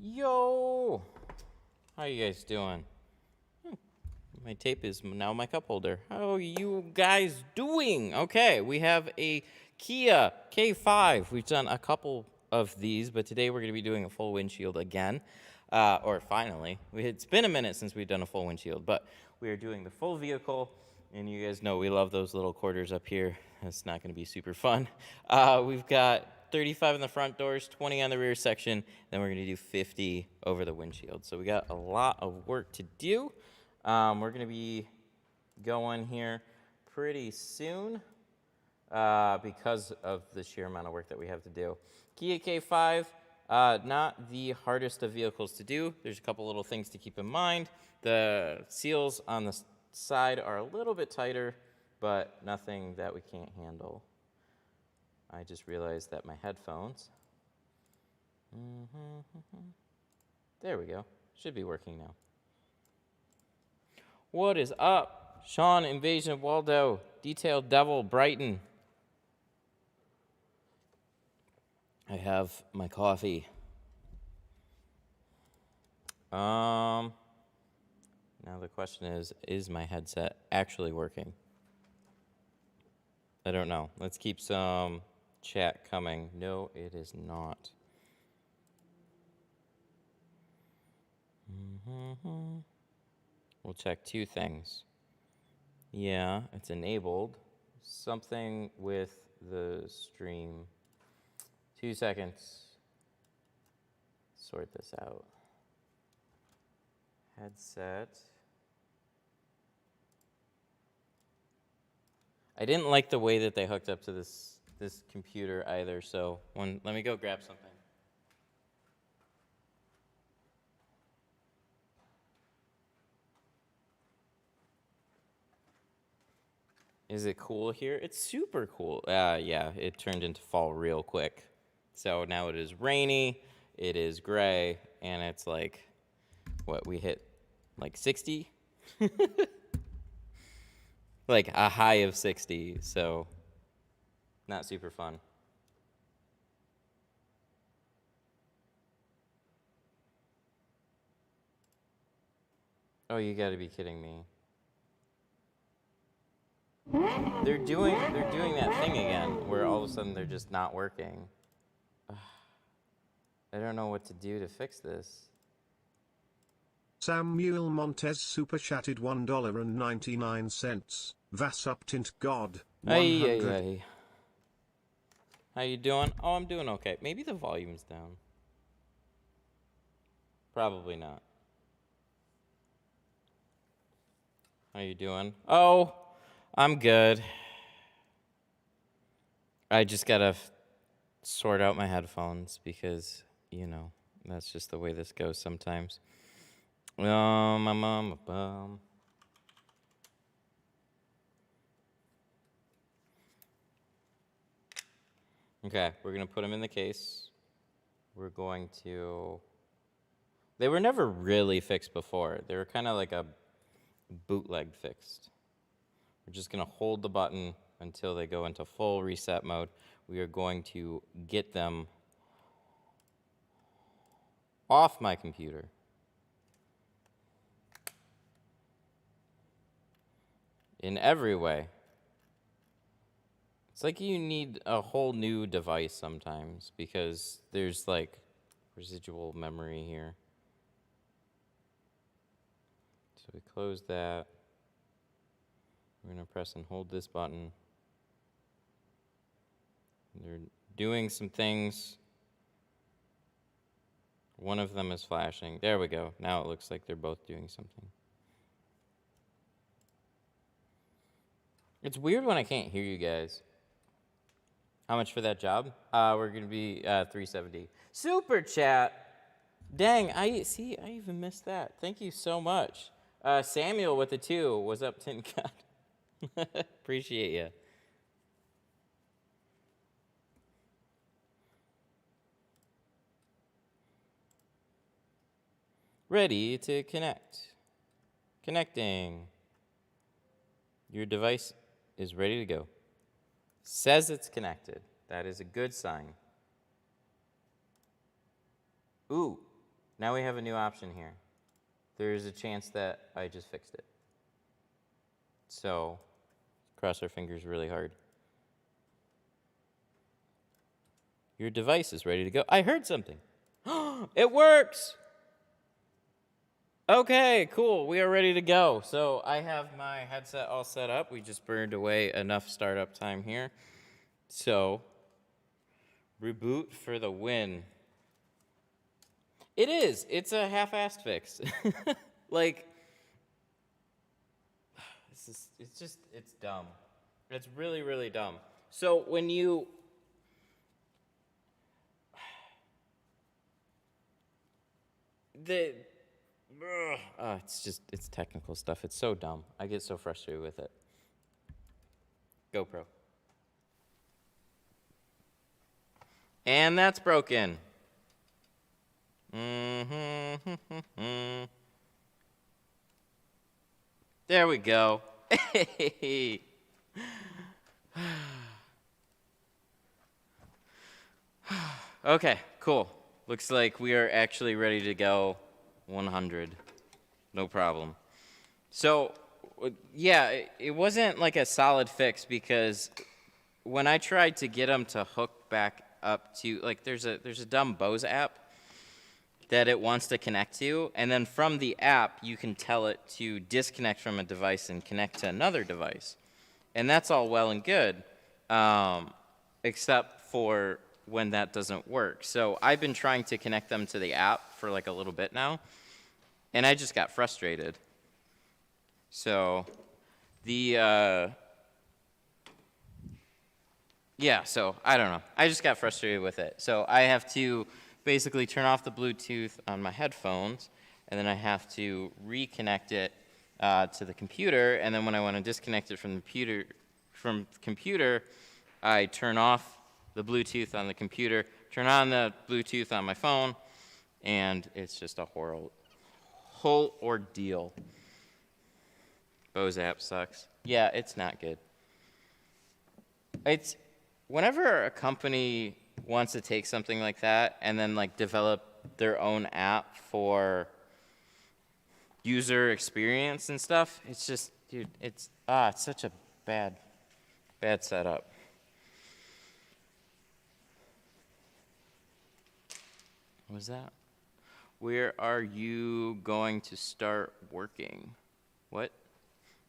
Yo! How you guys doing? My tape is now my cup holder. How are you guys doing? Okay, we have a Kia K5. We've done a couple of these, but today we're going to be doing a full windshield again. Or finally. It's been a minute since we've done a full windshield, but we are doing the full vehicle. And you guys know we love those little quarters up here. It's not going to be super fun. We've got 35 in the front doors, 20 on the rear section, then we're going to do 50 over the windshield. So we got a lot of work to do. We're going to be going here pretty soon because of the sheer amount of work that we have to do. Kia K5, not the hardest of vehicles to do. There's a couple little things to keep in mind. The seals on the side are a little bit tighter, but nothing that we can't handle. I just realized that my headphones, there we go, should be working now. What is up? Sean, Invasion of Waldo, Detailed Devil, Brighton. I have my coffee. Now the question is my headset actually working? I don't know. Let's keep some chat coming. No, it is not. We'll check two things. Yeah, it's enabled. Something with the stream. 2 seconds. Sort this out. Headset. I didn't like the way that they hooked up to this computer either, so let me go grab something. Is it cool here? It's super cool. Yeah, it turned into fall real quick. So now it is rainy, it is gray, and it's like, what, we hit like 60? Like a high of 60, so not super fun. Oh, you gotta be kidding me. They're doing that thing again, where all of a sudden they're just not working. I don't know what to do to fix this. Samuel Montez super chatted $1.99. Vas up tint god. 100. Hey. How you doing? Oh, I'm doing okay. Maybe the volume's down. Probably not. How you doing? Oh, I'm good. I just gotta sort out my headphones because, you know, that's just the way this goes sometimes. Okay, we're gonna put them in the case. We're going to... They were never really fixed before. They were kind of like a bootleg fixed. We're just gonna hold the button until they go into full reset mode. We are going to get them off my computer. In every way. It's like you need a whole new device sometimes because there's like residual memory here. So we close that. We're gonna press and hold this button. They're doing some things. One of them is flashing. There we go. Now it looks like they're both doing something. It's weird when I can't hear you guys. How much for that job? We're gonna be $370. Super chat. Dang, I even missed that. Thank you so much. Samuel with the 2 was up Tint God. Appreciate you. Ready to connect. Connecting. Your device is ready to go. Says it's connected. That is a good sign. Ooh, Now we have a new option here. There is a chance that I just fixed it. So, cross our fingers really hard. Your device is ready to go. I heard something. It works! Okay, cool. We are ready to go. So I have my headset all set up. We just burned away enough startup time here. So, reboot for the win. It is. It's a half-assed fix. Like, it's dumb. It's really, really dumb. So when you... it's technical stuff. It's so dumb. I get so frustrated with it. GoPro. And that's broken. There we go. Okay, cool. Looks like we are actually ready to go 100. No problem. So, yeah, it wasn't like a solid fix because when I tried to get them to hook back up to, like, there's a dumb Bose app that it wants to connect to, and then from the app, you can tell it to disconnect from a device and connect to another device. And that's all well and good, except for when that doesn't work. So I've been trying to connect them to the app for like a little bit now, and I just got frustrated. So yeah, so I don't know. I just got frustrated with it. So I have to basically turn off the Bluetooth on my headphones, and then I have to reconnect it to the computer, and then when I want to disconnect it from the computer, I turn off the Bluetooth on the computer, turn on the Bluetooth on my phone, and it's just a whole ordeal. Bose app sucks. Yeah, it's not good. It's whenever a company wants to take something like that and then like develop their own app for user experience and stuff, it's just, dude, it's such a bad setup. What was that? Where are you going to start working? What?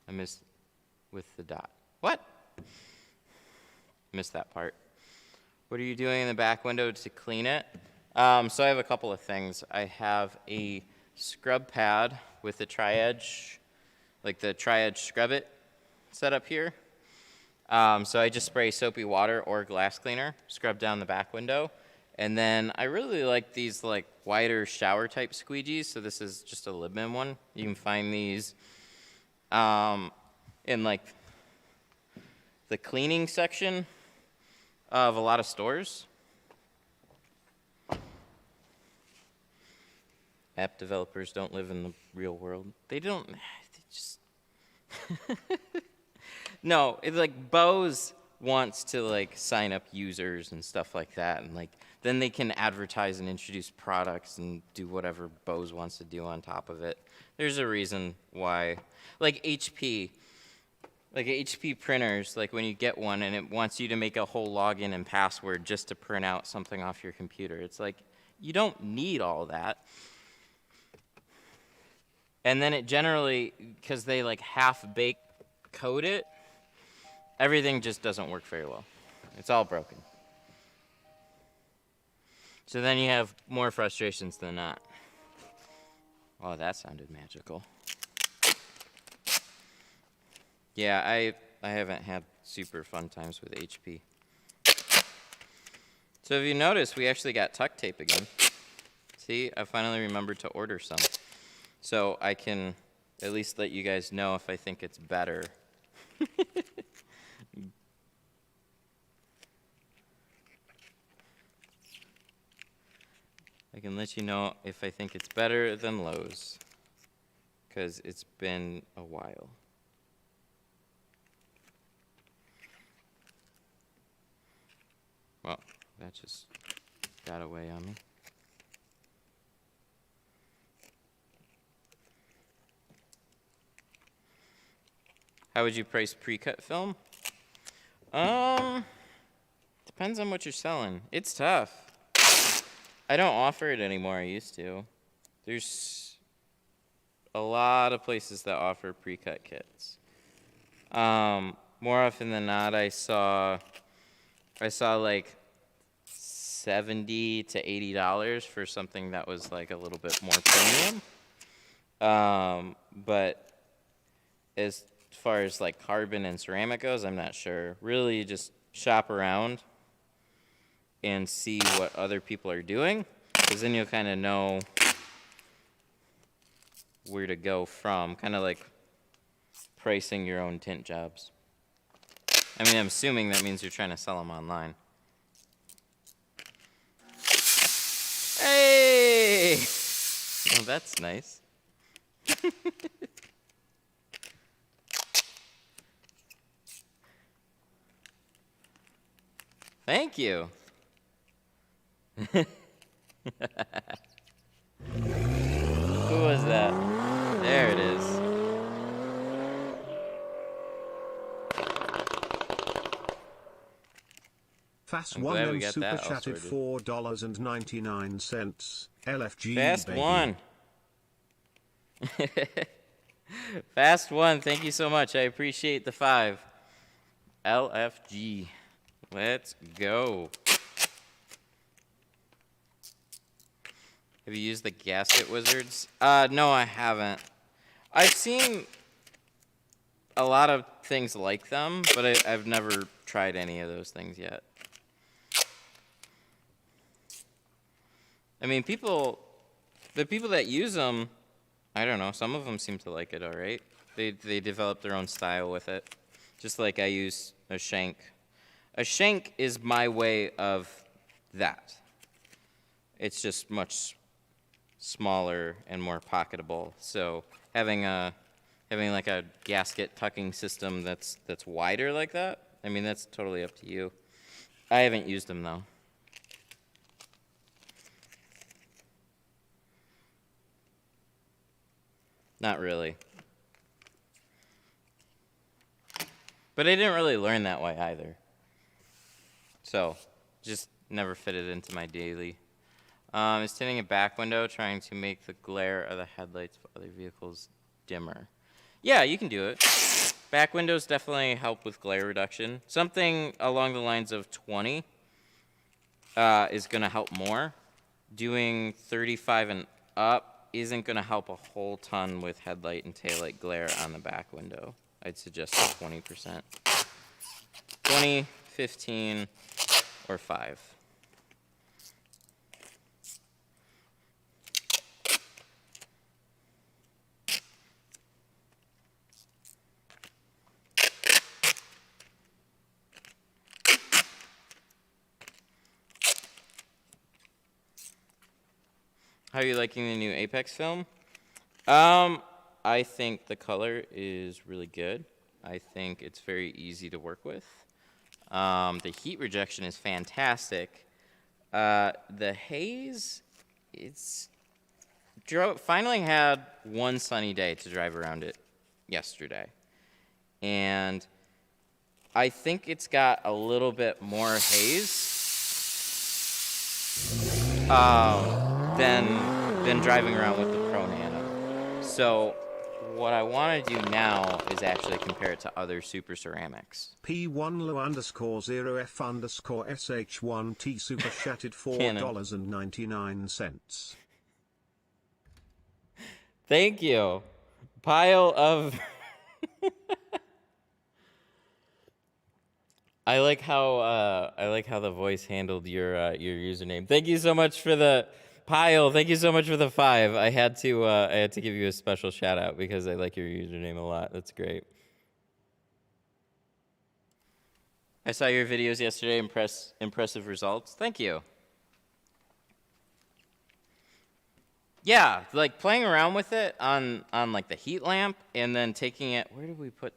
I missed with the dot. What? Missed that part. What are you doing in the back window to clean it? So I have a couple of things. I have a scrub pad with the tri-edge, like the tri-edge scrub it set up here. So I just spray soapy water or glass cleaner, scrub down the back window. And then I really like these like wider shower type squeegees. So this is just a Libman one. You can find these in like the cleaning section of a lot of stores. App developers don't live in the real world. They just no, it's like Bose wants to like sign up users and stuff like that, and like then they can advertise and introduce products and do whatever Bose wants to do on top of it. There's a reason why, like HP printers, like when you get one and it wants you to make a whole login and password just to print out something off your computer. It's like, you don't need all that. And then it generally, because they like half-bake code it, everything just doesn't work very well. It's all broken. So then you have more frustrations than not. Oh, that sounded magical. Yeah, I haven't had super fun times with HP. So if you notice, we actually got tuck tape again. See, I finally remembered to order some. So I can at least let you guys know if I think it's better. I can let you know if I think it's better than Lowe's, because it's been a while. Well, that just got away on me. How would you price pre-cut film? Depends on what you're selling. It's tough. I don't offer it anymore. I used to. There's a lot of places that offer pre-cut kits. More often than not, I saw like $70 to $80 for something that was like a little bit more premium. But as far as like carbon and ceramic goes, I'm not sure. Really, just shop around and see what other people are doing, because then you'll kind of know where to go from. Kind of like pricing your own tint jobs. I mean, I'm assuming that means you're trying to sell them online. Hey! Oh, that's nice. Thank you. Who was that? There it is. Fast I'm one glad we and got super that all chatted sorted. $4.99. LFG Fast baby. one. Fast one. Thank you so much. I appreciate the 5. LFG. Let's go. Have you used the gasket wizards? No, I haven't. I've seen a lot of things like them, but I've never tried any of those things yet. I mean, the people that use them, I don't know, some of them seem to like it all right. They develop their own style with it. Just like I use a shank. A shank is my way of that. It's just much smaller and more pocketable. So having like a gasket tucking system that's wider like that, I mean, that's totally up to you. I haven't used them though. Not really. But I didn't really learn that way either. So, just never fitted into my daily. Is tinting a back window trying to make the glare of the headlights of other vehicles dimmer? Yeah, you can do it. Back windows definitely help with glare reduction. Something along the lines of 20 is going to help more. Doing 35 and up isn't going to help a whole ton with headlight and taillight glare on the back window. I'd suggest 20%. 20, 15, or 5. How are you liking the new Apex film? I think the color is really good. I think it's very easy to work with. The heat rejection is fantastic. The haze, finally had one sunny day to drive around it yesterday. And I think it's got a little bit more haze than driving around with the Pro Nano. So what I want to do now is actually compare it to other super ceramics. P1Lo_0F_SH1T super chatted $4.99. Thank you. Pile of I like how the voice handled your username. Thank you so much for the Pile. Thank you so much for the 5. I had to give you a special shout out because I like your username a lot. That's great. I saw your videos yesterday. Impressive results. Thank you. Yeah, like playing around with it on like the heat lamp and then taking it. Where do we put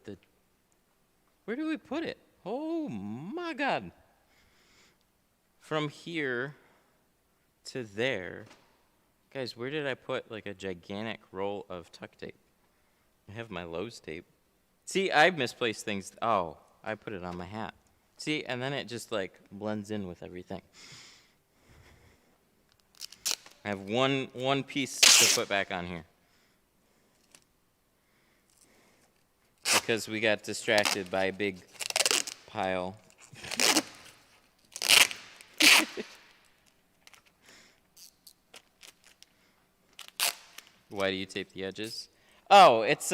it? Oh my God. From here to there. Guys, where did I put like a gigantic roll of tuck tape? I have my Lowe's tape. See, I misplaced things. Oh, I put it on my hat. See, and then it just like blends in with everything. I have one piece to put back on here. Because we got distracted by a big pile. Why do you tape the edges? Oh, it's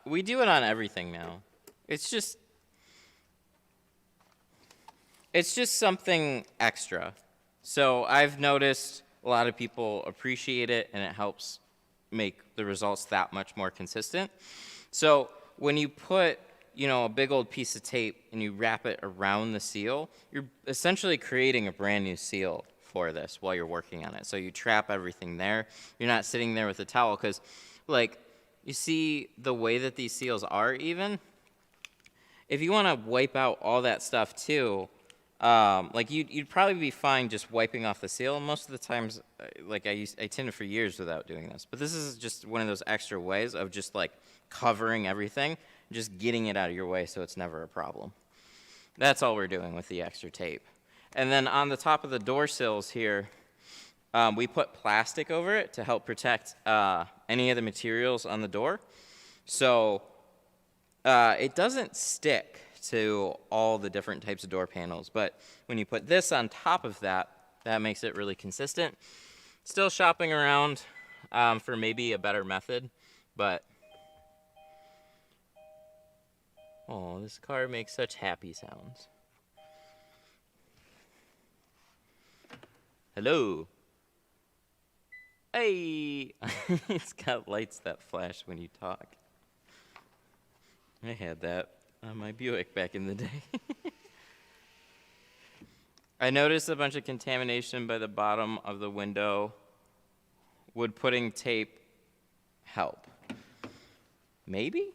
we do it on everything now. It's just something extra. So I've noticed a lot of people appreciate it, and it helps make the results that much more consistent. So when you put, you know, a big old piece of tape and you wrap it around the seal, you're essentially creating a brand new seal for this while you're working on it. So you trap everything there. You're not sitting there with a towel, because, like, you see the way that these seals are even? If you want to wipe out all that stuff too, like you'd probably be fine just wiping off the seal. Most of the times, like I tinted for years without doing this. But this is just one of those extra ways of just like covering everything, just getting it out of your way so it's never a problem. That's all we're doing with the extra tape. And then on the top of the door sills here, we put plastic over it to help protect any of the materials on the door. So it doesn't stick to all the different types of door panels, but when you put this on top of that, that makes it really consistent. Still shopping around for maybe a better method, but oh, this car makes such happy sounds. Hello. Hey. It's got lights that flash when you talk. I had that on my Buick back in the day. I noticed a bunch of contamination by the bottom of the window. Would putting tape help? Maybe?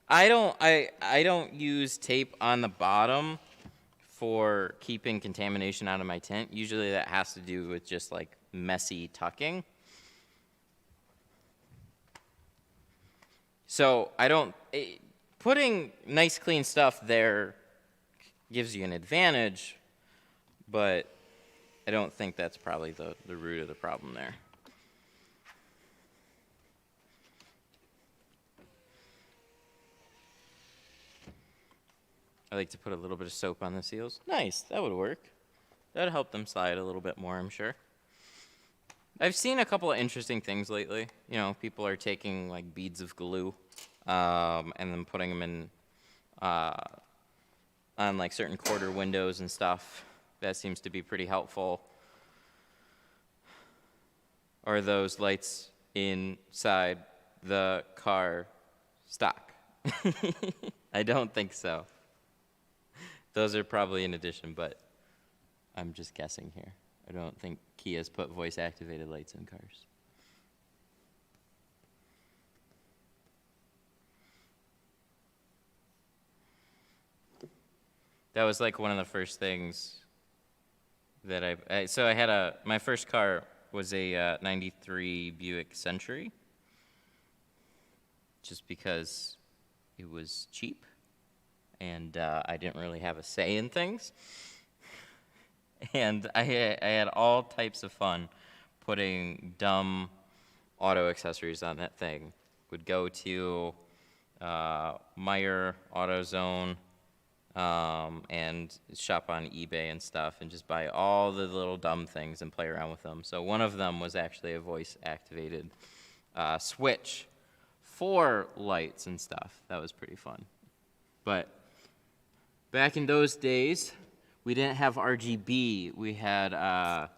I don't use tape on the bottom for keeping contamination out of my tint. Usually that has to do with just like messy tucking. So putting nice clean stuff there gives you an advantage, but I don't think that's probably the root of the problem there. I like to put a little bit of soap on the seals. Nice, that would work. That would help them slide a little bit more, I'm sure. I've seen a couple of interesting things lately. You know, people are taking like beads of glue and then putting them in on like certain quarter windows and stuff. That seems to be pretty helpful. Are those lights inside the car stock? I don't think so. Those are probably in addition, but I'm just guessing here. I don't think Kia's put voice-activated lights in cars. That was like one of the first things that I had my first car was a 93 Buick Century, just because it was cheap and I didn't really have a say in things. And I had all types of fun putting dumb auto accessories on that thing. Would go to Meyer, AutoZone, and shop on eBay and stuff and just buy all the little dumb things and play around with them. So one of them was actually a voice-activated switch for lights and stuff. That was pretty fun. But back in those days, we didn't have RGB. We had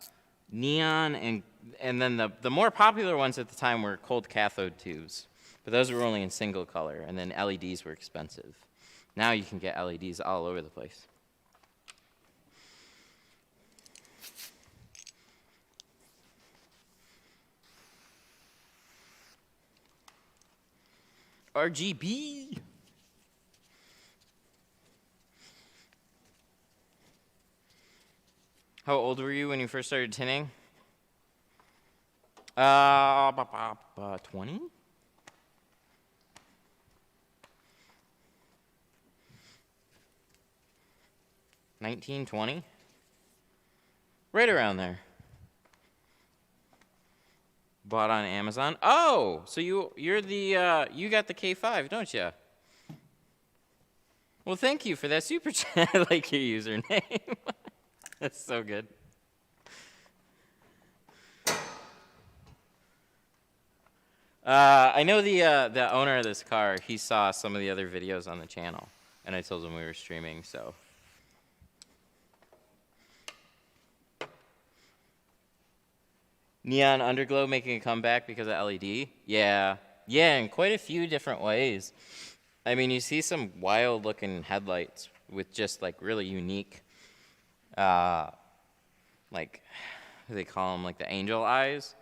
neon, and then the more popular ones at the time were cold cathode tubes. But those were only in single color, and then LEDs were expensive. Now you can get LEDs all over the place. RGB. How old were you when you first started tinting? 20? 19, 20? Right around there. Bought on Amazon. Oh, so you're the you got the K5, don't you? Well, thank you for that super chat. I like your username. That's so good. I know the owner of this car. He saw some of the other videos on the channel, and I told him we were streaming. So. Neon underglow making a comeback because of LED. Yeah, in quite a few different ways. I mean, you see some wild looking headlights with just like really unique, like, what do they call them, like the angel eyes.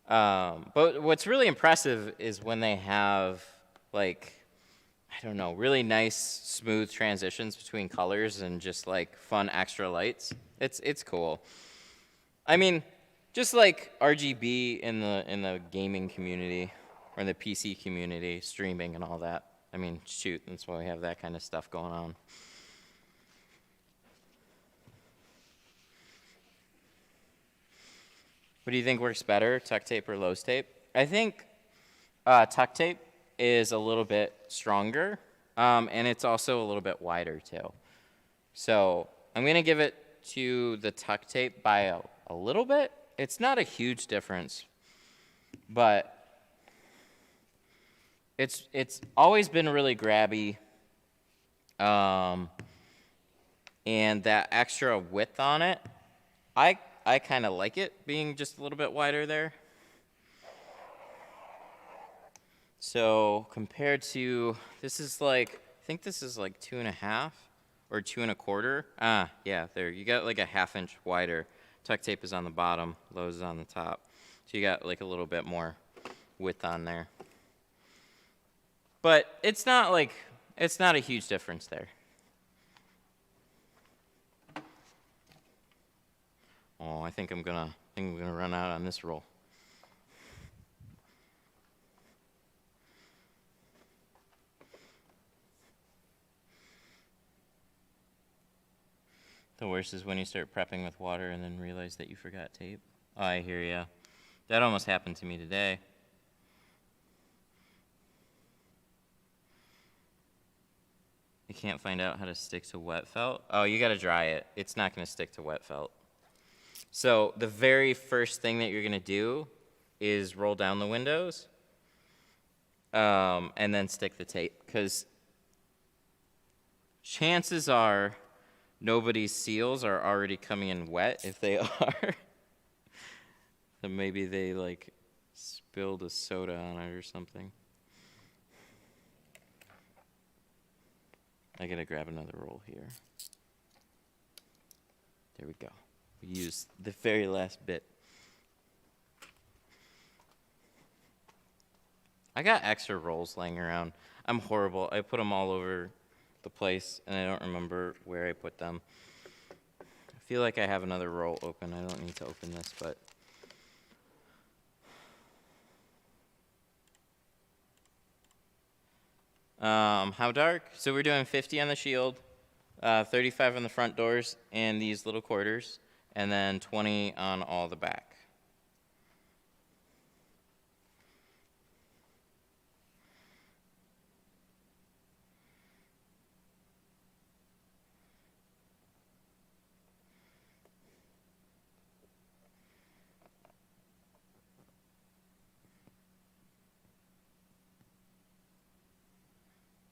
But what's really impressive is when they have like, I don't know, really nice smooth transitions between colors and just like fun extra lights. It's cool. I mean, just like RGB in the gaming community or in the PC community, streaming and all that. I mean, shoot, that's why we have that kind of stuff going on. What do you think works better, tuck tape or Lowe's tape? I think tuck tape is a little bit stronger, and it's also a little bit wider too. So I'm going to give it to the tuck tape by a little bit. It's not a huge difference, but it's always been really grabby, and that extra width on it, I kind of like it being just a little bit wider there. So compared to, this is like, I think this is like 2.5 or 2 1/4. Yeah, there, you got like a 1/2 inch wider. Tuck tape is on the bottom, Lowe's is on the top. So you got like a little bit more width on there. But it's not a huge difference there. Oh, I think I'm gonna run out on this roll. The worst is when you start prepping with water and then realize that you forgot tape. Oh, I hear ya. That almost happened to me today. You can't find out how to stick to wet felt? Oh, you gotta dry it. It's not gonna stick to wet felt. So the very first thing that you're gonna do is roll down the windows and then stick the tape, because chances are nobody's seals are already coming in wet. If they are, then maybe they like spilled a soda on it or something. I gotta grab another roll here. There we go. We used the very last bit. I got extra rolls laying around. I'm horrible. I put them all over the place, and I don't remember where I put them. I feel like I have another roll open. I don't need to open this, but... how dark? So we're doing 50 on the shield, 35 on the front doors and these little quarters, and then 20 on all the back.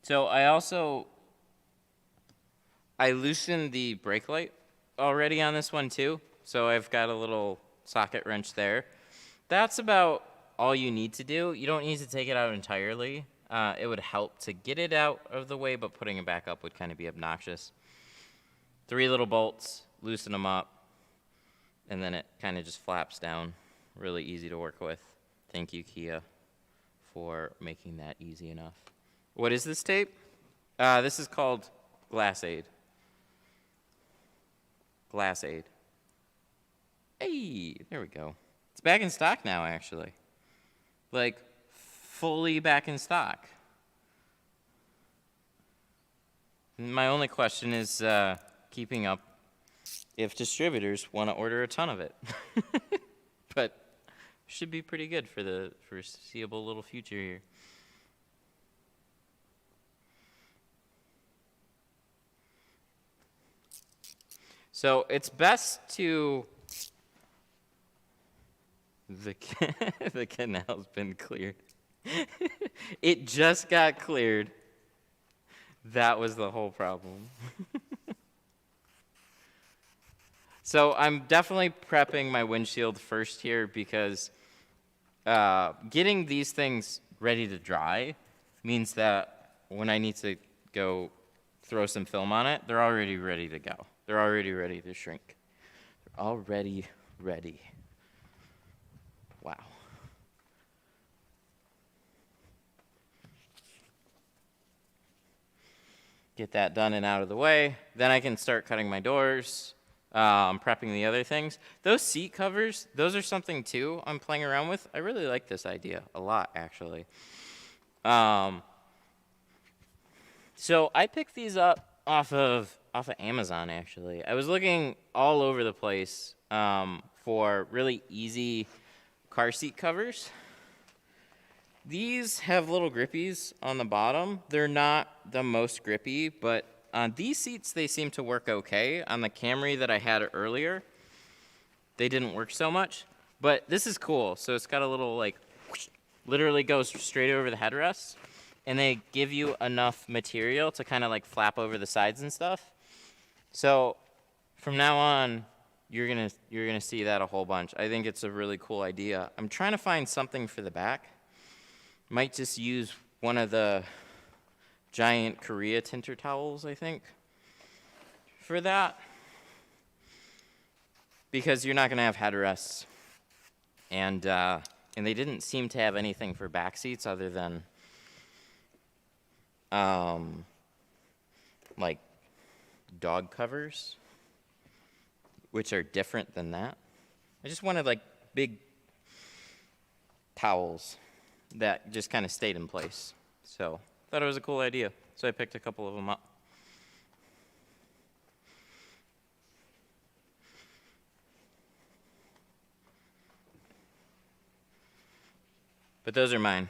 So I loosened the brake light already on this one too. So I've got a little socket wrench there. That's about all you need to do. You don't need to take it out entirely. It would help to get it out of the way, but putting it back up would kind of be obnoxious. 3 little bolts, loosen them up, and then it kind of just flaps down. Really easy to work with. Thank you, Kia, for making that easy enough. What is this tape? This is called Glass Aid. Glass Aid. Hey, there we go. It's back in stock now, actually. Like, fully back in stock. My only question is keeping up if distributors want to order a ton of it. But should be pretty good for the foreseeable little future here. So it's best to the the canal's been cleared. It just got cleared. That was the whole problem. So I'm definitely prepping my windshield first here because getting these things ready to dry means that when I need to go throw some film on it, they're already ready to go. They're already ready to shrink. They're already ready. Wow. Get that done and out of the way. Then I can start cutting my doors. Prepping the other things. Those seat covers, those are something too I'm playing around with. I really like this idea a lot, actually. So I picked these up off of Amazon, actually. I was looking all over the place for really easy car seat covers. These have little grippies on the bottom. They're not the most grippy, but on these seats, they seem to work okay. On the Camry that I had earlier, they didn't work so much. But this is cool. So it's got a little, like, whoosh, literally goes straight over the headrest. And they give you enough material to kind of, like, flap over the sides and stuff. So from now on, you're gonna see that a whole bunch. I think it's a really cool idea. I'm trying to find something for the back. Might just use one of the giant Korea tinter towels, I think, for that. Because you're not going to have headrests. And they didn't seem to have anything for back seats other than, like, dog covers, which are different than that. I just wanted, like, big towels that just kind of stayed in place. So thought it was a cool idea, so I picked a couple of them up. But those are mine.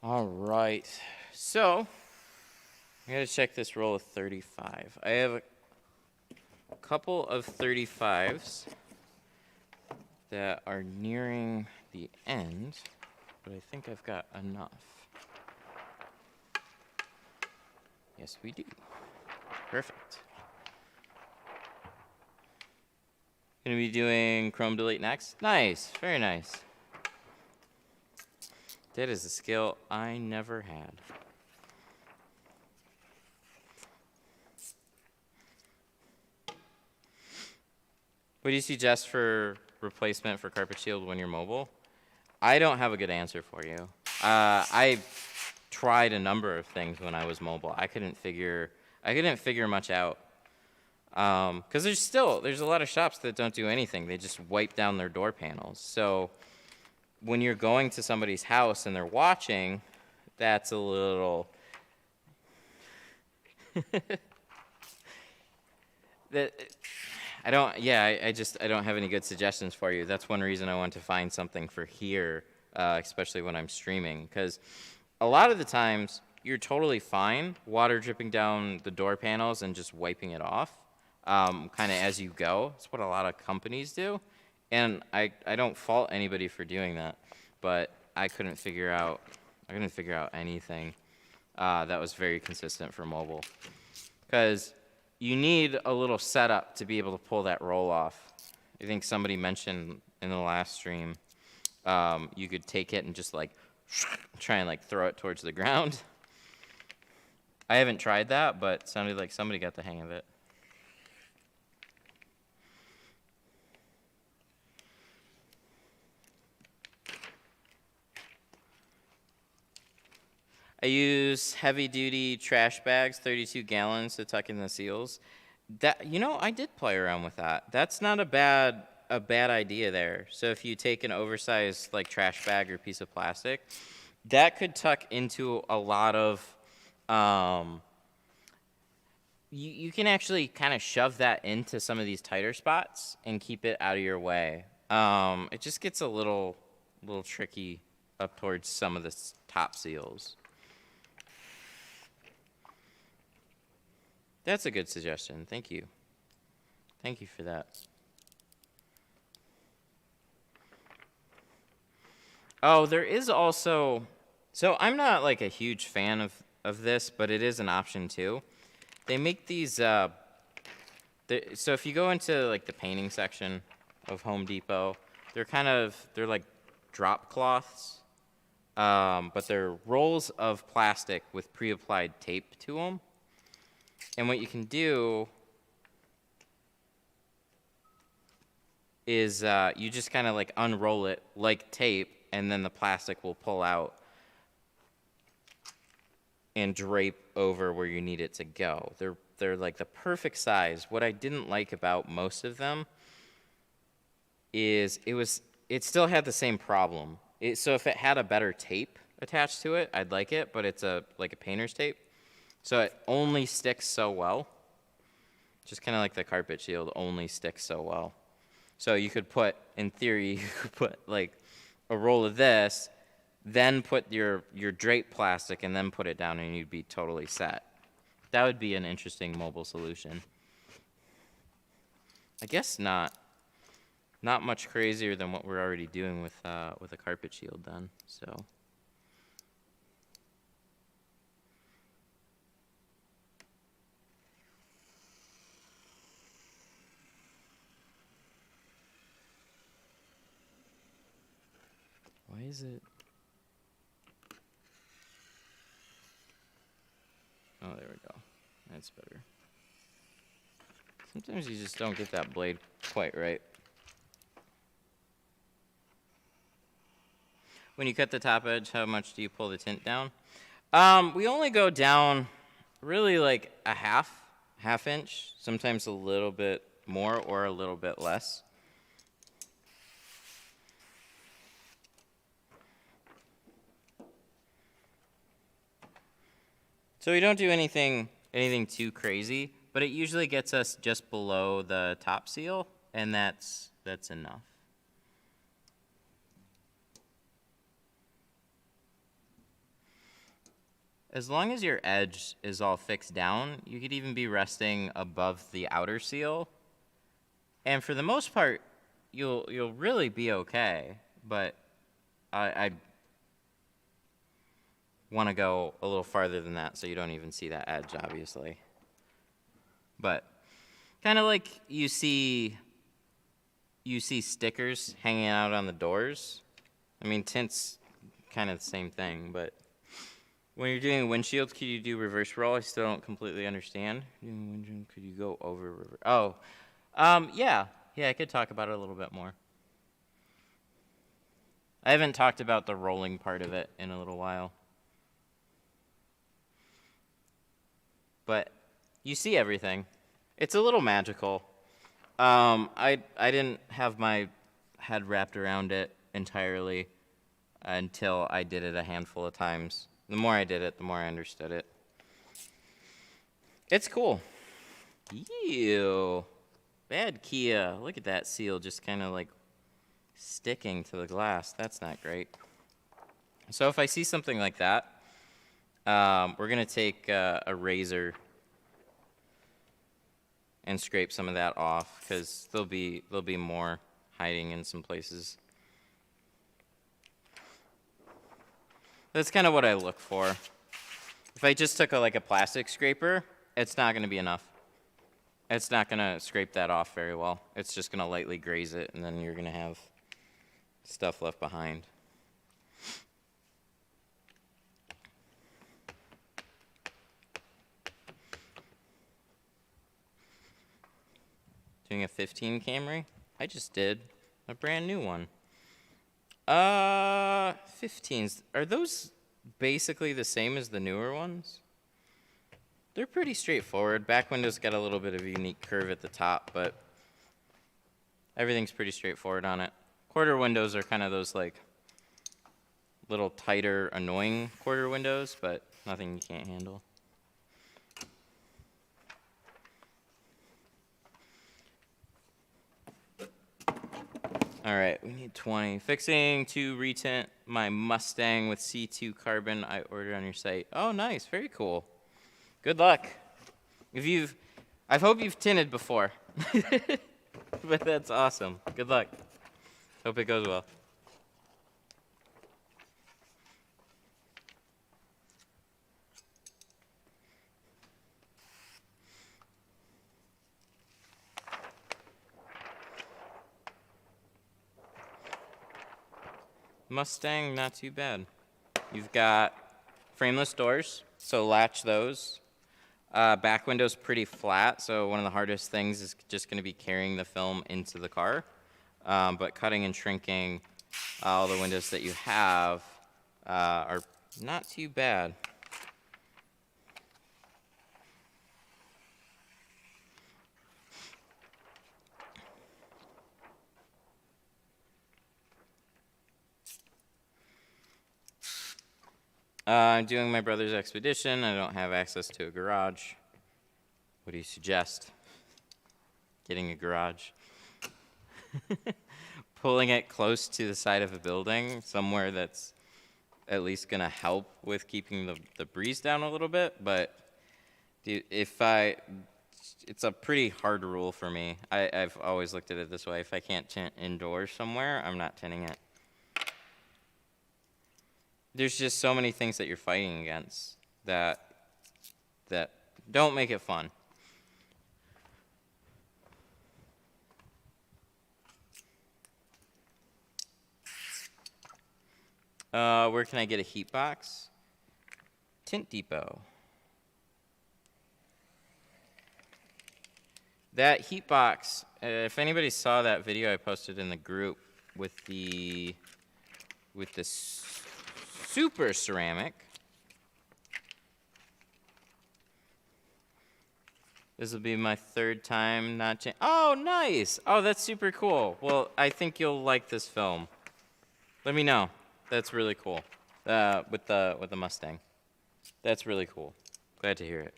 All right, so I gotta check this roll of 35. I have a couple of 35s that are nearing the end, but I think I've got enough. Yes, we do. Perfect. Gonna be doing Chrome Delete next. Nice, very nice. That is a skill I never had. What do you suggest for replacement for carpet shield when you're mobile? I don't have a good answer for you. I tried a number of things when I was mobile. I couldn't figure much out. Because there's a lot of shops that don't do anything. They just wipe down their door panels. So when you're going to somebody's house and they're watching, that's a little I don't have any good suggestions for you. That's one reason I want to find something for here, especially when I'm streaming, because a lot of the times you're totally fine water dripping down the door panels and just wiping it off, kind of as you go. That's what a lot of companies do, and I don't fault anybody for doing that, but I couldn't figure out anything that was very consistent for mobile, because you need a little setup to be able to pull that roll off. I think somebody mentioned in the last stream, you could take it and just like try and like throw it towards the ground. I haven't tried that, but it sounded like somebody got the hang of it. I use heavy-duty trash bags, 32 gallons, to tuck in the seals. I did play around with that. That's not a bad a bad idea there. So if you take an oversized like trash bag or piece of plastic, that could tuck into a lot of, you can actually kind of shove that into some of these tighter spots and keep it out of your way. It just gets a little tricky up towards some of the top seals. That's a good suggestion. Thank you. Thank you for that. Oh, there is also, so I'm not like a huge fan of this, but it is an option too. They make these, so if you go into like the painting section of Home Depot, they're like drop cloths, but they're rolls of plastic with pre-applied tape to them. And what you can do is you just kind of like unroll it like tape, and then the plastic will pull out and drape over where you need it to go. They're like the perfect size. What I didn't like about most of them is it still had the same problem. So if it had a better tape attached to it, I'd like it, but it's like a painter's tape. So it only sticks so well. Just kind of like the carpet shield only sticks so well. So you could put, in theory, you could put like a roll of this, then put your drape plastic, and then put it down, and you'd be totally set. That would be an interesting mobile solution. I guess not much crazier than what we're already doing with a carpet shield then. So. Why is it? Oh, there we go. That's better. Sometimes you just don't get that blade quite right. When you cut the top edge, how much do you pull the tint down? We only go down really like a half inch, sometimes a little bit more or a little bit less. So we don't do anything too crazy, but it usually gets us just below the top seal, and that's enough. As long as your edge is all fixed down, you could even be resting above the outer seal, and for the most part, you'll really be okay. But I want to go a little farther than that, so you don't even see that edge, obviously. But kind of like you see stickers hanging out on the doors. I mean, tint's kind of the same thing, but when you're doing windshields, could you do reverse roll? I still don't completely understand. Could you go over reverse? Oh, yeah, I could talk about it a little bit more. I haven't talked about the rolling part of it in a little while. But you see everything. It's a little magical. I didn't have my head wrapped around it entirely until I did it a handful of times. The more I did it, the more I understood it. It's cool. Ew. Bad Kia. Look at that seal just kind of like sticking to the glass. That's not great. So if I see something like that, we're going to take a razor and scrape some of that off, because there'll be more hiding in some places. That's kind of what I look for. If I just took like a plastic scraper, it's not going to be enough. It's not going to scrape that off very well. It's just going to lightly graze it, and then you're going to have stuff left behind. Doing a 15 Camry? I just did a brand new one. 15s. Are those basically the same as the newer ones? They're pretty straightforward. Back windows got a little bit of a unique curve at the top, but Everything's pretty straightforward on it. Quarter windows are kind of those like little tighter, annoying quarter windows, but nothing you can't handle. All right, we need 20. Fixing to retint my Mustang with C2 carbon I ordered on your site. Oh, nice, very cool. Good luck. I hope you've tinted before, but that's awesome. Good luck. Hope it goes well. Mustang, not too bad. You've got frameless doors, so latch those. Back window's pretty flat, so one of the hardest things is just going to be carrying the film into the car. But cutting and shrinking all the windows that you have are not too bad. I'm doing my brother's expedition. I don't have access to a garage. What do you suggest? Getting a garage. Pulling it close to the side of a building, somewhere that's at least going to help with keeping the breeze down a little bit. But it's a pretty hard rule for me. I've always looked at it this way. If I can't tint indoors somewhere, I'm not tinting it. There's just so many things that you're fighting against that don't make it fun. Where can I get a heat box? Tint Depot. That heat box, if anybody saw that video I posted in the group with the super ceramic. This will be my third time not changing. Oh, nice. Oh, that's super cool. Well, I think you'll like this film. Let me know. That's really cool. With the Mustang. That's really cool. Glad to hear it.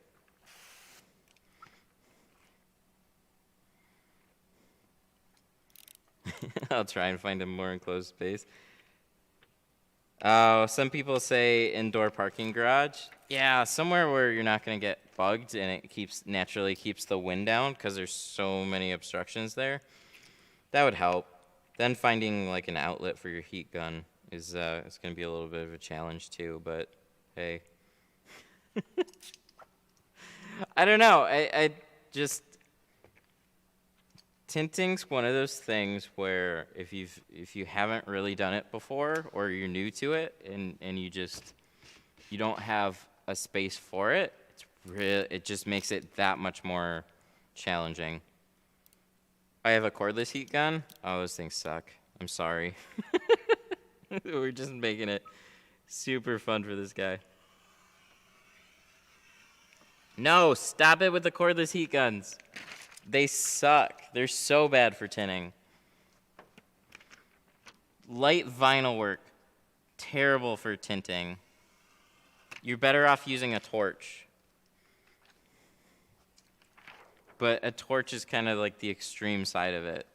I'll try and find a more enclosed space. Some people say indoor parking garage. Yeah, somewhere where you're not going to get bugged and it naturally keeps the wind down because there's so many obstructions there. That would help. Then finding like an outlet for your heat gun is it's going to be a little bit of a challenge too, but hey. I don't know. I just tinting's one of those things where if you haven't really done it before or you're new to it and you don't have a space for it, it just makes it that much more challenging. I have a cordless heat gun. Oh, those things suck. I'm sorry. We're just making it super fun for this guy. No, stop it with the cordless heat guns. They suck. They're so bad for tinting. Light vinyl work, terrible for tinting. You're better off using a torch. But a torch is kind of like the extreme side of it.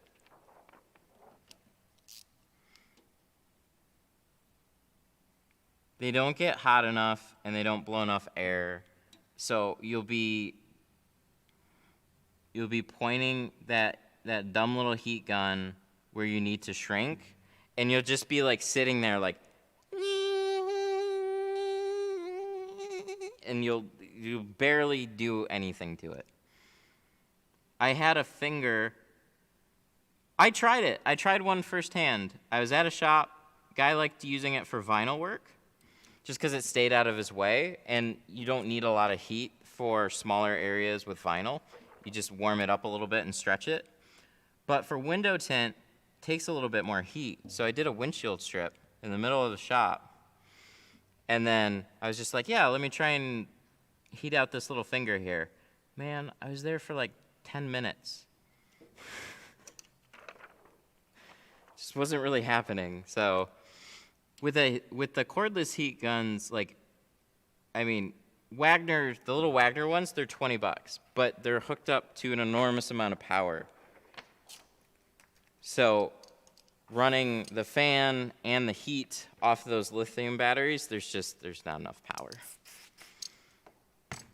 They don't get hot enough and they don't blow enough air. So you'll be pointing that dumb little heat gun where you need to shrink, and you'll just be like sitting there like, and you barely do anything to it. I had a finger. I tried it. I tried one firsthand. I was at a shop. Guy liked using it for vinyl work just because it stayed out of his way, and you don't need a lot of heat for smaller areas with vinyl. You just warm it up a little bit and stretch it. But for window tint, it takes a little bit more heat. So I did a windshield strip in the middle of the shop. And then I was just like, yeah, let me try and heat out this little finger here. Man, I was there for like 10 minutes. Just wasn't really happening. So with the cordless heat guns, like, I mean, Wagner, the little Wagner ones, they're $20, but they're hooked up to an enormous amount of power. So running the fan and the heat off of those lithium batteries, there's not enough power.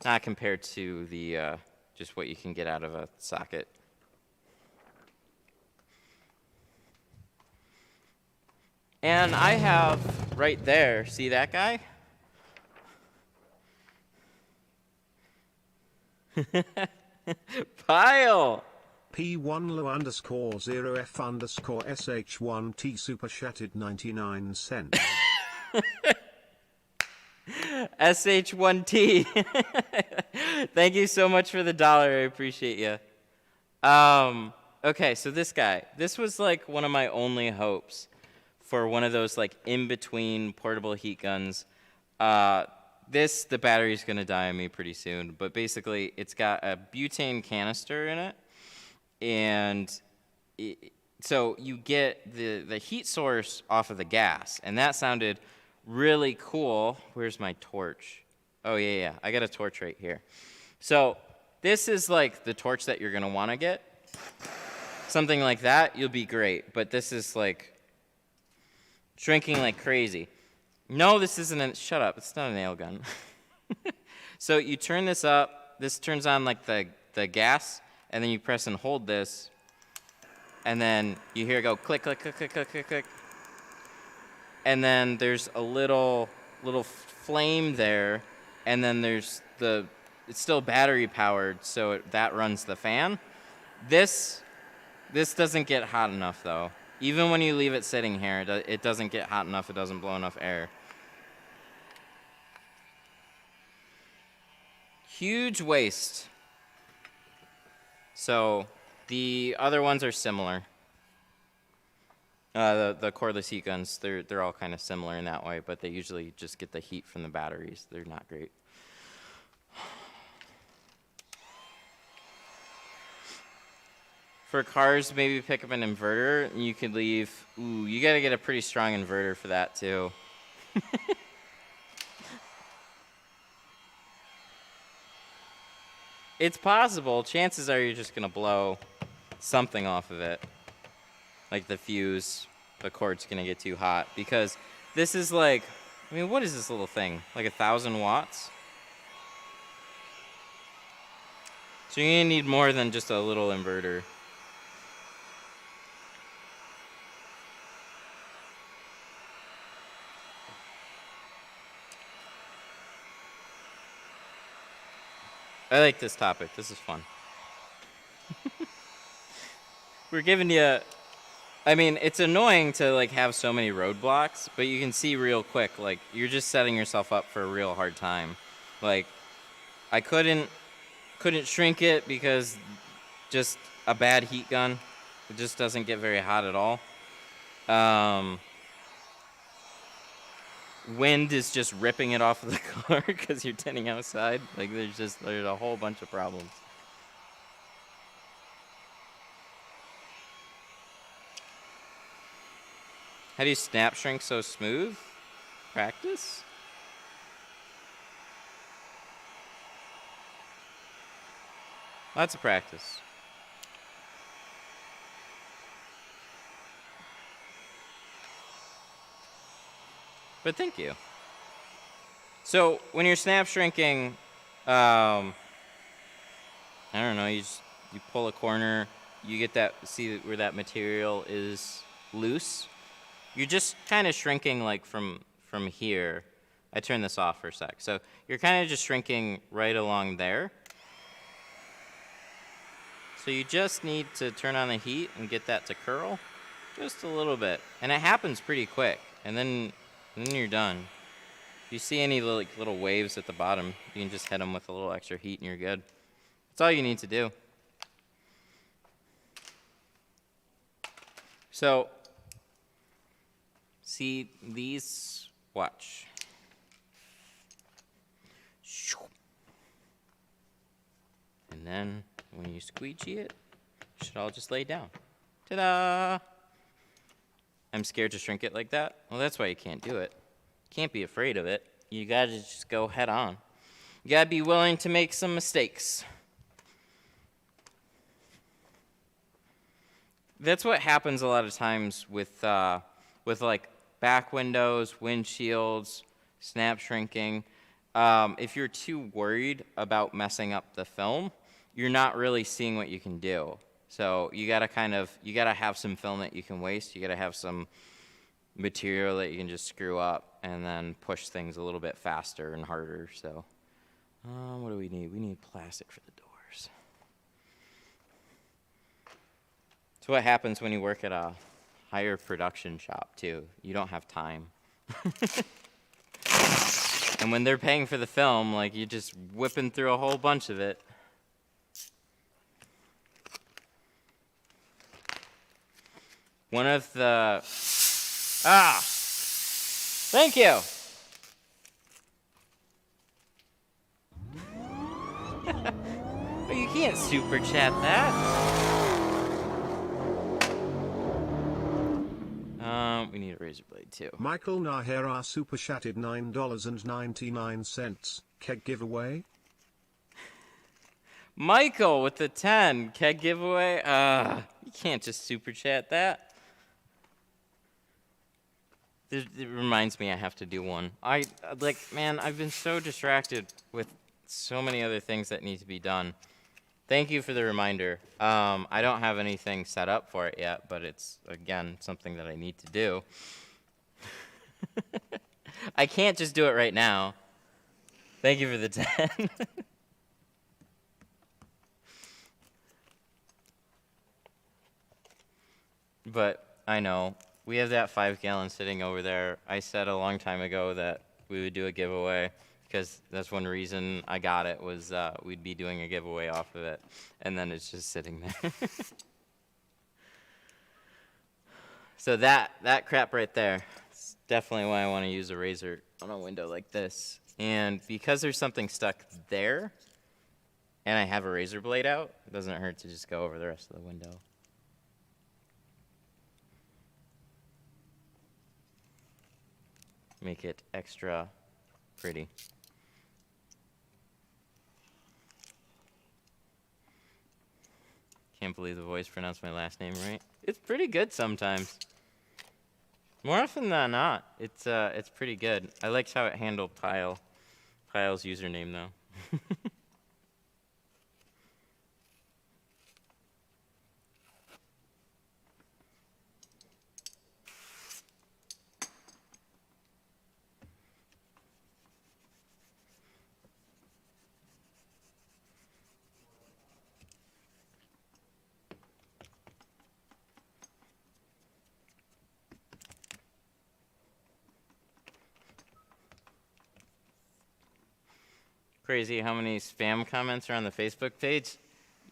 Not compared to the just what you can get out of a socket. And I have right there, see that guy? Pile! P1 low underscore 0F underscore SH1T super chatted 99 cents. SH1T. Thank you so much for the $1. I appreciate you. Okay, so this guy. This was like one of my only hopes for one of those like in-between portable heat guns. The battery's gonna die on me pretty soon, but basically it's got a butane canister in it, and so you get the heat source off of the gas, and that sounded really cool. Where's my torch? Oh yeah, I got a torch right here. So this is like the torch that you're gonna wanna get. Something like that, you'll be great, but this is like shrinking like crazy. No, this isn't shut up, it's not a nail gun. So you turn this up, this turns on like the gas, and then you press and hold this, and then you hear it go click, click, click, click, click, click, click. And then there's a little flame there, and then there's it's still battery powered, so that runs the fan. This doesn't get hot enough though. Even when you leave it sitting here, it doesn't get hot enough, it doesn't blow enough air. Huge waste. So the other ones are similar. The cordless heat guns, they're all kind of similar in that way, but they usually just get the heat from the batteries. They're not great. For cars, maybe pick up an inverter, and you could leave. Ooh, you gotta get a pretty strong inverter for that too. It's possible. Chances are you're just gonna blow something off of it. Like the fuse, the cord's gonna get too hot, because this is like, I mean, what is this little thing? Like 1,000 watts? So you're gonna need more than just a little inverter. I like this topic. This is fun. We're giving you, I mean, it's annoying to like have so many roadblocks, but you can see real quick, like you're just setting yourself up for a real hard time. Like I couldn't shrink it because just a bad heat gun. It just doesn't get very hot at all. Wind is just ripping it off of the car because you're tinting outside. Like there's a whole bunch of problems. How do you snap shrink so smooth? Practice? Lots of practice. But thank you. So when you're snap shrinking, I don't know, you pull a corner, you get that, see where that material is loose. You're just kind of shrinking like from here. I turn this off for a sec. So you're kind of just shrinking right along there. So you just need to turn on the heat and get that to curl just a little bit. And it happens pretty quick. And then you're done. If you see any little waves at the bottom, you can just hit them with a little extra heat and you're good. That's all you need to do. So, see these, watch. And then when you squeegee it, it should all just lay down. Ta-da! I'm scared to shrink it like that. Well, that's why you can't do it. Can't be afraid of it. You gotta just go head on. You gotta be willing to make some mistakes. That's what happens a lot of times with like back windows, windshields, snap shrinking. If you're too worried about messing up the film, you're not really seeing what you can do. So you gotta have some film that you can waste. You gotta have some material that you can just screw up and then push things a little bit faster and harder. So what do we need? We need plastic for the doors. It's what happens when you work at a higher production shop too. You don't have time. And when they're paying for the film, like, you're just whipping through a whole bunch of it. One of the... Thank you! But you can't super chat that. We need a razor blade too. Michael Nahera super chatted $9.99. Keg giveaway. Michael with the 10 keg giveaway. You can't just super chat that. It reminds me I have to do one. Man, I've been so distracted with so many other things that need to be done. Thank you for the reminder. I don't have anything set up for it yet, but it's, again, something that I need to do. I can't just do it right now. Thank you for the 10. But I know. We have that 5-gallon sitting over there. I said a long time ago that we would do a giveaway, because that's one reason I got it, was we'd be doing a giveaway off of it. And then it's just sitting there. So that crap right there, it's definitely why I want to use a razor on a window like this. And because there's something stuck there, and I have a razor blade out, it doesn't hurt to just go over the rest of the window. Make it extra pretty. Can't believe the voice pronounced my last name right. It's pretty good sometimes. More often than not, it's pretty good. I liked how it handled Pyle's username though. Crazy how many spam comments are on the Facebook page.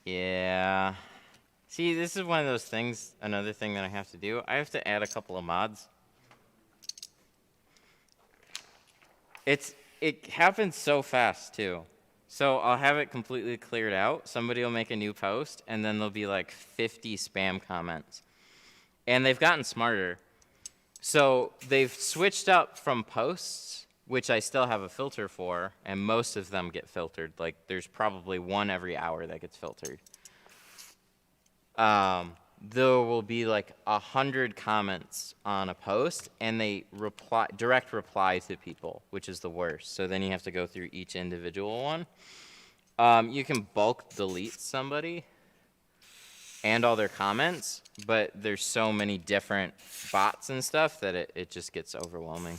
Yeah. See, this is one of those things, another thing that I have to do. I have to add a couple of mods. It happens so fast, too. So I'll have it completely cleared out. Somebody will make a new post, and then there'll be like 50 spam comments. And they've gotten smarter. So they've switched up from posts, which I still have a filter for, and most of them get filtered. Like, there's probably one every hour that gets filtered. There will be like 100 comments on a post, and they direct reply to people, which is the worst. So then you have to go through each individual one. You can bulk delete somebody and all their comments, but there's so many different bots and stuff that it just gets overwhelming.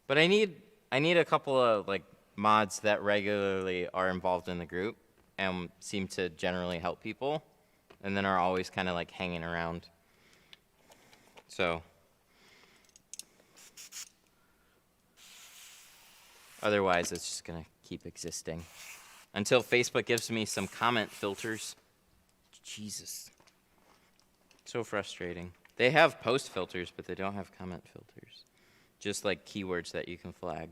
But I need a couple of like mods that regularly are involved in the group and seem to generally help people, and then are always kind of like hanging around. So otherwise it's just gonna keep existing until Facebook gives me some comment filters. Jesus, so frustrating. They have post filters, but they don't have comment filters. Just like keywords that you can flag.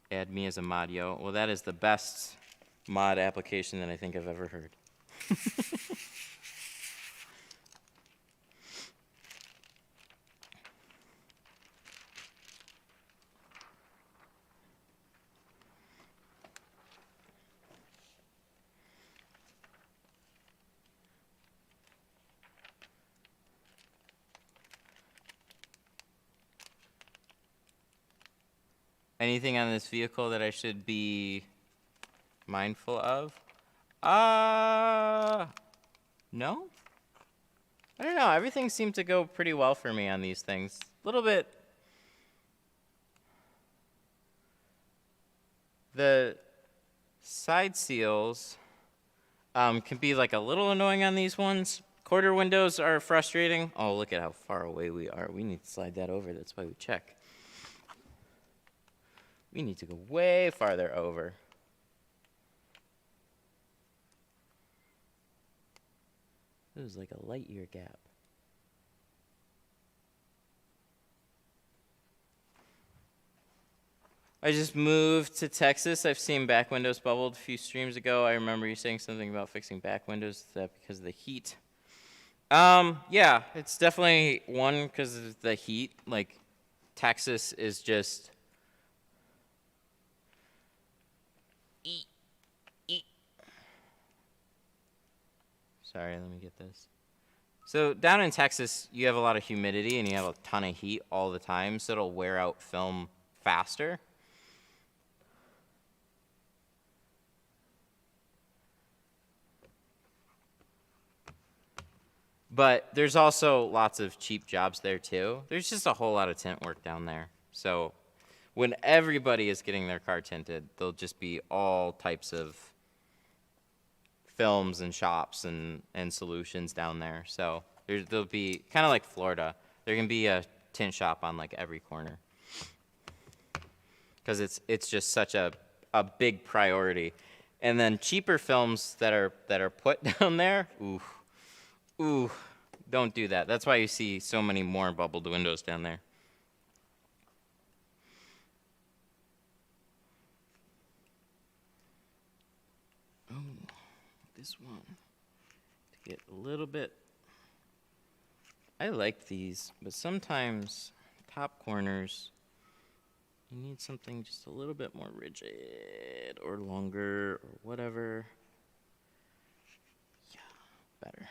Add me as a mod, yo. Well, that is the best mod application that I think I've ever heard. Anything on this vehicle that I should be mindful of? No? I don't know. Everything seemed to go pretty well for me on these things. A little bit. The side seals can be like a little annoying on these ones. Quarter windows are frustrating. Oh, look at how far away we are. We need to slide that over. That's why we check. We need to go way farther over. It was like a light year gap. I just moved to Texas. I've seen back windows bubbled a few streams ago. I remember you saying something about fixing back windows. Is that because of the heat? Yeah, it's definitely one because of the heat. Like, Texas is just... Sorry, let me get this. So down in Texas, you have a lot of humidity and you have a ton of heat all the time, so it'll wear out film faster. But there's also lots of cheap jobs there too. There's just a whole lot of tint work down there. So when everybody is getting their car tinted, there'll just be all types of films and shops and solutions down there. So there'll be, kind of like Florida, there can be a tint shop on like every corner. Because it's just such a big priority. And then cheaper films that are put down there, ooh, don't do that. That's why you see so many more bubbled windows down there. Oh, this one. To get a little bit. I like these, but sometimes top corners, you need something just a little bit more rigid or longer or whatever. Yeah, better.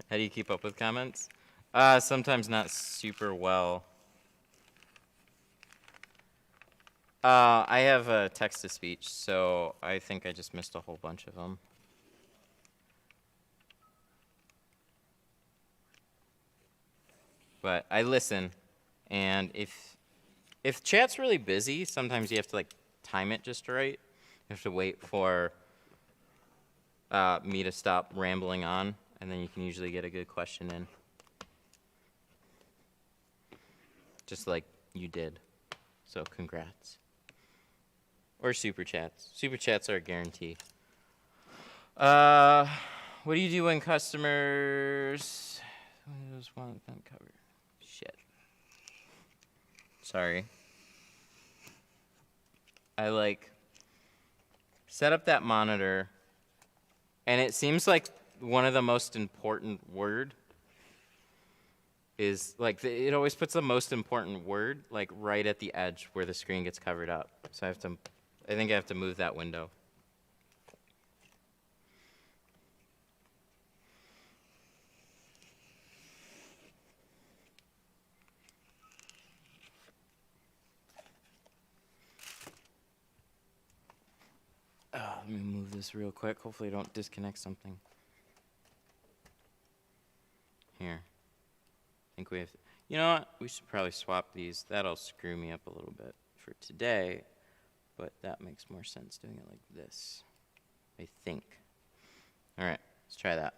How do you keep up with comments? Sometimes not super well. I have a text-to-speech, so I think I just missed a whole bunch of them. But I listen, and if chat's really busy, sometimes you have to like time it just right. You have to wait for me to stop rambling on, and then you can usually get a good question in. Just like you did. So congrats. Or super chats. Super chats are a guarantee. What do you do when customers Windows want event cover? Shit. Sorry. I like set up that monitor, and it seems like one of the most important word is like it always puts the most important word like right at the edge where the screen gets covered up. So I think I have to move that window. Let me move this real quick. Hopefully I don't disconnect something. think we have, you know what? We should probably swap these. That'll screw me up a little bit for today, but that makes more sense doing it like this, I think. All right, let's try that.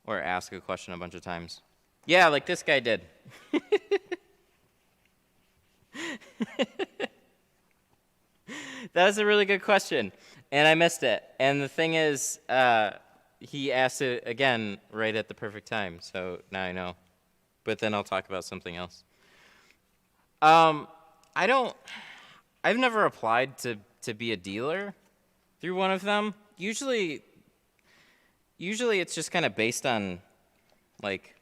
Or ask a question a bunch of times. Yeah, like this guy did. That was a really good question, and I missed it. And the thing is, he asked it again right at the perfect time, so now I know. But then I'll talk about something else. I've never applied to be a dealer through one of them. Usually it's just kind of based on, like,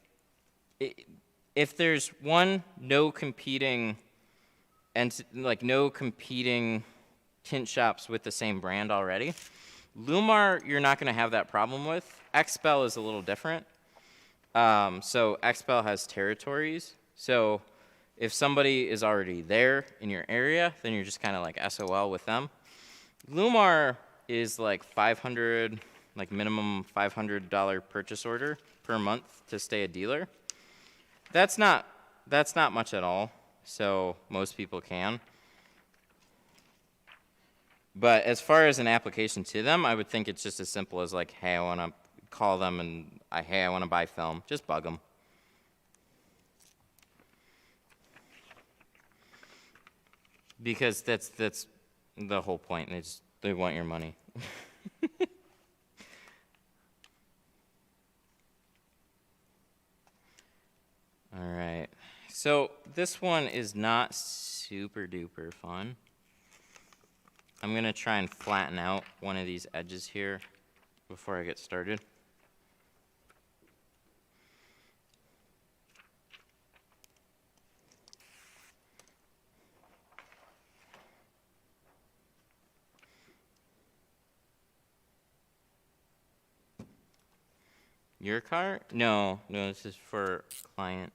if there's no competing tint shops with the same brand already. Lumar, you're not going to have that problem with. XPEL is a little different. So XPEL has territories. So if somebody is already there in your area, then you're just kind of like SOL with them. Lumar is like $500, like minimum $500 purchase order per month to stay a dealer. That's not much at all. So most people can. But as far as an application to them, I would think it's just as simple as like, hey, I want to call them and hey, I want to buy film. Just bug them. Because that's the whole point. They want your money. All right. So this one is not super duper fun. I'm going to try and flatten out one of these edges here before I get started. Your car? No, this is for client.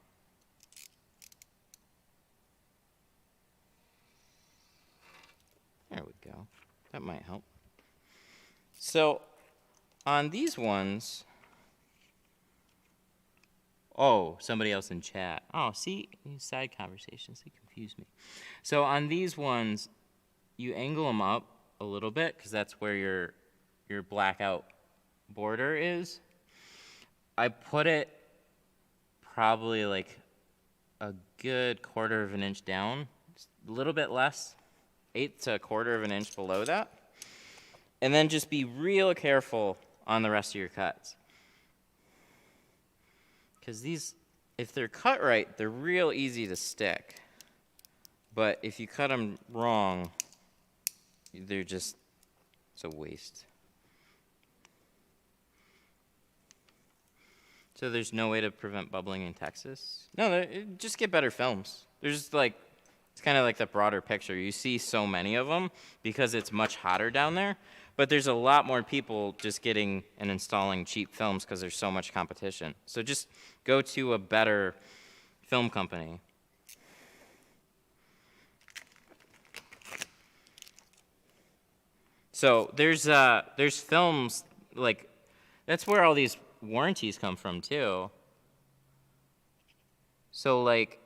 There we go. That might help. So on these ones, oh, somebody else in chat. Oh, see, these side conversations, they confuse me. So on these ones, you angle them up a little bit because that's where your blackout border is. I put it probably like a good 1/4 of an inch down, a little bit less, 1/8 to 1/4 of an inch below that. And then just be real careful on the rest of your cuts. Because these, if they're cut right, they're real easy to stick. But if you cut them wrong, it's a waste. So there's no way to prevent bubbling in Texas? No, just get better films. There's like, it's kind of like the broader picture. You see so many of them because it's much hotter down there, but there's a lot more people just getting and installing cheap films because there's so much competition. So just go to a better film company. So there's films, like, that's where all these warranties come from too. So like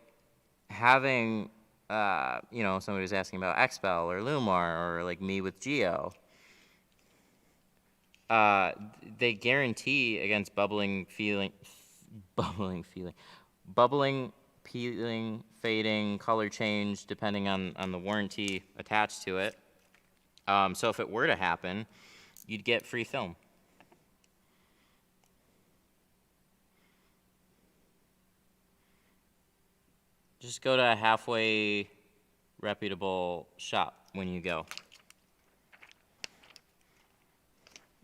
having, somebody was asking about XPEL or Lumar or like me with Geo. They guarantee against bubbling, peeling, fading, color change, depending on the warranty attached to it. So if it were to happen, you'd get free film. Just go to a halfway reputable shop when you go.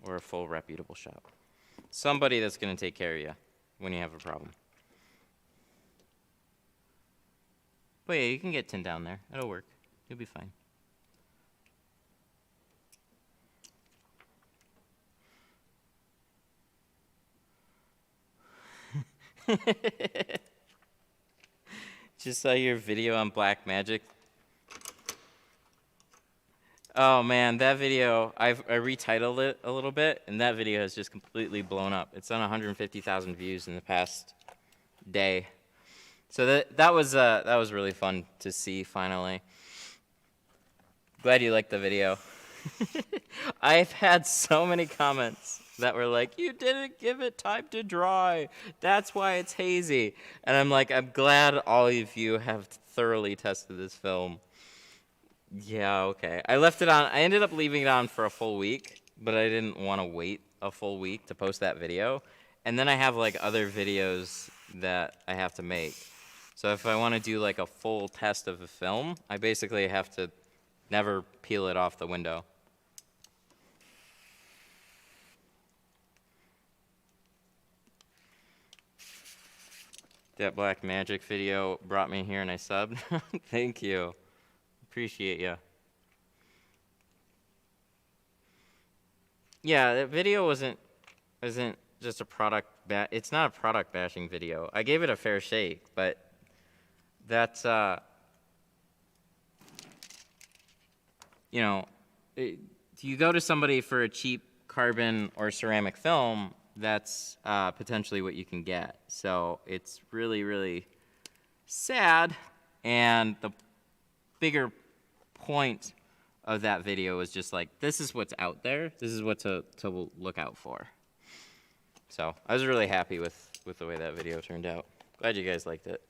Or a full reputable shop. Somebody that's going to take care of you when you have a problem. But yeah, you can get tint down there. It'll work. You'll be fine. Just saw your video on Black Magic. Oh man, that video, I retitled it a little bit, and that video has just completely blown up. It's on 150,000 views in the past day. So that was really fun to see finally. Glad you liked the video. I've had so many comments that were like, "You didn't give it time to dry. That's why it's hazy." And I'm like, I'm glad all of you have thoroughly tested this film. Yeah, okay. I left it on. I ended up leaving it on for a full week, but I didn't want to wait a full week to post that video. And then I have like other videos that I have to make. So if I want to do like a full test of a film, I basically have to never peel it off the window. That Black Magic video brought me here and I subbed. Thank you. Appreciate you. Yeah, that video isn't just a product it's not a product bashing video. I gave it a fair shake, but that's you know, you go to somebody for a cheap carbon or ceramic film, that's potentially what you can get. So it's really, really sad. And the bigger point of that video is just like, this is what's out there. This is what to look out for. So I was really happy with the way that video turned out. Glad you guys liked it.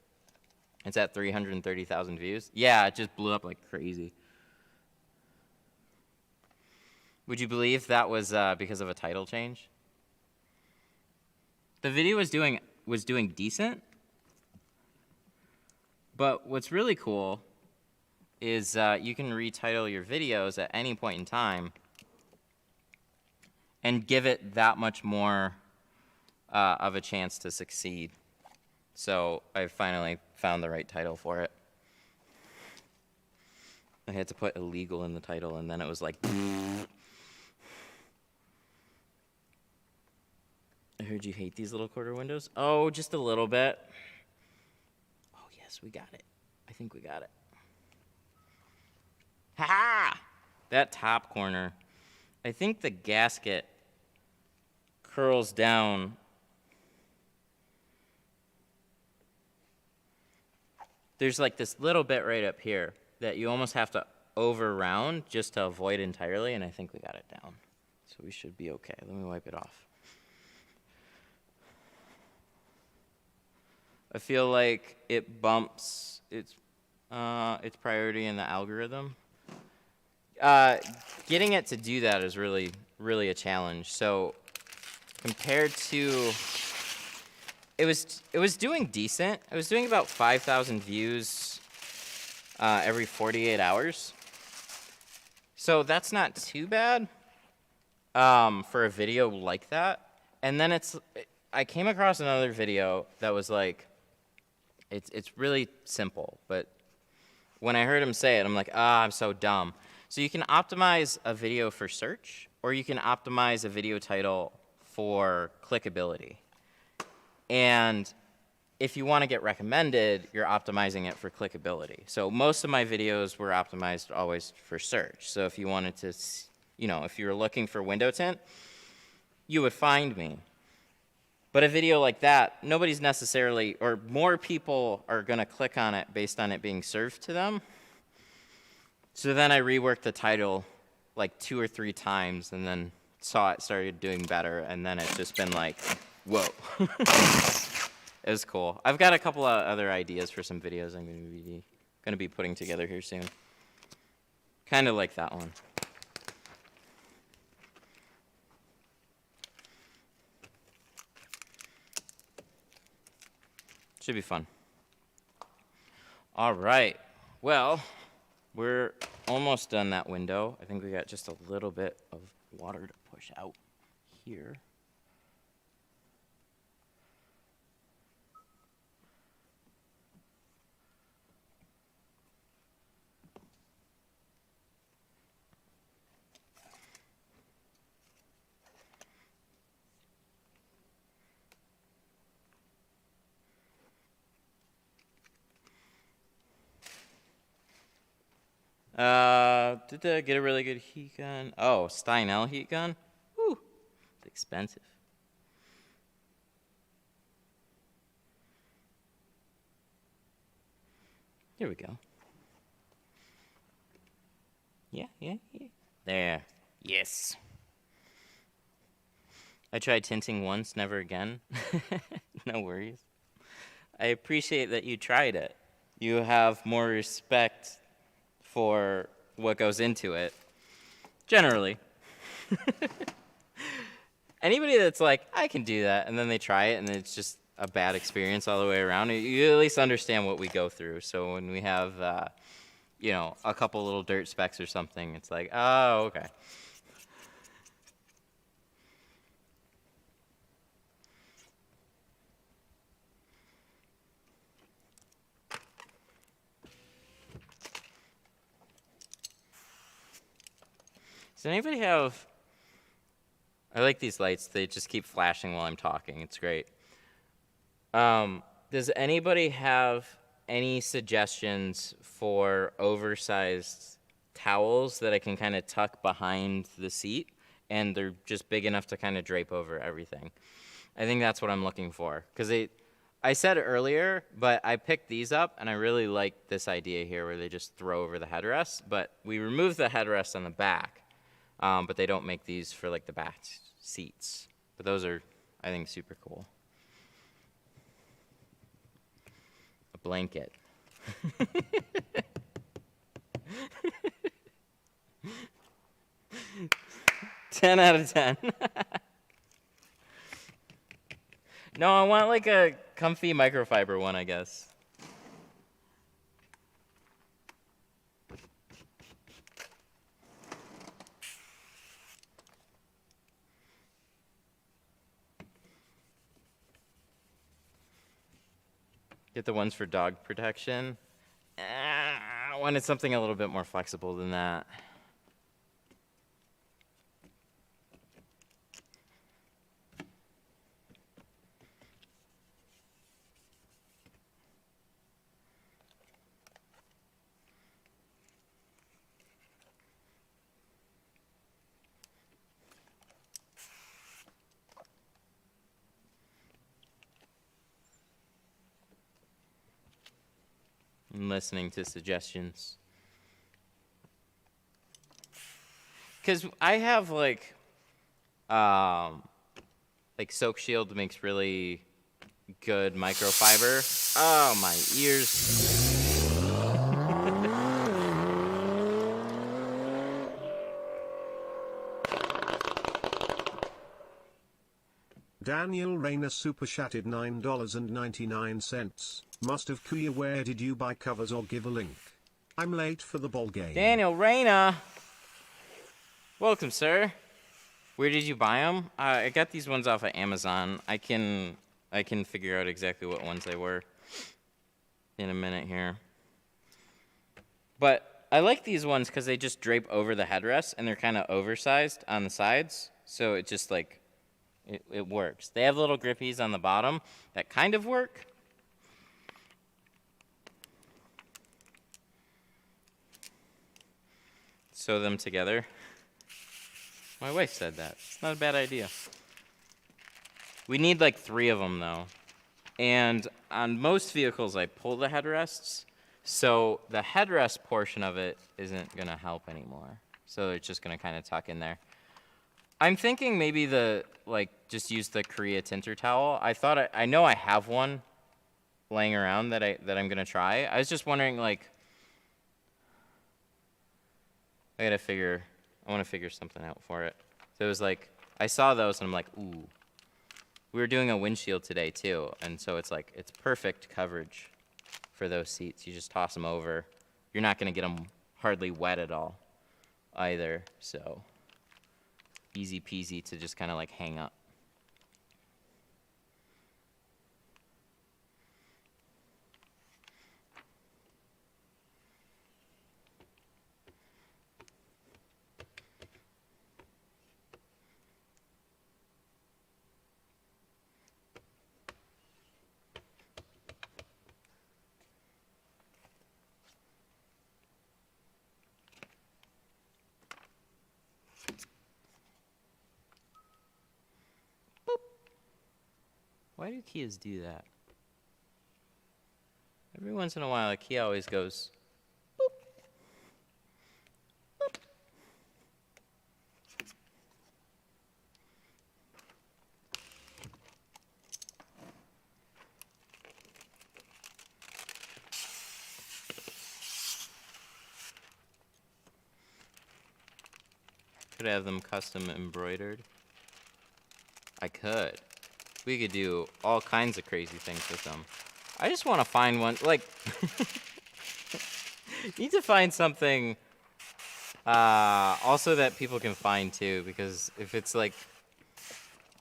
It's at 330,000 views. Yeah, it just blew up like crazy. Would you believe that was because of a title change? The video was doing decent, but what's really cool is you can retitle your videos at any point in time and give it that much more of a chance to succeed. So I finally found the right title for it. I had to put illegal in the title, and then it was like... I heard you hate these little quarter windows. Oh, just a little bit. Oh, yes, we got it. I think we got it. Ha-ha! That top corner. I think the gasket curls down. There's like this little bit right up here that you almost have to over round just to avoid entirely, and I think we got it down. So we should be okay. Let me wipe it off. I feel like it bumps its priority in the algorithm. Getting it to do that is really, really a challenge. So compared to, it was doing decent. It was doing about 5,000 views every 48 hours. So that's not too bad for a video like that. And then I came across another video that was like, it's really simple, but when I heard him say it, I'm like, I'm so dumb. So you can optimize a video for search, or you can optimize a video title for clickability. And if you want to get recommended, you're optimizing it for clickability. So most of my videos were optimized always for search. So if you wanted to, if you were looking for window tint, you would find me. But a video like that, nobody's necessarily, or more people are going to click on it based on it being served to them. So then I reworked the title like 2 or 3 times and then saw it started doing better, and then it's just been like, whoa. It was cool. I've got a couple of other ideas for some videos I'm going to be putting together here soon. Kind of like that one. Should be fun. All right. Well, we're almost done that window. I think we got just a little bit of water to push out here. Did they get a really good heat gun? Oh, Steinel heat gun? Whew, it's expensive. Here we go. Yeah. There. Yes. I tried tinting once, never again. No worries. I appreciate that you tried it. You have more respect for what goes into it. Generally. Anybody that's like, I can do that, and then they try it, and it's just a bad experience all the way around, you at least understand what we go through. So when we have, you know, a couple little dirt specks or something, it's like, oh, okay. Does anybody have... I like these lights. They just keep flashing while I'm talking. It's great. Does anybody have any suggestions for oversized towels that I can kind of tuck behind the seat, and they're just big enough to kind of drape over everything? I think that's what I'm looking for. Because I said earlier, but I picked these up, and I really like this idea here where they just throw over the headrest. But we remove the headrest on the back. But they don't make these for like the back seats. But those are, I think, super cool. A blanket. 10 out of 10. No, I want like a comfy microfiber one, I guess. Get the ones for dog protection. I wanted something a little bit more flexible than that. I'm listening to suggestions. Because I have like Soak Shield makes really good microfiber. Oh, my ears. Daniel Rayner super chatted $9.99. Must have Kuya, where did you buy covers or give a link? I'm late for the ball game. Daniel Rayner. Welcome, sir. Where did you buy them? I got these ones off of Amazon. I can figure out exactly what ones they were in a minute here. But I like these ones because they just drape over the headrest, and they're kind of oversized on the sides. So it just like, it works. They have little grippies on the bottom that kind of work. Sew them together. My wife said that. It's not a bad idea. We need like 3 of them though. And on most vehicles I pull the headrests, so the headrest portion of it isn't gonna help anymore. So it's just gonna kind of tuck in there. I'm thinking maybe just use the Korea tinter towel. I know I have one laying around that I'm gonna try. I was just wondering, like, I want to figure something out for it. So it was like, I saw those and I'm like, ooh. We were doing a windshield today too, and so it's like, it's perfect coverage for those seats. You just toss them over. You're not gonna get them hardly wet at all either, so easy peasy to just kind of like hang up. Why do Kias do that? Every once in a while, a Kia always goes, boop. Boop. Could have them custom embroidered. I could. We could do all kinds of crazy things with them. I just want to find one, like, need to find something also that people can find too, because if it's like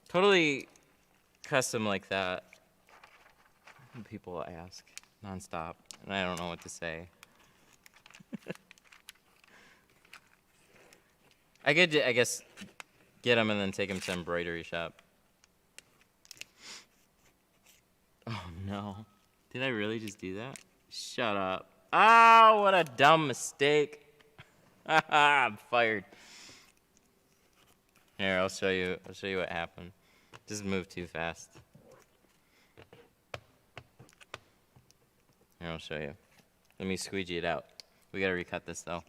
totally custom like that, people will ask nonstop, and I don't know what to say. I could, I guess, get them and then take them to embroidery shop. Oh no. Did I really just do that? Shut up. Oh, what a dumb mistake. I'm fired. Here, I'll show you what happened. Just moved too fast. Here, I'll show you. Let me squeegee it out. We gotta recut this though.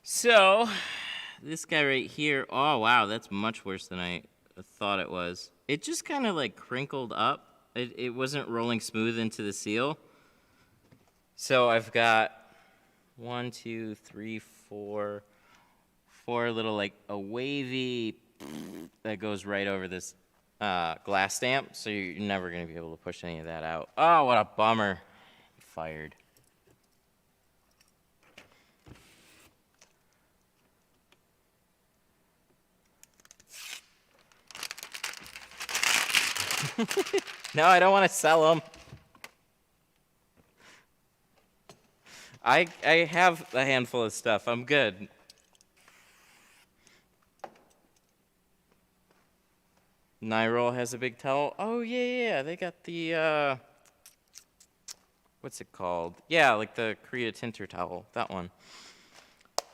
So, this guy right here, oh wow, that's much worse than I thought it was. It just kind of like crinkled up. It wasn't rolling smooth into the seal. So I've got 1, 2, 3, 4 little like a wavy that goes right over this glass stamp. So you're never gonna be able to push any of that out. Oh, what a bummer. Fired. No, I don't want to sell them. I have a handful of stuff. I'm good. Nyrol has a big towel. Oh, yeah. They got the, what's it called? Yeah, like the Korea tinter towel. That one.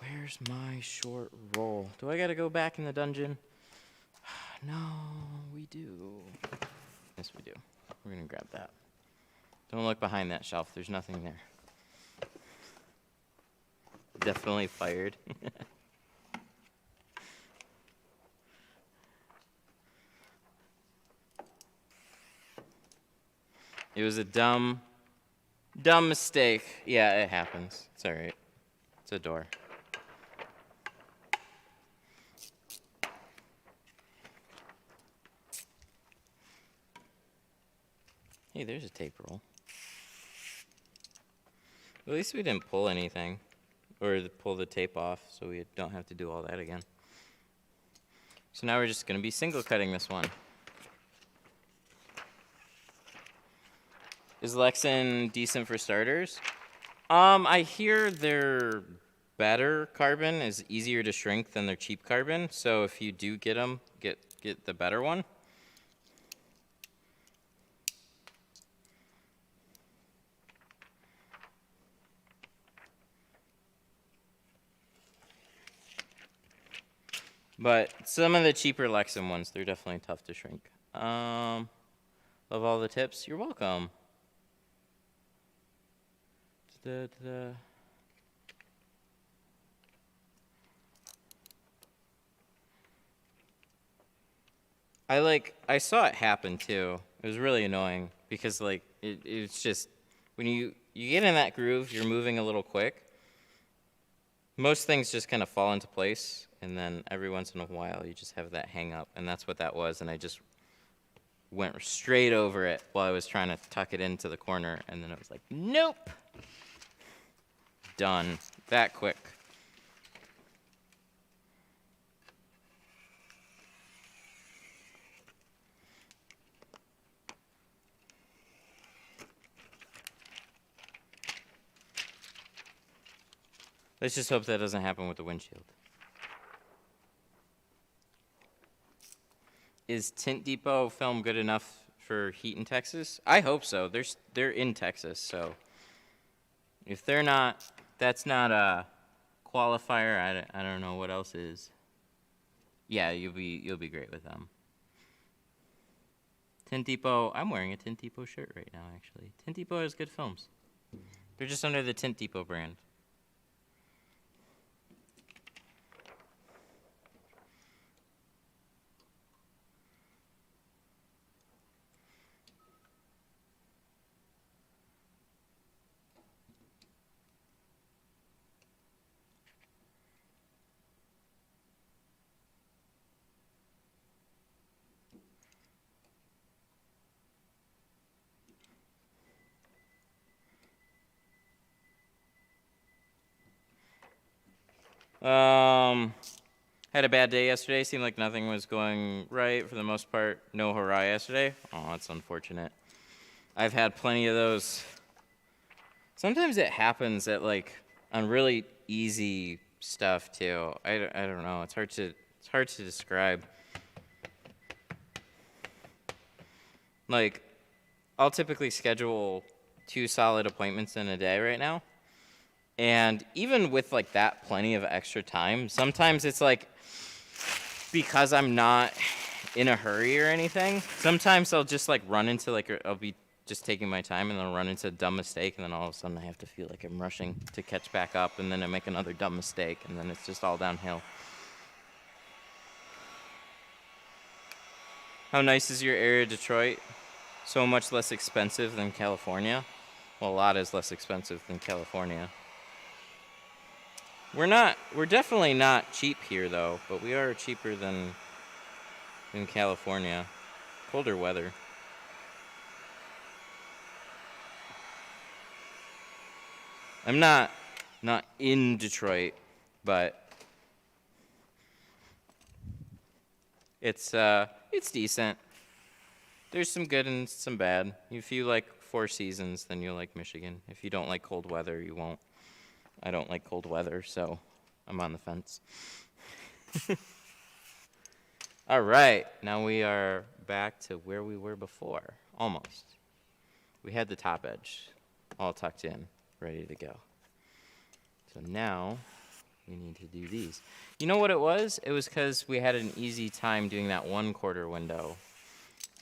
Where's my short roll? Do I got to go back in the dungeon? No, we do. Yes, we do. We're going to grab that. Don't look behind that shelf. There's nothing there. Definitely fired. It was a dumb mistake. Yeah, it happens. It's all right. It's a door. Hey, there's a tape roll. At least we didn't pull anything. Or pull the tape off, so we don't have to do all that again. So now we're just going to be single cutting this one. Is Lexan decent for starters? I hear their better carbon is easier to shrink than their cheap carbon, so if you do get them, get the better one. But some of the cheaper Lexan ones, they're definitely tough to shrink. Love all the tips. You're welcome. I saw it happen too. It was really annoying because like it's just when you get in that groove, you're moving a little quick. Most things just kind of fall into place, and then every once in a while you just have that hang up, and that's what that was, and I just went straight over it while I was trying to tuck it into the corner, and then it was like, nope! Done. That quick. Let's just hope that doesn't happen with the windshield. Is Tint Depot film good enough for heat in Texas? I hope so. They're in Texas, so if they're not, that's not qualifier. I don't know what else is. Yeah, you'll be great with them. Tint Depot. I'm wearing a Tint Depot shirt right now, actually. Tint Depot has good films. They're just under the Tint Depot brand. Had a bad day yesterday. Seemed like nothing was going right for the most part. No hurrah yesterday. Oh, that's unfortunate. I've had plenty of those. Sometimes it happens at like on really easy stuff too. I don't know. It's hard to describe. Like, I'll typically schedule 2 solid appointments in a day right now. And even with like that plenty of extra time, sometimes it's like, because I'm not in a hurry or anything, sometimes I'll just like run into like, I'll be just taking my time and then I'll run into a dumb mistake, and then all of a sudden I have to feel like I'm rushing to catch back up, and then I make another dumb mistake, and then it's just all downhill. How nice is your area, Detroit? So much less expensive than California. Well, a lot is less expensive than California. We're definitely not cheap here though, but we are cheaper than California. Colder weather. I'm not in Detroit, but it's decent. There's some good and some bad. If you like 4 seasons, then you'll like Michigan. If you don't like cold weather, you won't. I don't like cold weather, so I'm on the fence. All right, now we are back to where we were before, almost. We had the top edge all tucked in, ready to go. So now we need to do these. You know what it was? It was because we had an easy time doing that 1/4 window.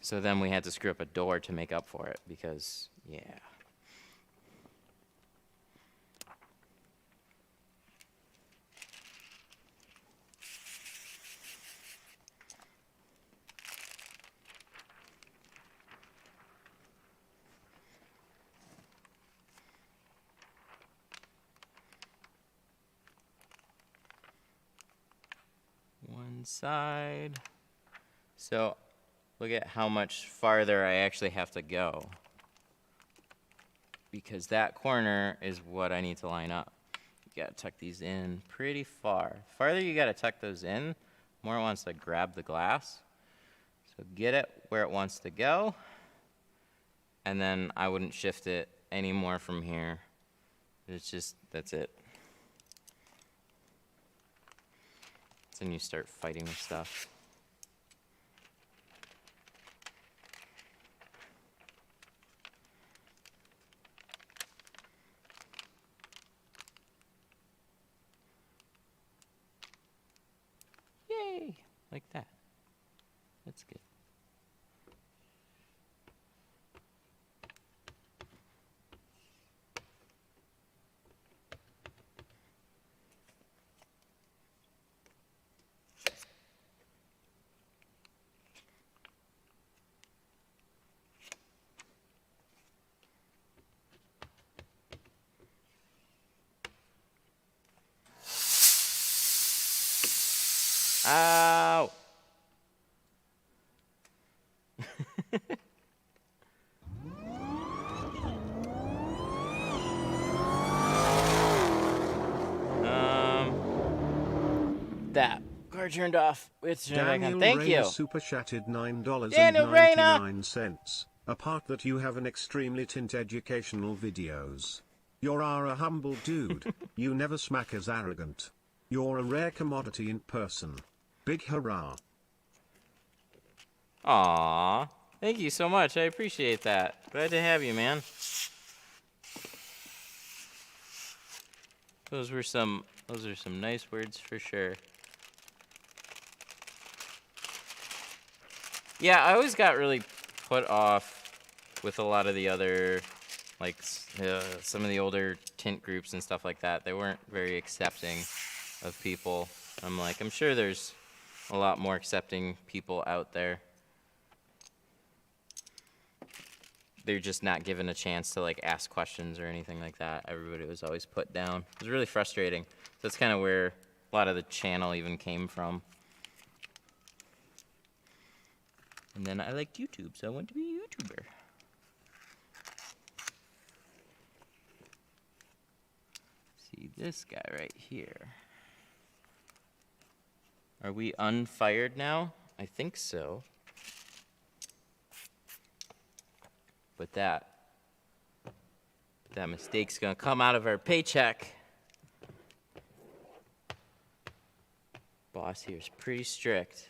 So then we had to screw up a door to make up for it because, yeah. One side. So look at how much farther I actually have to go, because that corner is what I need to line up. You gotta tuck these in pretty far. The farther you gotta tuck those in, the more it wants to grab the glass. So get it where it wants to go, and then I wouldn't shift it any more from here. It's just, that's it. Then you start fighting with stuff. Yay! Like that. That's good. Ow! That car turned off. It's turned back on. Thank you. Super chatted Daniel Rayner. $9.99. Apart that you have an extremely tint educational videos. You're a humble dude. You never smack as arrogant. You're a rare commodity in person. Big hurrah. Aww. Thank you so much. I appreciate that. Glad to have you, man. Those are some nice words for sure. Yeah, I always got really put off with a lot of the other, like some of the older tint groups and stuff like that. They weren't very accepting of people. I'm like, I'm sure there's a lot more accepting people out there. They're just not given a chance to like ask questions or anything like that. Everybody was always put down. It was really frustrating. That's kind of where a lot of the channel even came from. And then I liked YouTube, so I went to be a YouTuber. See this guy right here. Are we unfired now? I think so. But that mistake's gonna come out of our paycheck. Boss here is pretty strict.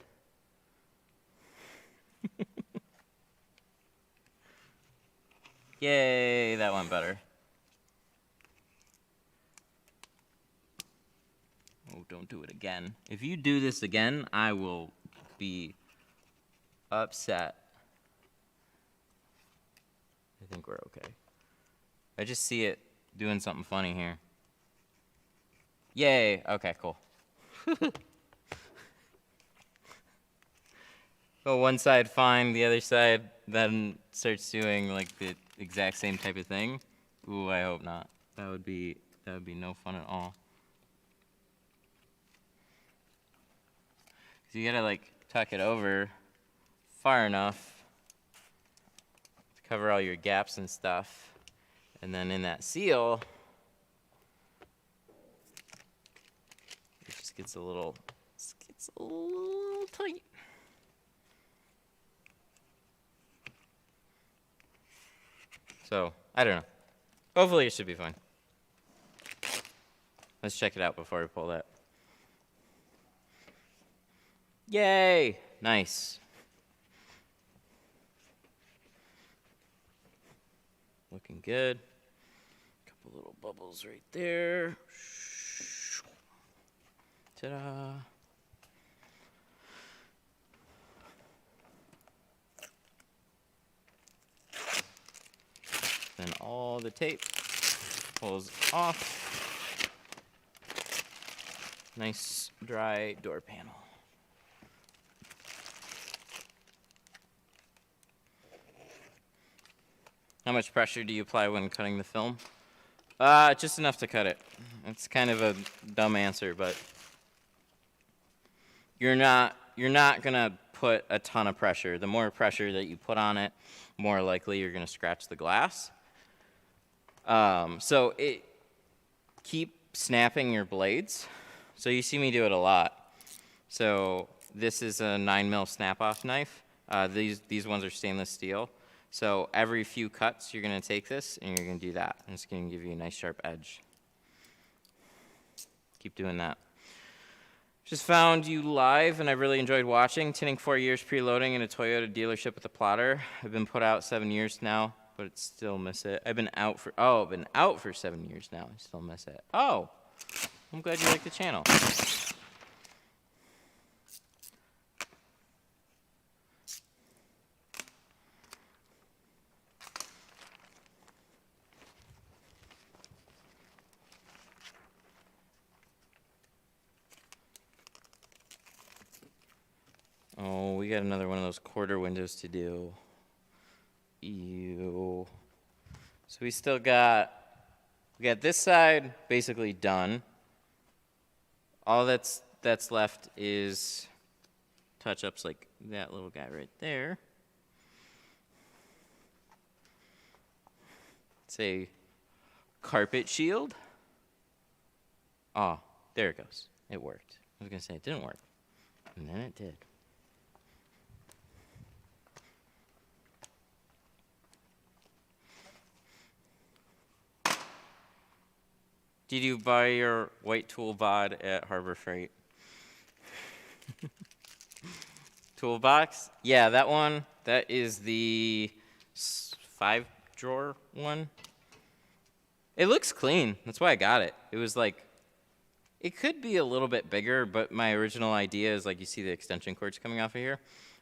Yay, that went better. Oh, don't do it again. If you do this again, I will be upset. I think we're okay. I just see it doing something funny here. Yay, okay, cool. Go one side fine, the other side then starts doing like the exact same type of thing. Ooh, I hope not. That would be no fun at all. So you gotta like tuck it over far enough to cover all your gaps and stuff. And then in that seal, it just gets a little tight. So, I don't know. Hopefully it should be fine. Let's check it out before we pull that. Yay! Nice. Looking good. Couple little bubbles right there. Ta-da. Then all the tape pulls off. Nice dry door panel. How much pressure do you apply when cutting the film? Just enough to cut it. It's kind of a dumb answer, but you're not gonna put a ton of pressure. The more pressure that you put on it, more likely you're gonna scratch the glass. So keep snapping your blades. So you see me do it a lot. So this is a 9mm snap-off knife. These ones are stainless steel. So every few cuts, you're gonna take this and you're gonna do that. And it's gonna give you a nice sharp edge. Keep doing that. Just found you live and I really enjoyed watching. Tinting 4 years preloading in a Toyota dealership with a plotter. I've been put out 7 years now, but still miss it. I've been out for 7 years now. I still miss it. Oh, I'm glad you like the channel. Oh, we got another one of those quarter windows to do. Ew. So we got this side basically done. All that's left is touch-ups like that little guy right there. It's a carpet shield. Oh, there it goes. It worked. I was gonna say it didn't work, and then it did. Did you buy your white tool bod at Harbor Freight? Toolbox? Yeah, that one. That is the 5-drawer one. It looks clean. That's why I got it. It was like It could be a little bit bigger, but my original idea is like you see the extension cords coming off of here.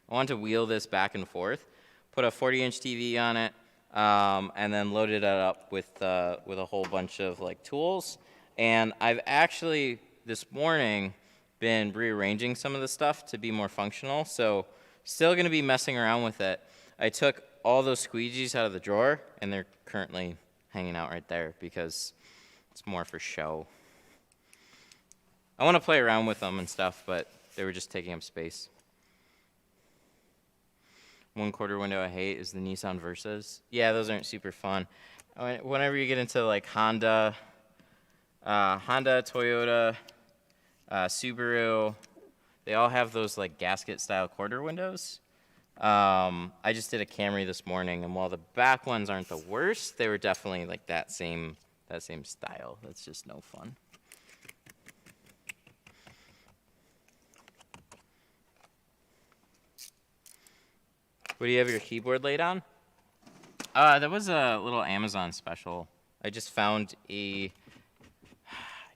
I want to wheel this back and forth, put a 40-inch TV on it, and then loaded it up with a whole bunch of like tools. And I've actually this morning been rearranging some of the stuff to be more functional. So still going to be messing around with it. I took all those squeegees out of the drawer, and they're currently hanging out right there because it's more for show. I want to play around with them and stuff, but they were just taking up space. One quarter window I hate is the Nissan Versas. Yeah, those aren't super fun. Whenever you get into like Honda, Toyota, Subaru, they all have those like gasket style quarter windows. I just did a Camry this morning, and while the back ones aren't the worst, they were definitely like that same style. That's just no fun. What do you have your keyboard laid on? That was a little Amazon special. I just found I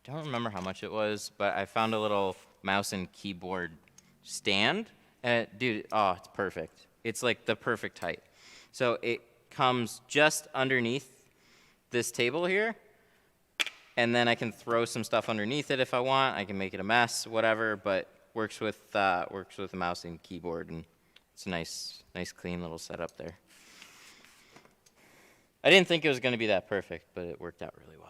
don't remember how much it was, but I found a little mouse and keyboard stand. And dude, oh, it's perfect. It's like the perfect height. So it comes just underneath this table here, and then I can throw some stuff underneath it if I want. I can make it a mess, whatever, but works with a mouse and keyboard, and it's a nice clean little setup there. I didn't think it was going to be that perfect, but it worked out really well.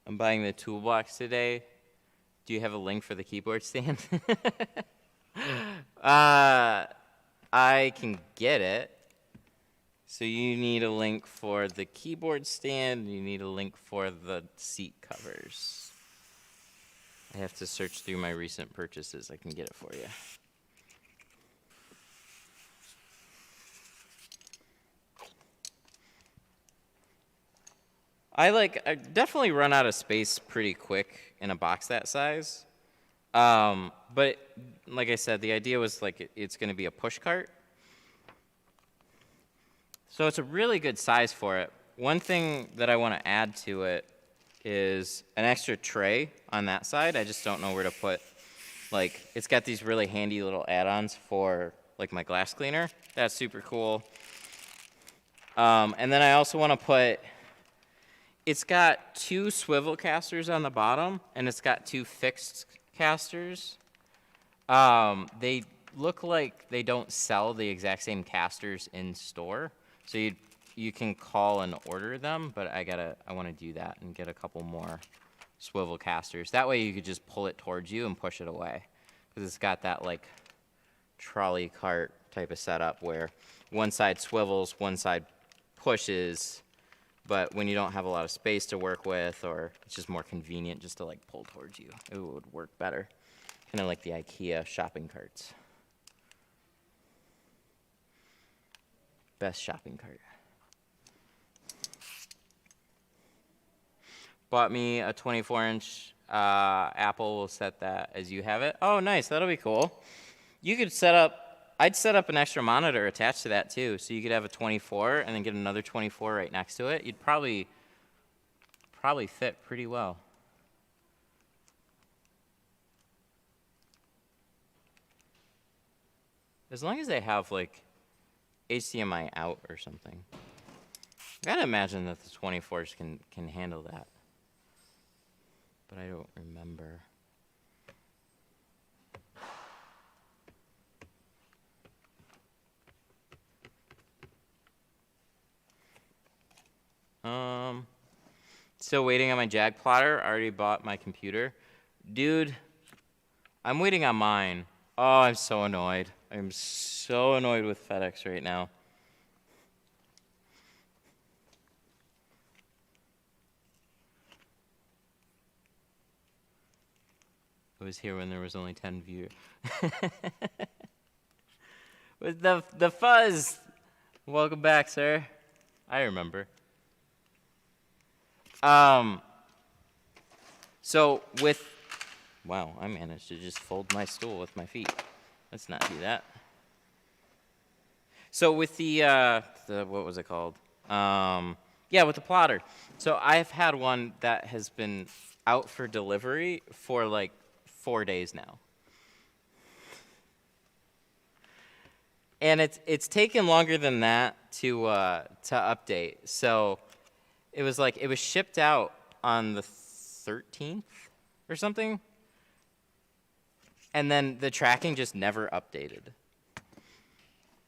I'm buying the toolbox today. Do you have a link for the keyboard stand? I can get it. So you need a link for the keyboard stand. You need a link for the seat covers. I have to search through my recent purchases. I can get it for you. I definitely run out of space pretty quick in a box that size. But like I said, the idea was like it's going to be a push cart. So it's a really good size for it. One thing that I want to add to it is an extra tray on that side. I just don't know where to put. Like, it's got these really handy little add-ons for like my glass cleaner. That's super cool. And then I also want to put. It's got 2 swivel casters on the bottom, and it's got 2 fixed casters. They look like they don't sell the exact same casters in store, so you can call and order them. But I want to do that and get a couple more swivel casters. That way you could just pull it towards you and push it away, because it's got that like trolley cart type of setup where one side swivels, one side pushes. But when you don't have a lot of space to work with, or it's just more convenient just to like pull towards you, it would work better. Kind of like the IKEA shopping carts. Best shopping cart. Bought me a 24-inch Apple. Will set that as you have it. Oh, nice. That'll be cool. You could set up. I'd set up an extra monitor attached to that too, so you could have a 24 and then get another 24 right next to it. You'd probably fit pretty well. As long as they have like HDMI out or something. I gotta imagine that the 24s can handle that, but I don't remember. Still waiting on my Jag plotter. I already bought my computer. Dude, I'm waiting on mine. Oh, I'm so annoyed. I'm so annoyed with FedEx right now. I was here when there was only 10 viewers. With the fuzz. Welcome back, sir. I remember. So with, wow, I managed to just fold my stool with my feet. Let's not do that. So with the what was it called? Yeah, with the plotter. So I've had one that has been out for delivery for like 4 days now. And it's taken longer than that to update. So it was shipped out on the 13th or something. And then the tracking just never updated.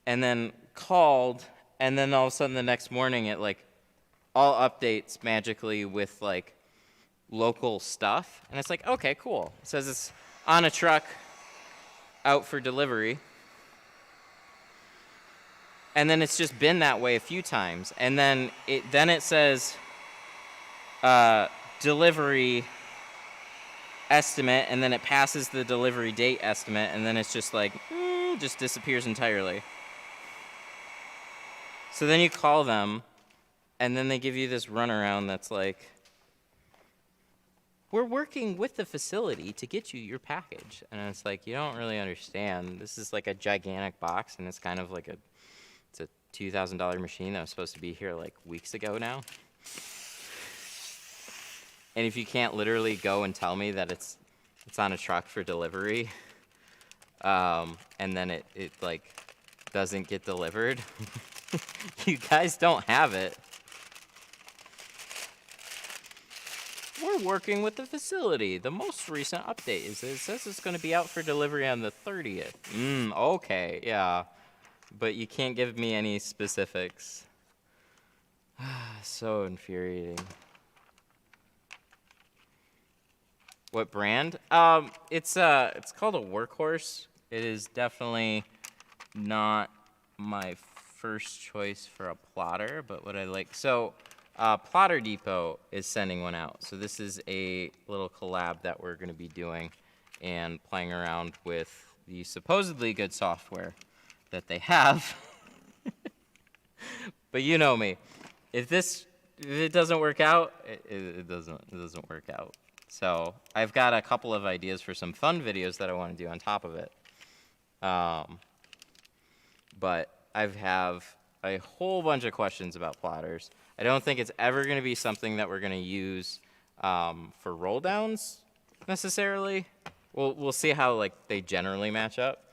And then called, and then all of a sudden the next morning it like all updates magically with like local stuff. And it's like, okay, cool. It says it's on a truck out for delivery. And then it's just been that way a few times. And then it says delivery estimate, and then it passes the delivery date estimate, and then it's just like, just disappears entirely. So then you call them, and then they give you this runaround that's like, we're working with the facility to get you your package. And it's like, you don't really understand. This is like a gigantic box, and it's kind of like it's a $2,000 machine that was supposed to be here like weeks ago now. And if you can't literally go and tell me that it's on a truck for delivery, and then it like doesn't get delivered, you guys don't have it. We're working with the facility. The most recent update is it says it's going to be out for delivery on the 30th. Okay, yeah. But you can't give me any specifics. So infuriating. What brand? It's called a Workhorse. It is definitely not my first choice for a plotter, but what I like. So, Plotter Depot is sending one out. So this is a little collab that we're going to be doing and playing around with the supposedly good software that they have. But you know me. If it doesn't work out, it doesn't work out. So I've got a couple of ideas for some fun videos that I want to do on top of it. But I have a whole bunch of questions about plotters. I don't think it's ever going to be something that we're going to use for roll downs necessarily. We'll see how like they generally match up,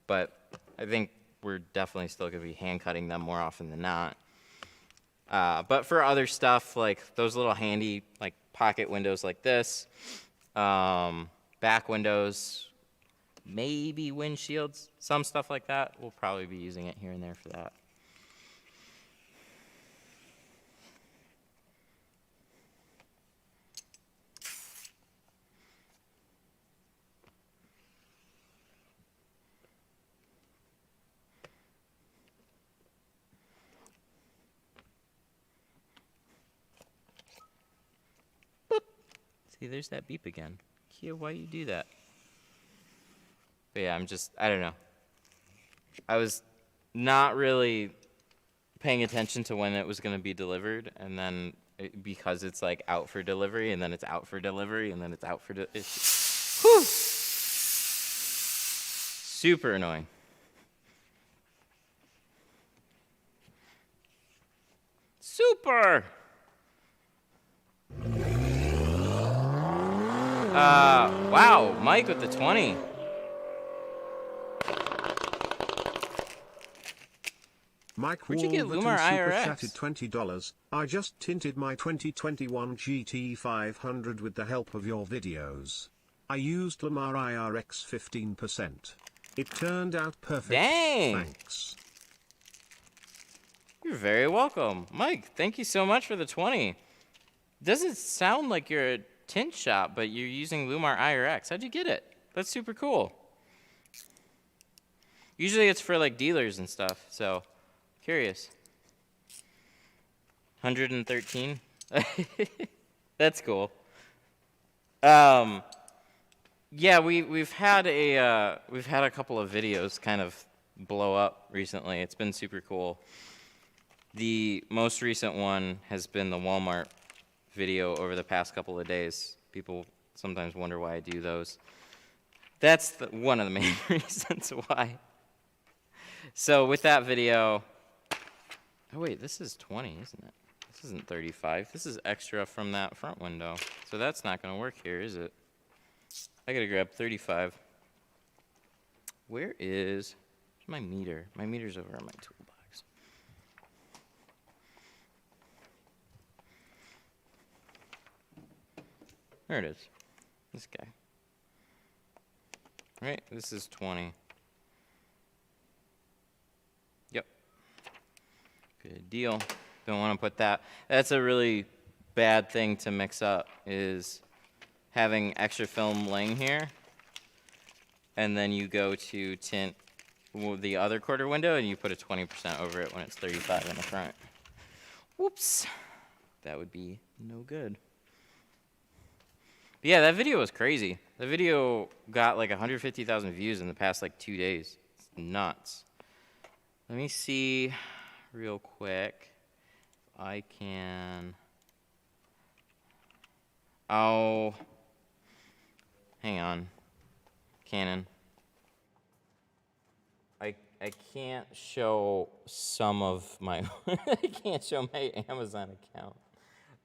but I think we're definitely still going to be hand cutting them more often than not. But for other stuff like those little handy like pocket windows like this, back windows, maybe windshields, some stuff like that, we'll probably be using it here and there for that. See, there's that beep again. Kia, why you do that? But yeah, I don't know. I was not really paying attention to when it was going to be delivered, and then because it's like out for delivery, and then it's out for delivery, and then it's out for whew! Super annoying. Super! Wow, Mike with the 20. Mike Where'd you get Wall Lumar super IRX? chatted $20. I just tinted my 2021 GT 500 with the help of your videos. I used Lumar IRX 15%. It turned out perfect. Dang! Thanks. You're very welcome. Mike, thank you so much for the 20. Doesn't sound like you're a tint shop, but you're using Lumar IRX. How'd you get it? That's super cool. Usually it's for like dealers and stuff, so curious. 113? That's cool. Yeah, we've had a couple of videos kind of blow up recently. It's been super cool. The most recent one has been the Walmart video over the past couple of days. People sometimes wonder why I do those. That's one of the main reasons why. So with that video, oh wait, this is 20, isn't it? This isn't 35. This is extra from that front window. So that's not going to work here, is it? I got to grab 35. Where's my meter? My meter's over on my toolbox. There it is. This guy. Right, this is 20. Yep. Good deal. Don't want to put that. That's a really bad thing to mix up, is having extra film laying here, and then you go to tint the other quarter window and you put a 20% over it when it's 35 in the front. Whoops. That would be no good. But yeah, that video was crazy. The video got like 150,000 views in the past like 2 days. It's nuts. Let me see real quick if I can. Oh, hang on. Canon. I can't show some of my I can't show my Amazon account.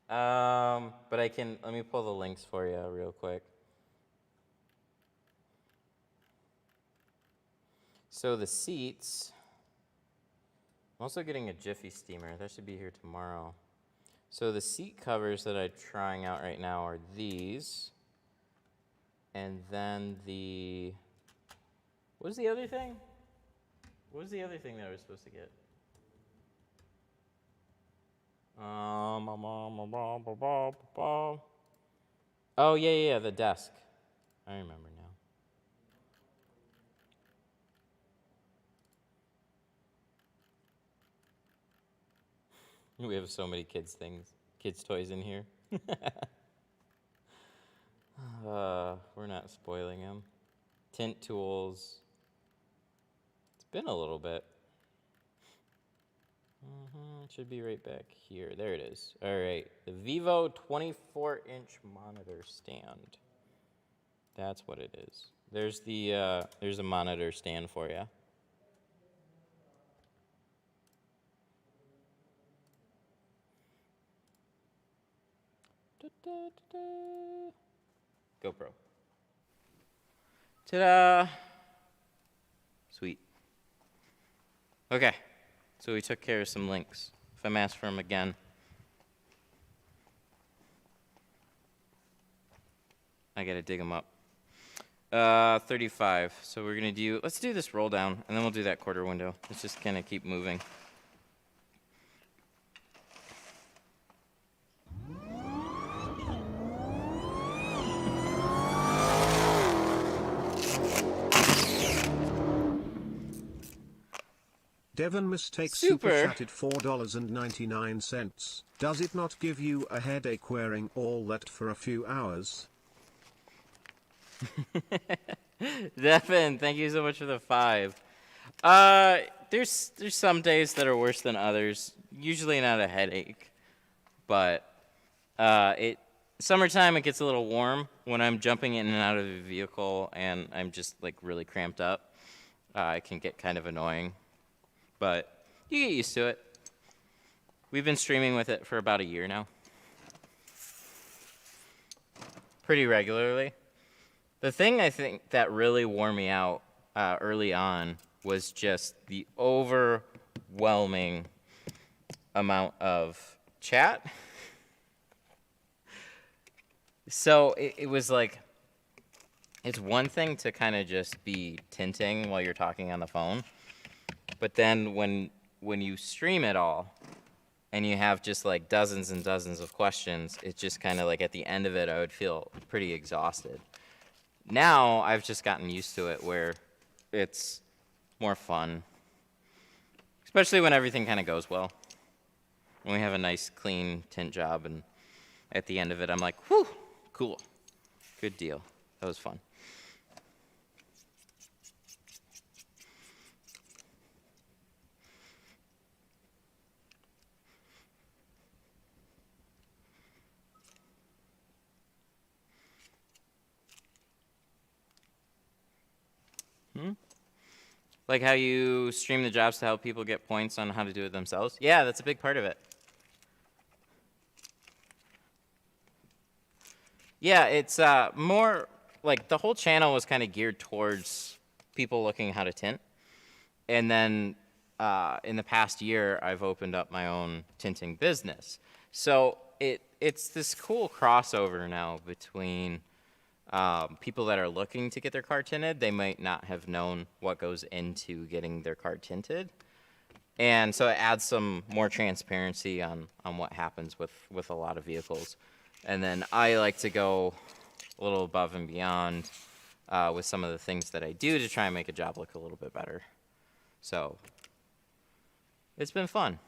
But I can, let me pull the links for you real quick. So the seats, I'm also getting a Jiffy steamer. That should be here tomorrow. So the seat covers that I'm trying out right now are these. And then what was the other thing? What was the other thing that I was supposed to get? Oh, yeah, the desk. I remember now. We have so many kids toys in here. We're not spoiling them. Tint tools. It's been a little bit. It should be right back here. There it is. All right. The Vivo 24-inch monitor stand. That's what it is. There's a monitor stand for you. GoPro. Ta-da! Sweet. Okay. So we took care of some links. If I'm asked for them again, I gotta dig them up. 35. So we're gonna let's do this roll down, and then we'll do that quarter window. Let's just kind of keep moving. Devon Mistakes Super chatted $4.99. Does it not give you a headache wearing all that for a few hours? Devin, thank you so much for the 5. There's some days that are worse than others. Usually not a headache, but summertime it gets a little warm when I'm jumping in and out of the vehicle and I'm just like really cramped up. It can get kind of annoying. But you get used to it. We've been streaming with it for about a year now. Pretty regularly. The thing I think that really wore me out early on was just the overwhelming amount of chat. So it was like, it's one thing to kind of just be tinting while you're talking on the phone. But then when you stream it all and you have just like dozens and dozens of questions, it's just kind of like at the end of it, I would feel pretty exhausted. Now I've just gotten used to it where it's more fun, especially when everything kind of goes well. When we have a nice clean tint job, and at the end of it I'm like, whew, cool, good deal, that was fun. Like how you stream the jobs to help people get points on how to do it themselves? Yeah, that's a big part of it. Yeah, it's more like the whole channel was kind of geared towards people looking how to tint. And then in the past year, I've opened up my own tinting business. So it's this cool crossover now between people that are looking to get their car tinted. They might not have known what goes into getting their car tinted. And so it adds some more transparency on what happens with a lot of vehicles. And then I like to go a little above and beyond with some of the things that I do to try and make a job look a little bit better. So it's been fun.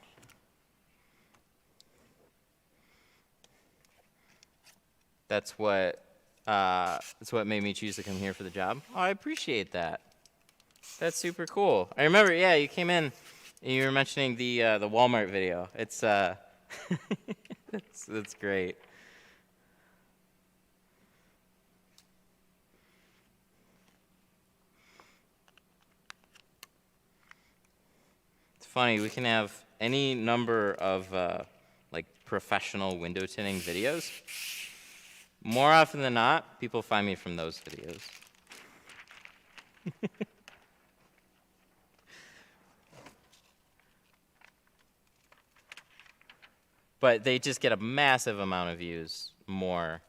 That's what made me choose to come here for the job. Oh, I appreciate that. That's super cool. I remember, yeah, you came in and you were mentioning the Walmart video. It's that's great. It's funny, we can have any number of like professional window tinting videos. More often than not, people find me from those videos. But they just get a massive amount of views more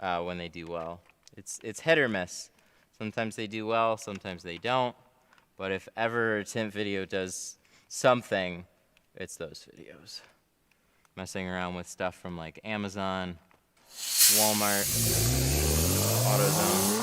when they do well. It's hit or miss. Sometimes they do well, sometimes they don't. But if ever a tint video does something, it's those videos. Messing around with stuff from like Amazon, Walmart, AutoZone.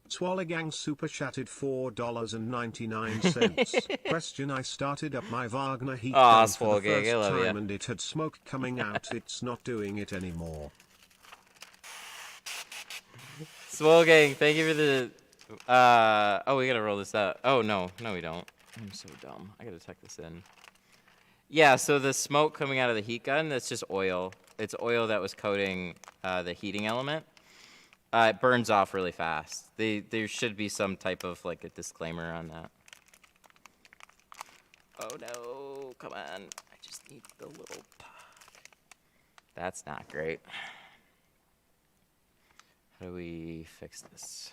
Swalligang super chatted $4.99. Question: I started up my Wagner heat gun for the first time and it had smoke coming out. It's not doing it anymore. Swolgang, thank you for the oh, we gotta roll this out. Oh no, we don't. I'm so dumb. I gotta tuck this in. Yeah, so the smoke coming out of the heat gun, that's just oil. It's oil that was coating the heating element. It burns off really fast. There should be some type of like a disclaimer on that. Oh no, come on. I just need the little puck. That's not great. How do we fix this?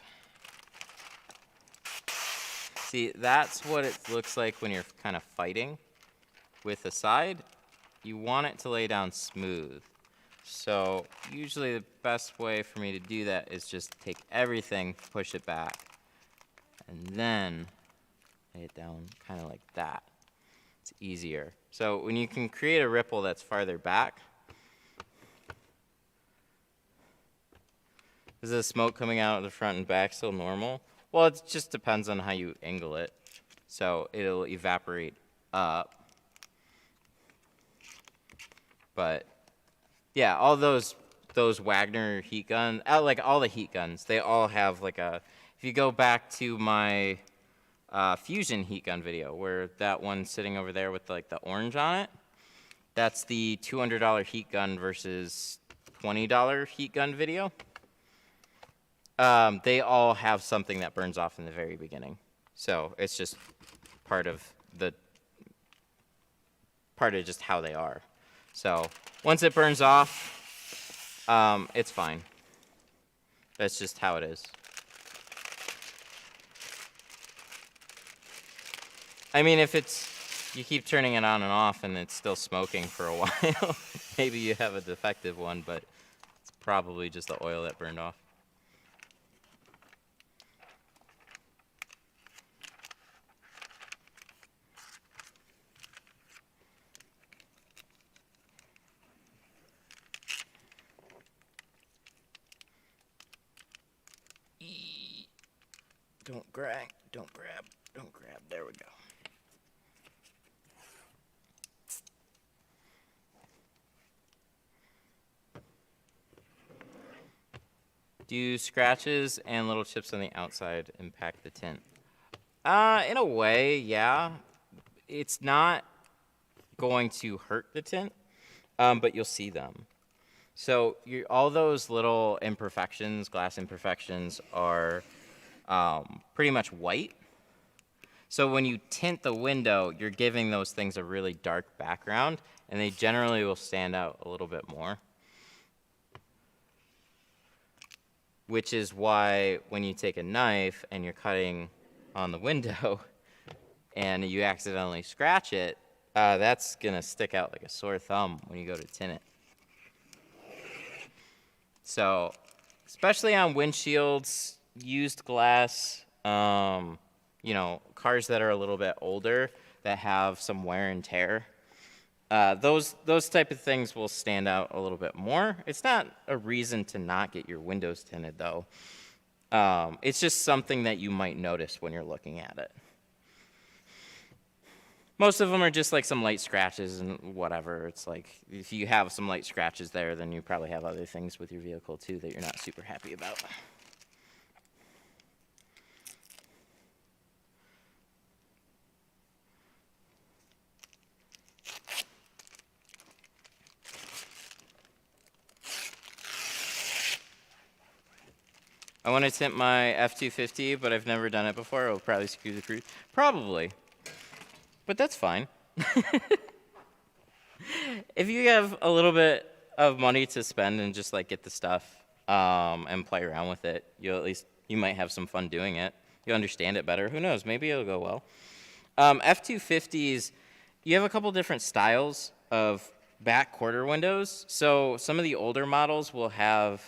See, that's what it looks like when you're kind of fighting with the side. You want it to lay down smooth. So usually the best way for me to do that is just take everything, push it back, and then lay it down kind of like that. It's easier. So when you can create a ripple that's farther back, is the smoke coming out of the front and back still normal? Well, it just depends on how you angle it. So it'll evaporate up. But yeah, all those Wagner heat guns, like all the heat guns, they all have like a, if you go back to my Fusion heat gun video, where that one sitting over there with like the orange on it, that's the $200 heat gun versus $20 heat gun video. They all have something that burns off in the very beginning. So it's just part of just how they are. So once it burns off, it's fine. That's just how it is. I mean, if you keep turning it on and off and it's still smoking for a while, maybe you have a defective one, but it's probably just the oil that burned off. Don't grab, don't grab, don't grab. There we go. Do scratches and little chips on the outside impact the tint? In a way, yeah. It's not going to hurt the tint, but you'll see them. So all those little imperfections, glass imperfections, are pretty much white. So when you tint the window, you're giving those things a really dark background, and they generally will stand out a little bit more. Which is why when you take a knife and you're cutting on the window and you accidentally scratch it, that's going to stick out like a sore thumb when you go to tint it. So, especially on windshields, used glass, you know, cars that are a little bit older that have some wear and tear, those type of things will stand out a little bit more. It's not a reason to not get your windows tinted, though. It's just something that you might notice when you're looking at it. Most of them are just like some light scratches and whatever. It's like if you have some light scratches there, then you probably have other things with your vehicle too that you're not super happy about. I want to tint my F-250, but I've never done it before. It'll probably screw the cruise. Probably. But that's fine. If you have a little bit of money to spend and just like get the stuff and play around with it, you might have some fun doing it. You'll understand it better. Who knows? Maybe it'll go well. F-250s, you have a couple different styles of back quarter windows. So some of the older models will have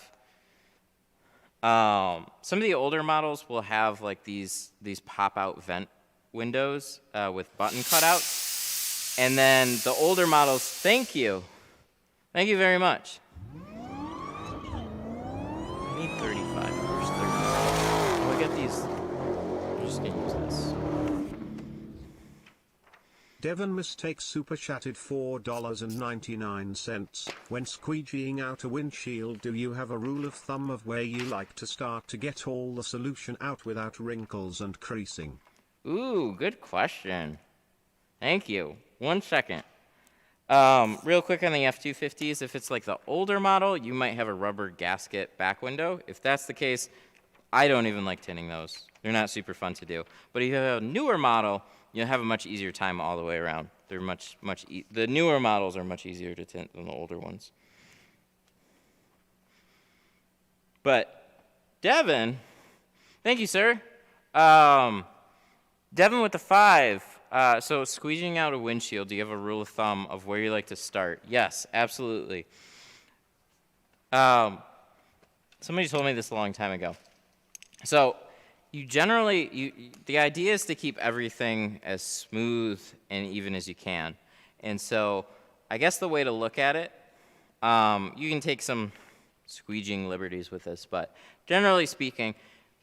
like these pop-out vent windows with button cutouts, and then the older models. Thank you very much. I need 35. Where's 35? Oh, I got these. I'm just gonna use this. Devon mistakes super chatted $4.99. When squeegeeing out a windshield, do you have a rule of thumb of where you like to start to get all the solution out without wrinkles and creasing? Ooh, good question. Thank you. 1 second. Real quick on the F-250s, if it's like the older model, you might have a rubber gasket back window. If that's the case, I don't even like tinting those. They're not super fun to do. But if you have a newer model, you'll have a much easier time all the way around. They're the newer models are much easier to tint than the older ones. But Devin, thank you, sir. Devin with the 5. So squeezing out a windshield, do you have a rule of thumb of where you like to start? Yes, absolutely. Somebody told me this a long time ago. So you generally, the idea is to keep everything as smooth and even as you can. And so I guess the way to look at it, you can take some squeegeeing liberties with this, but generally speaking,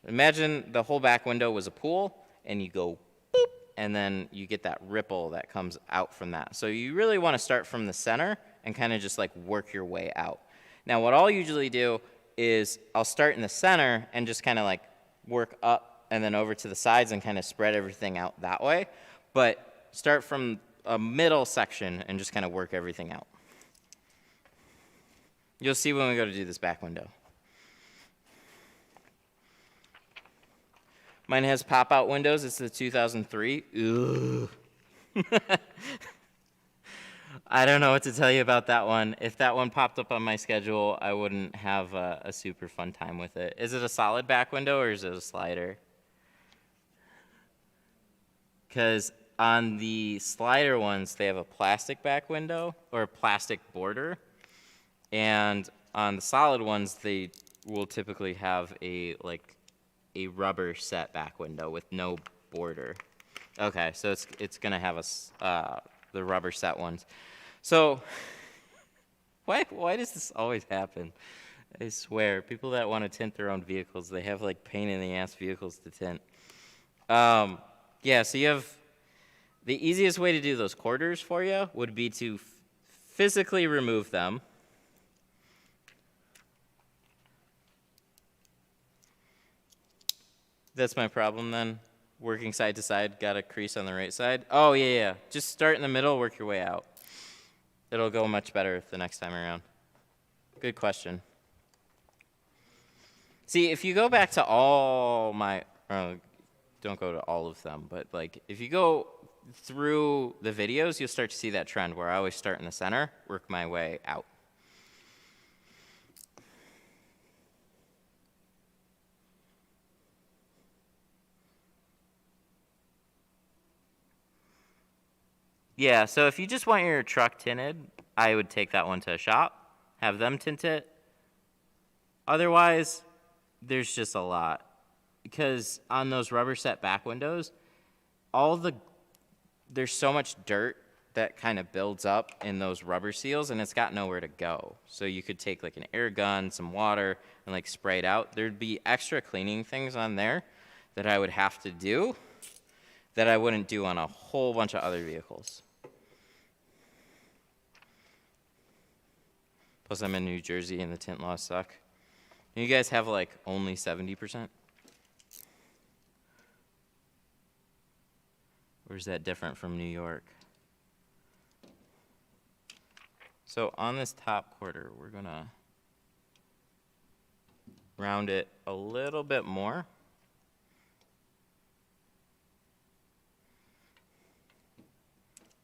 imagine the whole back window was a pool, and you go boop, and then you get that ripple that comes out from that. So you really want to start from the center and kind of just like work your way out. Now what I'll usually do is I'll start in the center and just kind of like work up and then over to the sides and kind of spread everything out that way. But start from a middle section and just kind of work everything out. You'll see when we go to do this back window. Mine has pop-out windows. It's the 2003. Ugh. I don't know what to tell you about that one. If that one popped up on my schedule, I wouldn't have a super fun time with it. Is it a solid back window or is it a slider? Because on the slider ones, they have a plastic back window or a plastic border. And on the solid ones, they will typically have a rubber set back window with no border. Okay, so it's gonna have the rubber set ones. So why does this always happen? I swear, people that want to tint their own vehicles, they have like pain in the ass vehicles to tint. Yeah, so you have the easiest way to do those quarters for you would be to physically remove them. That's my problem then. Working side to side, got a crease on the right side. Oh, yeah. Just start in the middle, work your way out. It'll go much better the next time around. Good question. See, if you go back to all my, don't go to all of them, but like if you go through the videos, you'll start to see that trend where I always start in the center, work my way out. Yeah, so if you just want your truck tinted, I would take that one to a shop, have them tint it. Otherwise, there's just a lot. Because on those rubber set back windows, there's so much dirt that kind of builds up in those rubber seals, and it's got nowhere to go. So you could take like an air gun, some water, and like spray it out. There'd be extra cleaning things on there that I would have to do that I wouldn't do on a whole bunch of other vehicles. Plus, I'm in New Jersey, and the tint laws suck. You guys have like only 70%? Or is that different from New York? So on this top quarter, we're gonna round it a little bit more.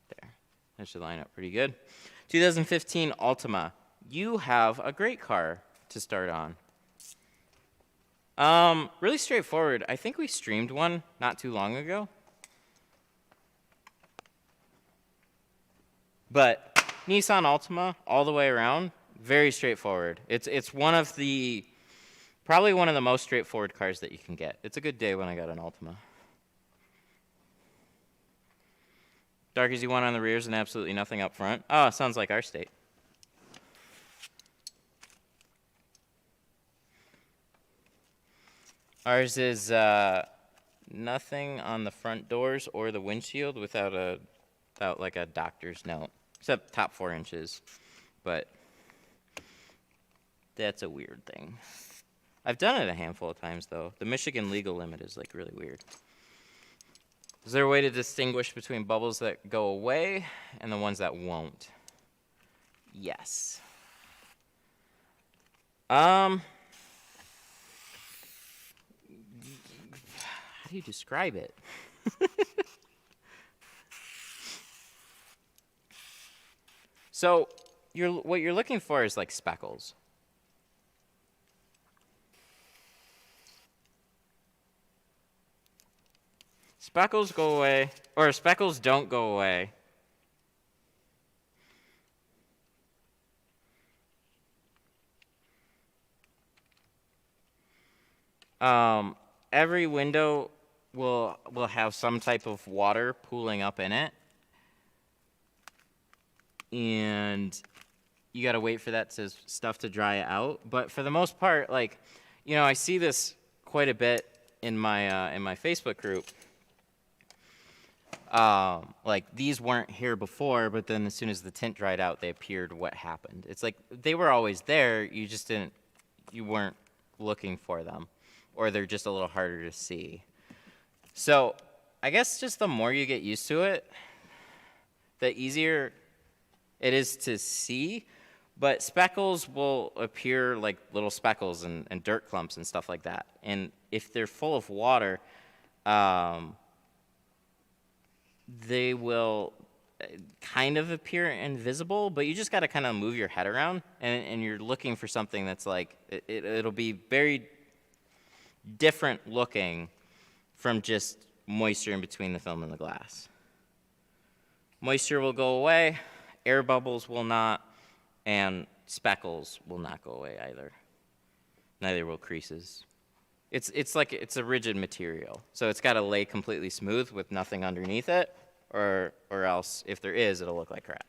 There, that should line up pretty good. 2015 Altima. You have a great car to start on. Really straightforward. I think we streamed one not too long ago. But Nissan Altima all the way around, very straightforward. It's probably one of the most straightforward cars that you can get. It's a good day when I got an Altima. Dark as you want on the rears and absolutely nothing up front. Oh, sounds like our state. Ours is nothing on the front doors or the windshield without like a doctor's note, except top 4 inches. But that's a weird thing. I've done it a handful of times though. The Michigan legal limit is like really weird. Is there a way to distinguish between bubbles that go away and the ones that won't? Yes. How do you describe it? So what you're looking for is like speckles. Speckles go away, or speckles don't go away. Every window will have some type of water pooling up in it. And you got to wait for that stuff to dry out. But for the most part, like, you know, I see this quite a bit in my Facebook group. Like these weren't here before, but then as soon as the tint dried out, they appeared. What happened? It's like they were always there. You weren't looking for them, or they're just a little harder to see. So I guess just the more you get used to it, the easier it is to see. But speckles will appear like little speckles and dirt clumps and stuff like that. And if they're full of water, they will kind of appear invisible, but you just got to kind of move your head around, and you're looking for something that's like, it'll be very different looking from just moisture in between the film and the glass. Moisture will go away, air bubbles will not, and speckles will not go away either. Neither will creases. It's like it's a rigid material, so it's got to lay completely smooth with nothing underneath it, or else if there is, it'll look like crap.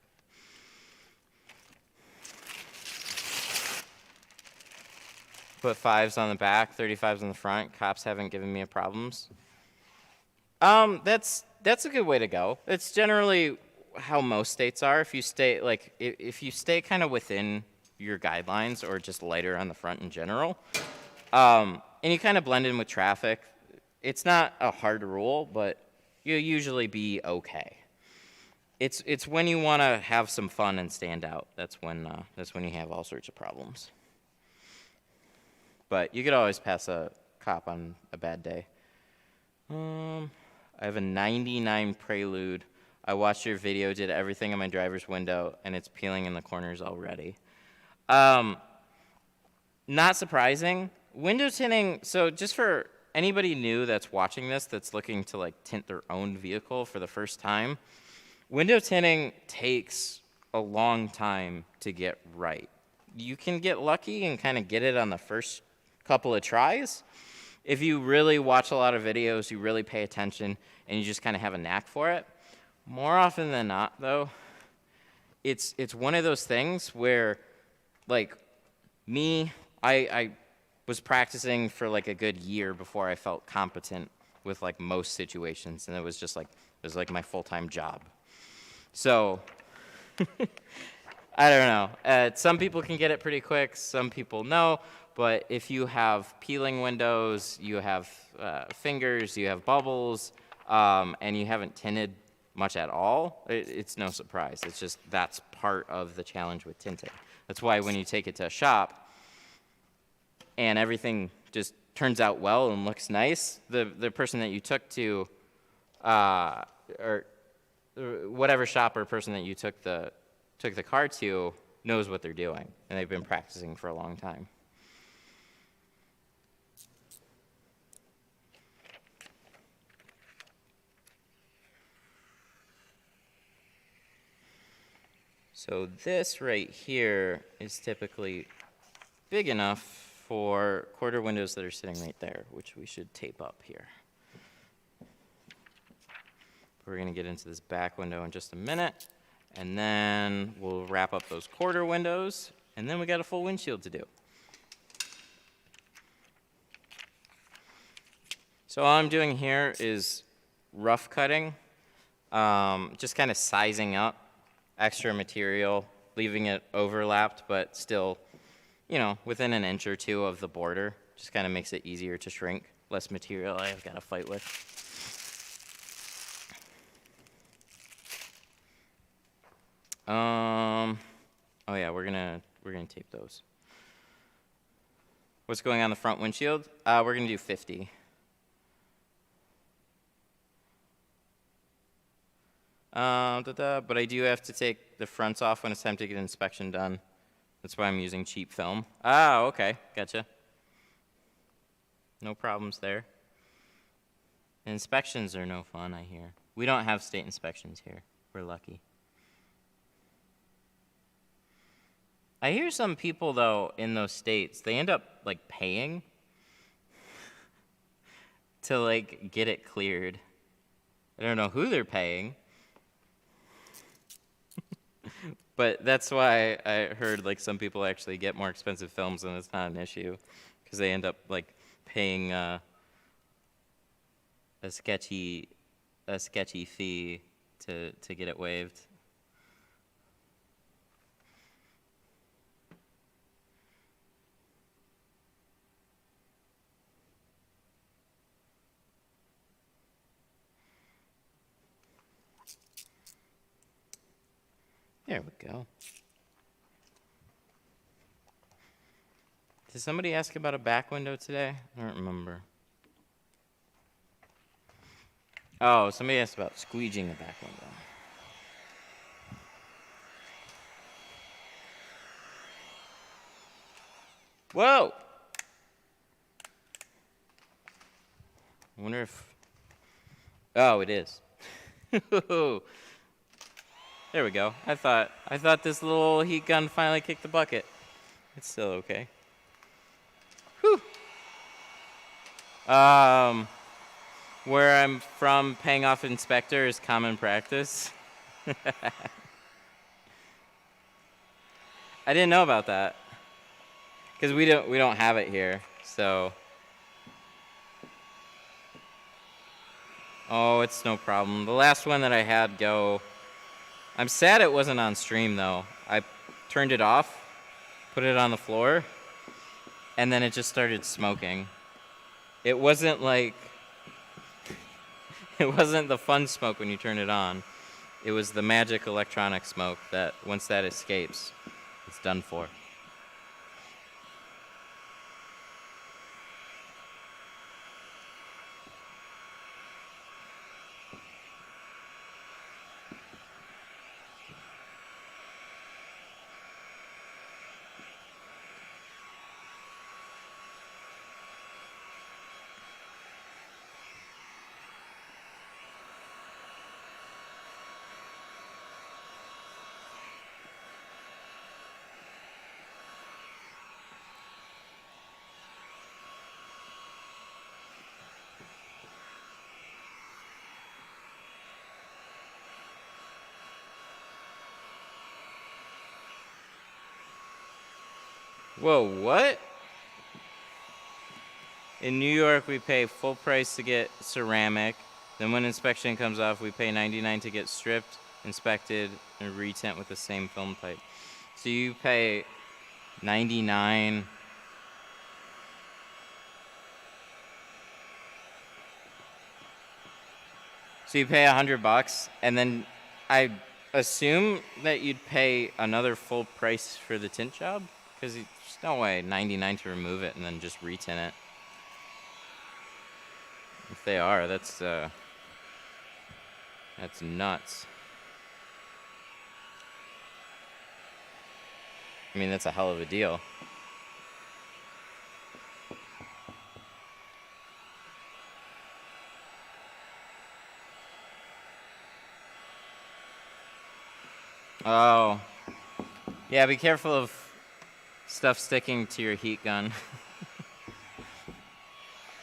Put 5s on the back, 35s on the front. Cops haven't given me problems. That's a good way to go. It's generally how most states are. If you stay if you stay kind of within your guidelines or just lighter on the front in general, and you kind of blend in with traffic, it's not a hard rule, but you'll usually be okay. It's when you want to have some fun and stand out. That's when you have all sorts of problems. But you could always pass a cop on a bad day. I have a 99 Prelude. I watched your video, did everything in my driver's window, and it's peeling in the corners already. Not surprising. Window tinting, so just for anybody new that's watching this that's looking to like tint their own vehicle for the first time, window tinting takes a long time to get right. You can get lucky and kind of get it on the first couple of tries. If you really watch a lot of videos, you really pay attention, and you just kind of have a knack for it. More often than not, though, it's one of those things where, like, me, I was practicing for like a good year before I felt competent with like most situations, and it was like my full-time job. So I don't know. Some people can get it pretty quick, some people no. But if you have peeling windows, you have fingers, you have bubbles, and you haven't tinted much at all, it's no surprise. It's just that's part of the challenge with tinting. That's why when you take it to a shop and everything just turns out well and looks nice, the person that you took to, or whatever shop or person that you took the car to knows what they're doing, and they've been practicing for a long time. So this right here is typically big enough for quarter windows that are sitting right there, which we should tape up here. We're going to get into this back window in just a minute, and then we'll wrap up those quarter windows, and then we got a full windshield to do. So all I'm doing here is rough cutting, just kind of sizing up extra material, leaving it overlapped, but still, you know, within an inch or two of the border. Just kind of makes it easier to shrink. Less material I've got to fight with. Oh yeah, we're gonna tape those. What's going on the front windshield? We're gonna do 50. But I do have to take the fronts off when it's time to get inspection done. That's why I'm using cheap film. Ah, okay, gotcha. No problems there. Inspections are no fun, I hear. We don't have state inspections here. We're lucky. I hear some people, though, in those states, they end up, like, paying to, like, get it cleared. I don't know who they're paying. But that's why I heard, like, some people actually get more expensive films and it's not an issue. Because they end up, like, paying a sketchy fee to get it waived. There we go. Did somebody ask about a back window today? I don't remember. Oh, somebody asked about squeegeeing a back window. Whoa! I wonder if... Oh, it is. There we go. I thought this little heat gun finally kicked the bucket. It's still okay. Whew. Where I'm from, paying off inspector is common practice. I didn't know about that. Because we don't have it here, so Oh, it's no problem. The last one that I had go, I'm sad it wasn't on stream though. I turned it off, put it on the floor, and then it just started smoking. It wasn't like, it wasn't the fun smoke when you turn it on. It was the magic electronic smoke that once that escapes, it's done for. Whoa, what? In New York, we pay full price to get ceramic. Then when inspection comes off, we pay $99 to get stripped, inspected, and retint with the same film type. So you pay $99. So you pay $100, and then I assume that you'd pay another full price for the tint job, because there's no way $99 to remove it and then just retint it. If they are, that's nuts. I mean, that's a hell of a deal. Oh. Yeah, be careful of stuff sticking to your heat gun.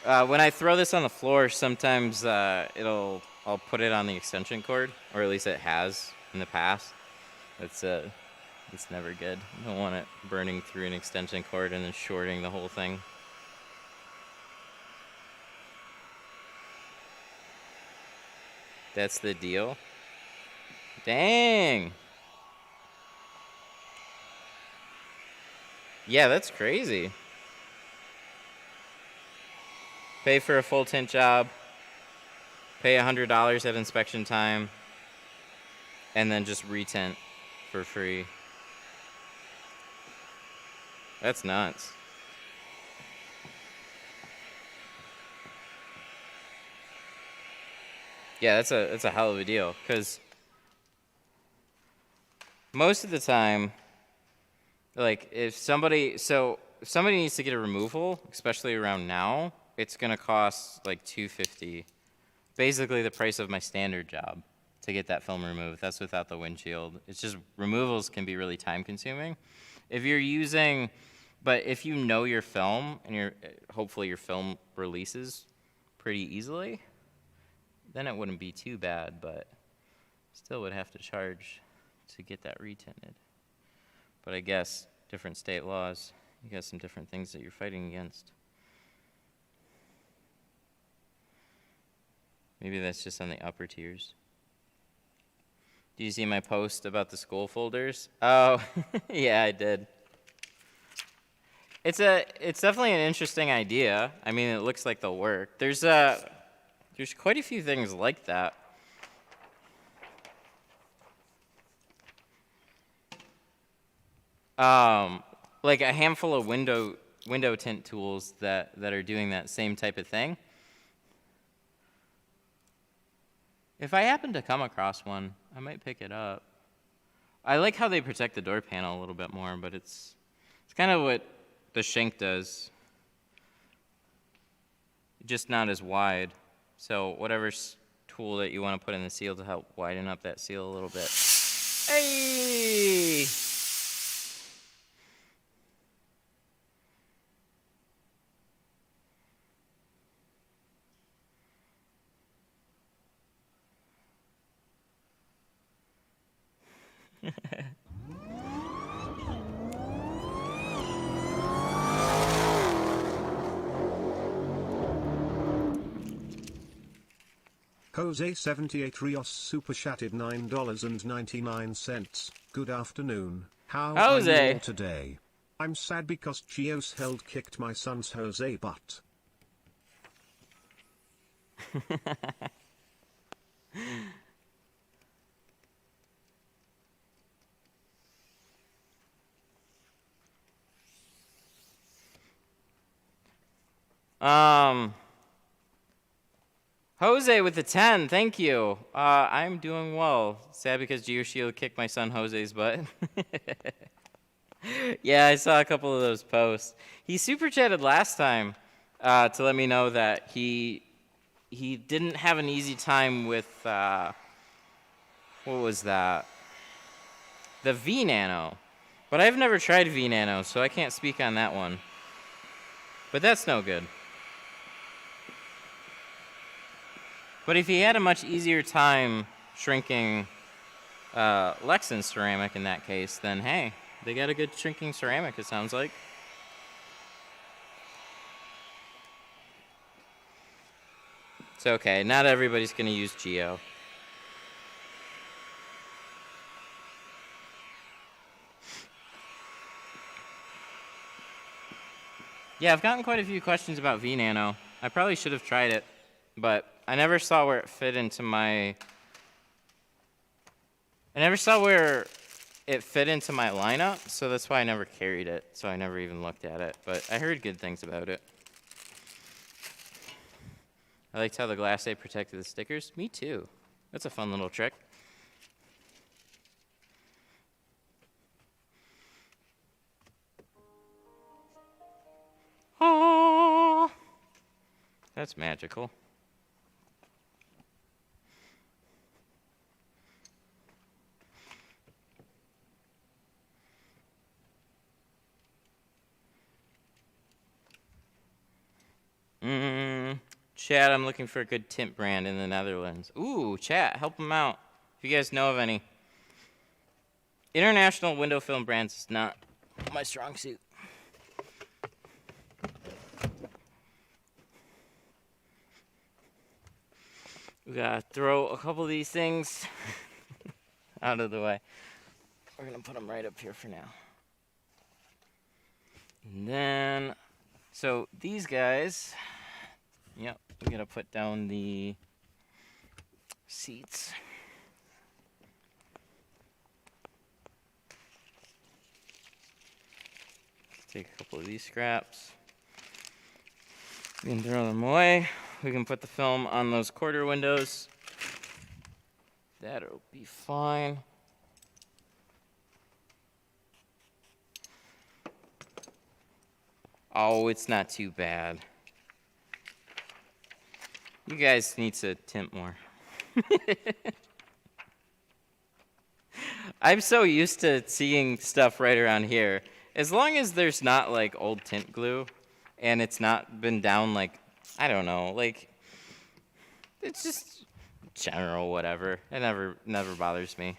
When I throw this on the floor, sometimes I'll put it on the extension cord, or at least it has in the past. It's never good. You don't want it burning through an extension cord and then shorting the whole thing. That's the deal. Dang. Yeah, that's crazy. Pay for a full tint job, pay $100 at inspection time, and then just retint for free. That's nuts. Yeah, that's a hell of a deal, because most of the time, like if somebody needs to get a removal, especially around now, it's gonna cost like $250, basically the price of my standard job to get that film removed. That's without the windshield. It's just removals can be really time consuming. If you're using, but if you know your film and hopefully your film releases pretty easily, then it wouldn't be too bad, but still would have to charge to get that retinted. But I guess different state laws, you got some different things that you're fighting against. Maybe that's just on the upper tiers. Do you see my post about the school folders? Oh, yeah, I did. It's definitely an interesting idea. I mean, it looks like they'll work. There's quite a few things like that. Like a handful of window tint tools that are doing that same type of thing. If I happen to come across one, I might pick it up. I like how they protect the door panel a little bit more, but it's kind of what the shank does, just not as wide. So whatever tool that you want to put in the seal to help widen up that seal a little bit. Hey! Jose78 Rios super chatted $9.99. Good afternoon. How are you Jose. all today? I'm sad because Chios held kicked my son's Jose butt. Jose with the 10, thank you. I'm doing well. Sad because GeoShield kicked my son Jose's butt. Yeah, I saw a couple of those posts. He super chatted last time to let me know that he didn't have an easy time with what was that? The V Nano. But I've never tried V Nano, so I can't speak on that one. But that's no good. But if he had a much easier time shrinking Lexan ceramic in that case, then hey, they got a good shrinking ceramic, it sounds like. It's okay, not everybody's going to use Geo. Yeah, I've gotten quite a few questions about V Nano. I probably should have tried it, but I never saw where it fit into my... I never saw where it fit into my lineup, so that's why I never carried it, so I never even looked at it. But I heard good things about it. I liked how the glass tape protected the stickers. Me too. That's a fun little trick. Oh, that's magical. Chat, I'm looking for a good tint brand in the Netherlands. Ooh, chat, help them out if you guys know of any. International window film brands is not my strong suit. We gotta throw a couple of these things out of the way. We're gonna put them right up here for now. And then, so these guys, yep, we gotta put down the seats. Take a couple of these scraps. We can throw them away. We can put the film on those quarter windows. That'll be fine. Oh, it's not too bad. You guys need to tint more. I'm so used to seeing stuff right around here. As long as there's not like old tint glue and it's not been down like, I don't know, like it's just general whatever. It never bothers me.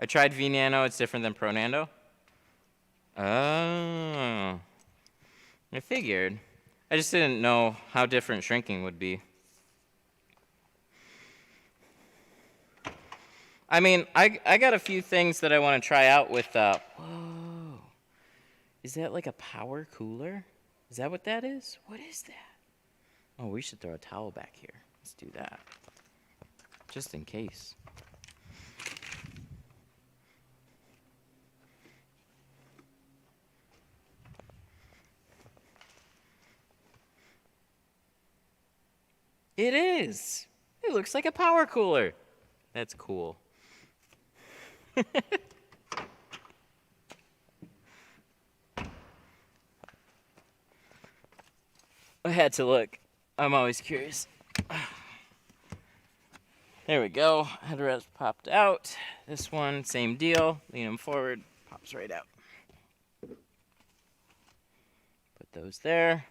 I tried V Nano, it's different than Pro Nano. Oh. I figured. I just didn't know how different shrinking would be. I mean, I got a few things that I want to try out with, whoa. Is that like a power cooler? Is that what that is? What is that? Oh, we should throw a towel back here. Let's do that. Just in case. It is. It looks like a power cooler. That's cool. I had to look. I'm always curious. There we go. Headrest popped out. This one, same deal. Lean them forward, pops right out. Put those there.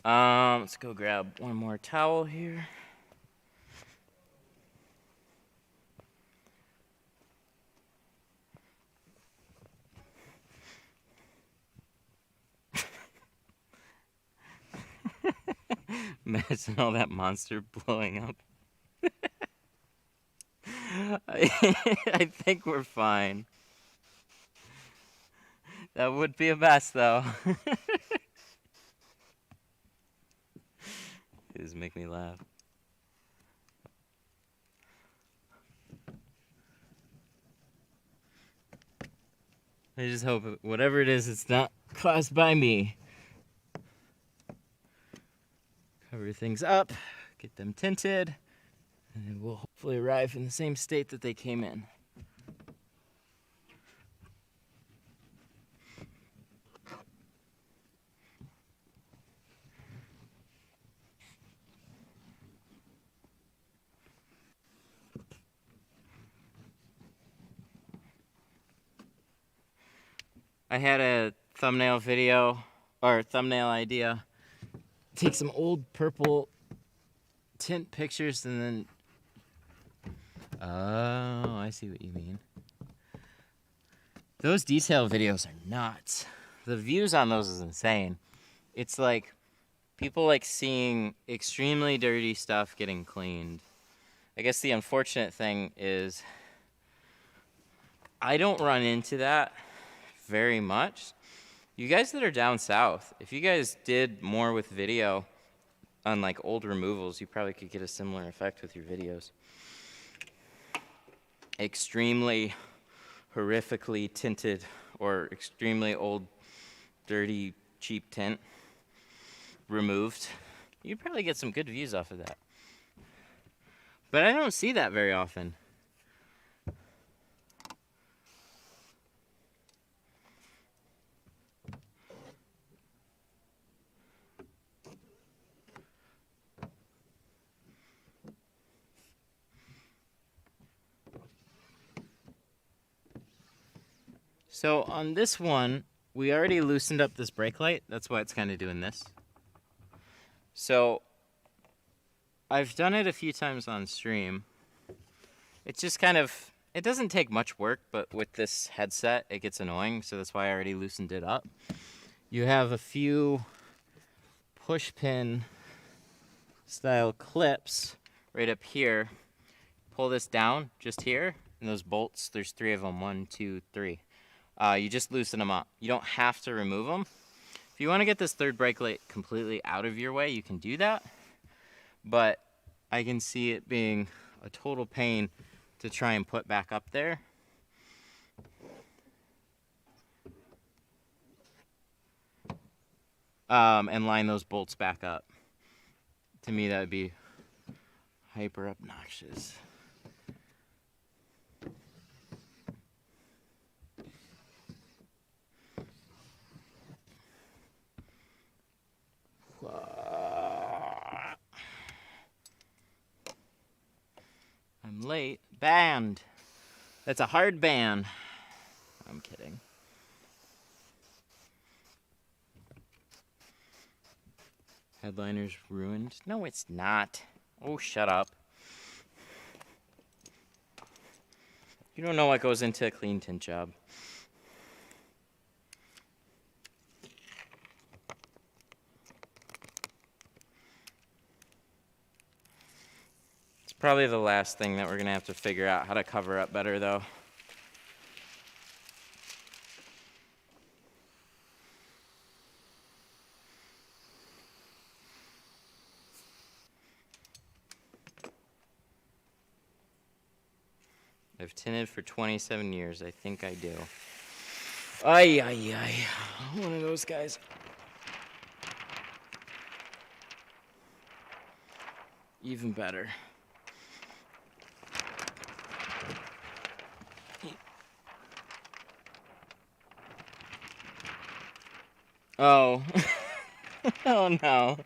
Let's go grab one more towel here. Imagine all that monster blowing up. I think we're fine. That would be a mess, though. It just make me laugh. I just hope whatever it is, it's not caused by me. Cover things up, get them tinted, and they will hopefully arrive in the same state that they came in. I had a thumbnail video, or thumbnail idea. Take some old purple tint pictures and then... Oh, I see what you mean. Those detail videos are nuts. The views on those is insane. It's like, people like seeing extremely dirty stuff getting cleaned. I guess the unfortunate thing is, I don't run into that very much. You guys that are down south, if you guys did more with video on like old removals, you probably could get a similar effect with your videos. Extremely horrifically tinted or extremely old, dirty, cheap tint removed. You'd probably get some good views off of that. But I don't see that very often. So on this one, we already loosened up this brake light. That's why it's kind of doing this. So I've done it a few times on stream. It's just kind of, it doesn't take much work, but with this headset, it gets annoying. So that's why I already loosened it up. You have a few push pin style clips right up here. Pull this down just here, and those bolts, there's 3 of them, 1, 2, 3. You just loosen them up. You don't have to remove them. If you want to get this third brake light completely out of your way, you can do that. But I can see it being a total pain to try and put back up there. And line those bolts back up. To me, that would be hyper obnoxious. I'm late. Banned. That's a hard ban. I'm kidding. Headliner's ruined. No, it's not. Oh, shut up. You don't know what goes into a clean tint job. It's probably the last thing that we're going to have to figure out how to cover up better, though. I've tinted for 27 years. I think I do. Ay, ay, ay. One of those guys. Even better. Oh. Oh no.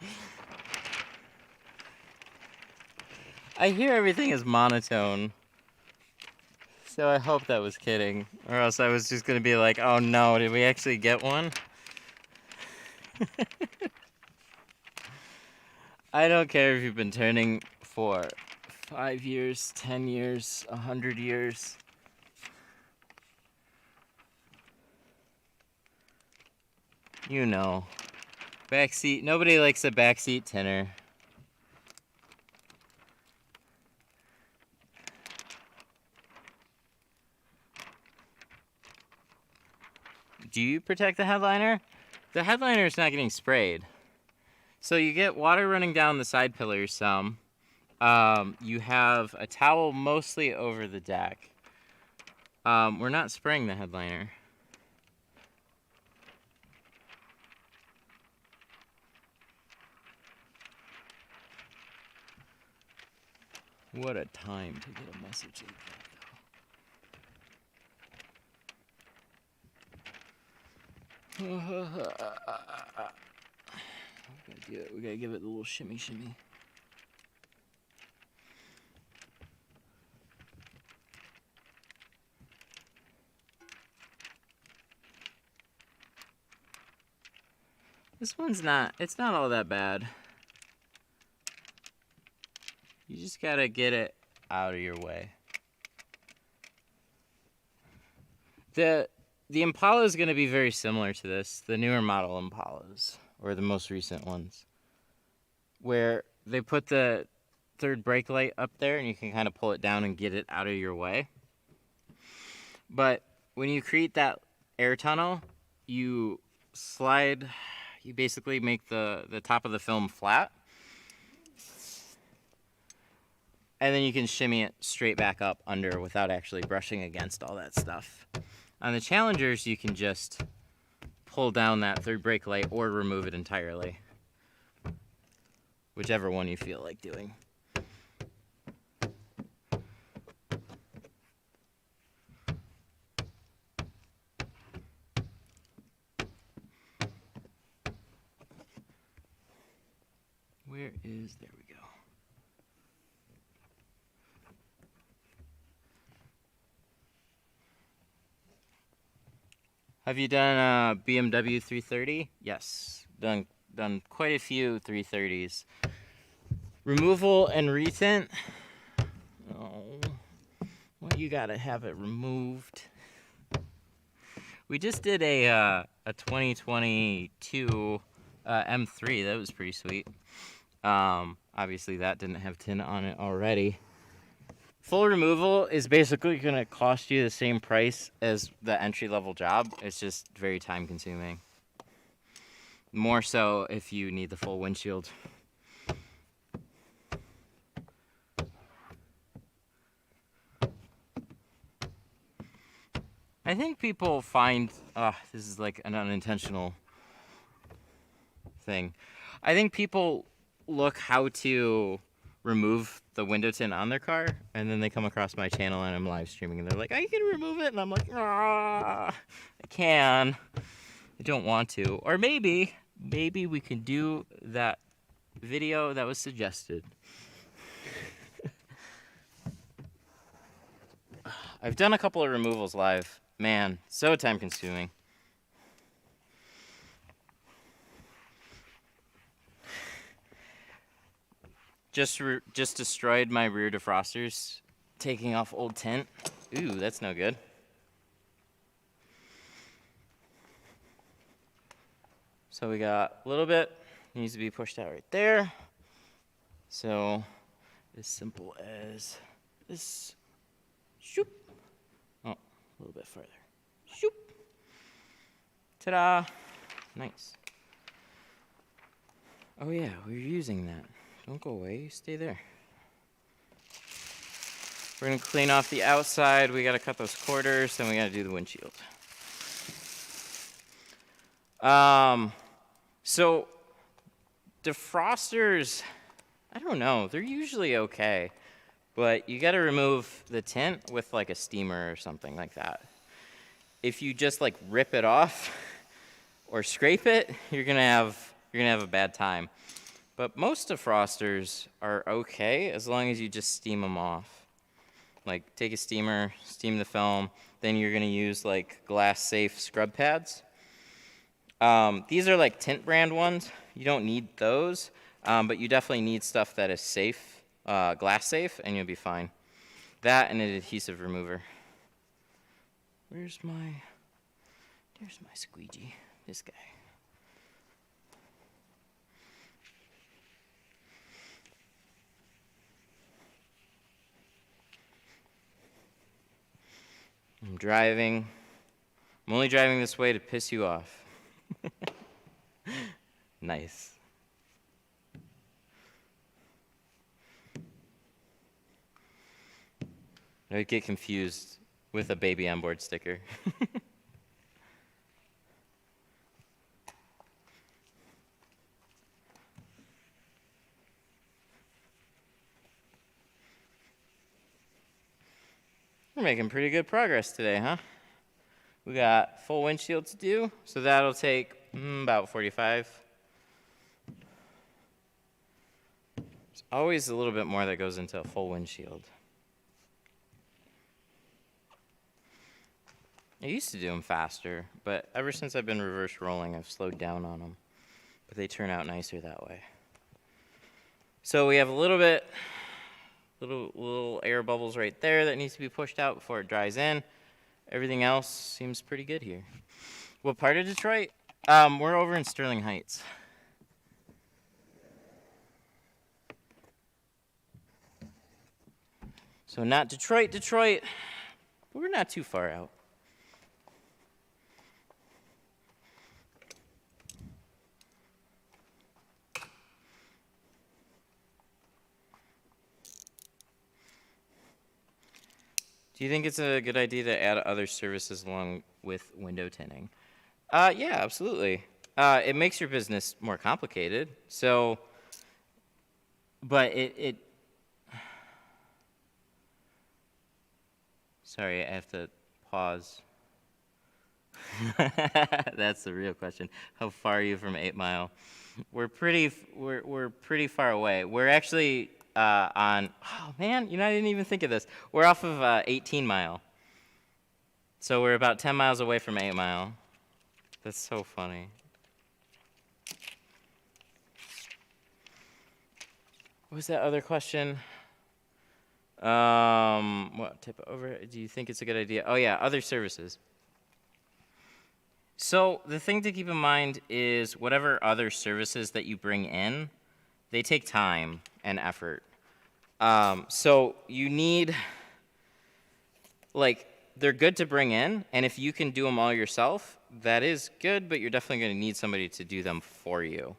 I hear everything is monotone. So I hope that was kidding. Or else I was just going to be like, oh no, did we actually get one? I don't care if you've been turning for 5 years, 10 years, 100 years. You know. Backseat, nobody likes a backseat tinner. do you protect the headliner? The headliner is not getting sprayed. So you get water running down the side pillars some. You have a towel mostly over the deck. We're not spraying the headliner. What a time to get a message like that, though. We gotta give it a little shimmy shimmy. This one's it's not all that bad. You just gotta get it out of your way. The Impala is gonna be very similar to this, the newer model Impalas, or the most recent ones, where they put the third brake light up there and you can kind of pull it down and get it out of your way. But when you create that air tunnel, you basically make the top of the film flat, and then you can shimmy it straight back up under without actually brushing against all that stuff. On the Challengers, you can just pull down that third brake light or remove it entirely, whichever one you feel like doing. There we go. Have you done BMW 330? Yes, done quite a few 330s. Removal and retint. Oh, well, you gotta have it removed. We just did a 2022 M3. That was pretty sweet. Obviously that didn't have tint on it already. Full removal is basically going to cost you the same price as the entry-level job. It's just very time-consuming. More so if you need the full windshield. I think people find... this is like an unintentional thing. I think people look how to remove the window tint on their car, and then they come across my channel and I'm live streaming and they're like, I can remove it, and I'm like, I can. I don't want to. Or maybe we can do that video that was suggested. I've done a couple of removals live. Man, so time consuming. Just destroyed my rear defrosters, taking off old tint. Ooh, that's no good. So we got a little bit, needs to be pushed out right there. So as simple as this. Shoop. Oh, a little bit further. Shoop. Ta-da. Nice. Oh yeah, we were using that. Don't go away, stay there. We're gonna clean off the outside. We gotta cut those quarters, then we gotta do the windshield. So defrosters, I don't know, they're usually okay, but you gotta remove the tint with like a steamer or something like that. If you just like rip it off or scrape it, you're gonna have a bad time. But most defrosters are okay as long as you just steam them off. Like take a steamer, steam the film, then you're gonna use like glass safe scrub pads. These are like Tint brand ones. You don't need those, but you definitely need stuff that is safe, glass safe, and you'll be fine. That and an adhesive remover. There's my squeegee, this guy. I'm driving. I'm only driving this way to piss you off. Nice. I would get confused with a baby on board sticker. We're making pretty good progress today, huh? We got full windshield to do, so that'll take about 45. There's always a little bit more that goes into a full windshield. I used to do them faster, but ever since I've been reverse rolling, I've slowed down on them. But they turn out nicer that way. So we have a little air bubbles right there that needs to be pushed out before it dries in. Everything else seems pretty good here. What part of Detroit? We're over in Sterling Heights. So not Detroit, but we're not too far out. Do you think it's a good idea to add other services along with window tinting? Yeah, absolutely. It makes your business more complicated. So, but it sorry, I have to pause. That's the real question. How far are you from 8 Mile? We're pretty far away. We're actually on, oh man, I didn't even think of this. We're off of 18 Mile. So we're about 10 miles away from 8 Mile. That's so funny. What was that other question? What type of overhead do you think it's a good idea? Oh yeah, other services. So the thing to keep in mind is whatever other services that you bring in, they take time and effort. So you need, they're good to bring in, and if you can do them all yourself, that is good, but you're definitely going to need somebody to do them for you,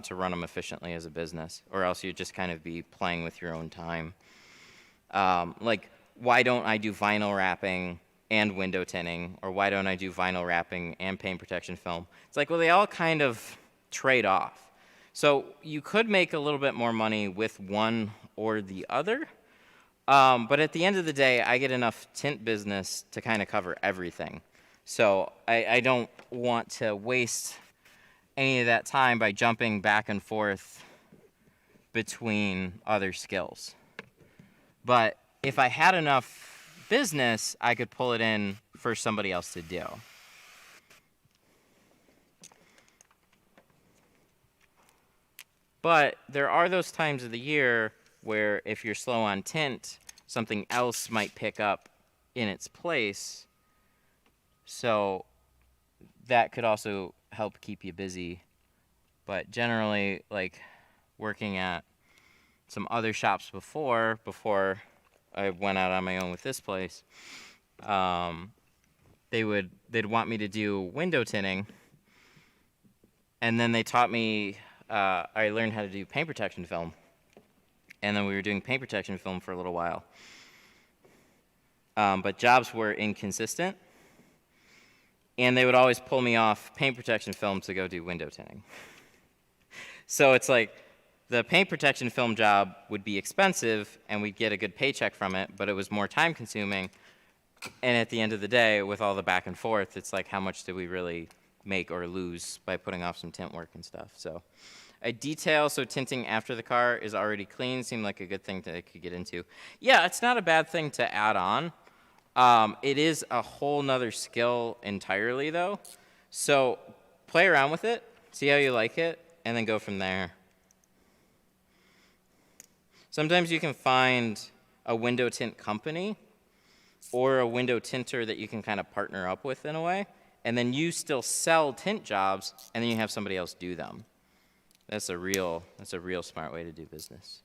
to run them efficiently as a business, or else you'd just kind of be playing with your own time. Why don't I do vinyl wrapping and window tinting, or why don't I do vinyl wrapping and paint protection film? It's like, well, they all kind of trade off. So you could make a little bit more money with one or the other, but at the end of the day, I get enough tint business to kind of cover everything. So I don't want to waste any of that time by jumping back and forth between other skills. But if I had enough business, I could pull it in for somebody else to do. But there are those times of the year where if you're slow on tint, something else might pick up in its place. So that could also help keep you busy. But generally, working at some other shops before I went out on my own with this place, they'd want me to do window tinting, and then they taught me, I learned how to do paint protection film, and then we were doing paint protection film for a little while. But jobs were inconsistent, and they would always pull me off paint protection film to go do window tinting. So it's like, the paint protection film job would be expensive, and we'd get a good paycheck from it, but it was more time consuming. And at the end of the day, with all the back and forth, it's like, how much did we really make or lose by putting off some tint work and stuff? So a detail, so tinting after the car is already clean, seemed like a good thing to get into. Yeah, it's not a bad thing to add on. It is a whole nother skill entirely, though. So play around with it, see how you like it, and then go from there. Sometimes you can find a window tint company or a window tinter that you can kind of partner up with in a way, and then you still sell tint jobs, and then you have somebody else do them. That's a real smart way to do business.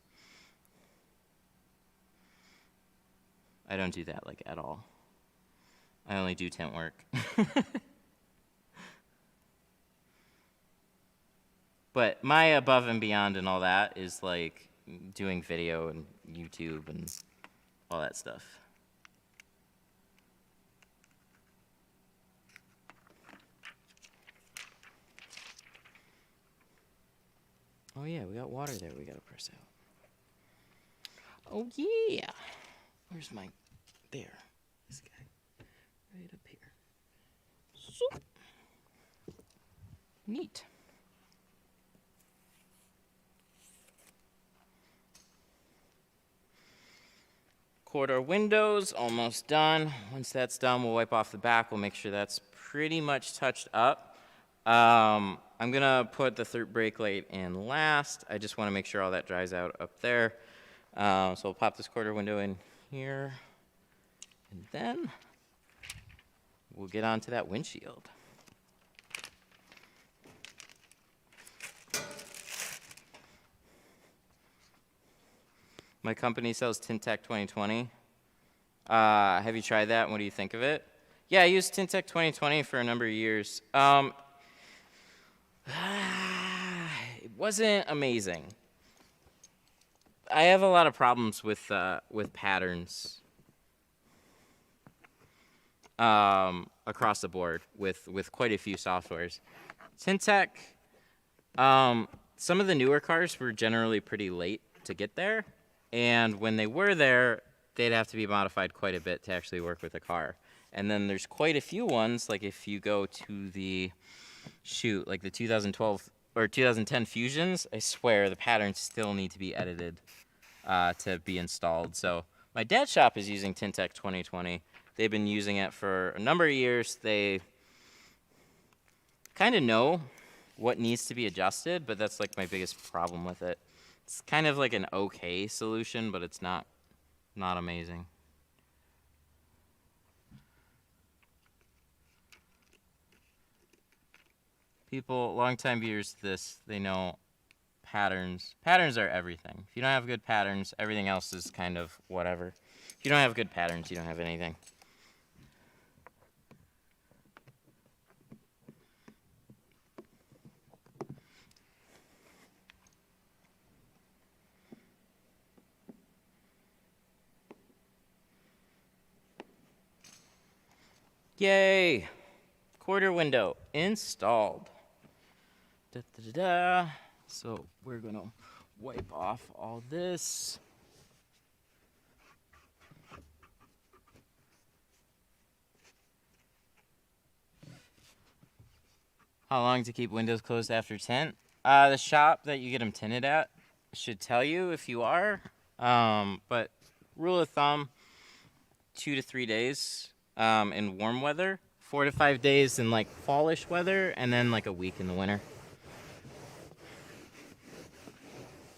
I don't do that at all. I only do tint work. But my above and beyond and all that is like doing video and YouTube and all that stuff. Oh yeah, we got water there we gotta press out. Oh yeah! Where's my... There. This guy. Right up here. So. Neat. Corridor windows, almost done. Once that's done, we'll wipe off the back. We'll make sure that's pretty much touched up. I'm gonna put the brake light in last. I just wanna make sure all that dries out up there. So we'll pop this corridor window in here. And then we'll get onto that windshield. My company sells TintTech 2020. Have you tried that? What do you think of it? Yeah, I used TintTech 2020 for a number of years. It wasn't amazing. I have a lot of problems with patterns across the board with quite a few softwares. TintTech, some of the newer cars were generally pretty late to get there. And when they were there, they'd have to be modified quite a bit to actually work with a car. And then there's quite a few ones, like if you go to the, like the 2012 or 2010 Fusions, I swear the patterns still need to be edited to be installed. So my dad's shop is using TintTech 2020. They've been using it for a number of years. They kind of know what needs to be adjusted, but that's like my biggest problem with it. It's kind of like an okay solution, but it's not amazing. People, longtime viewers to this, they know patterns. Patterns are everything. If you don't have good patterns, everything else is kind of whatever. If you don't have good patterns, you don't have anything. Yay! Quarter window installed. Da, da, da, da. So we're gonna wipe off all this. How long to keep windows closed after tint? The shop that you get them tinted at should tell you if you are. But rule of thumb, 2 to 3 days in warm weather, 4 to 5 days in like fallish weather, and then like a week in the winter.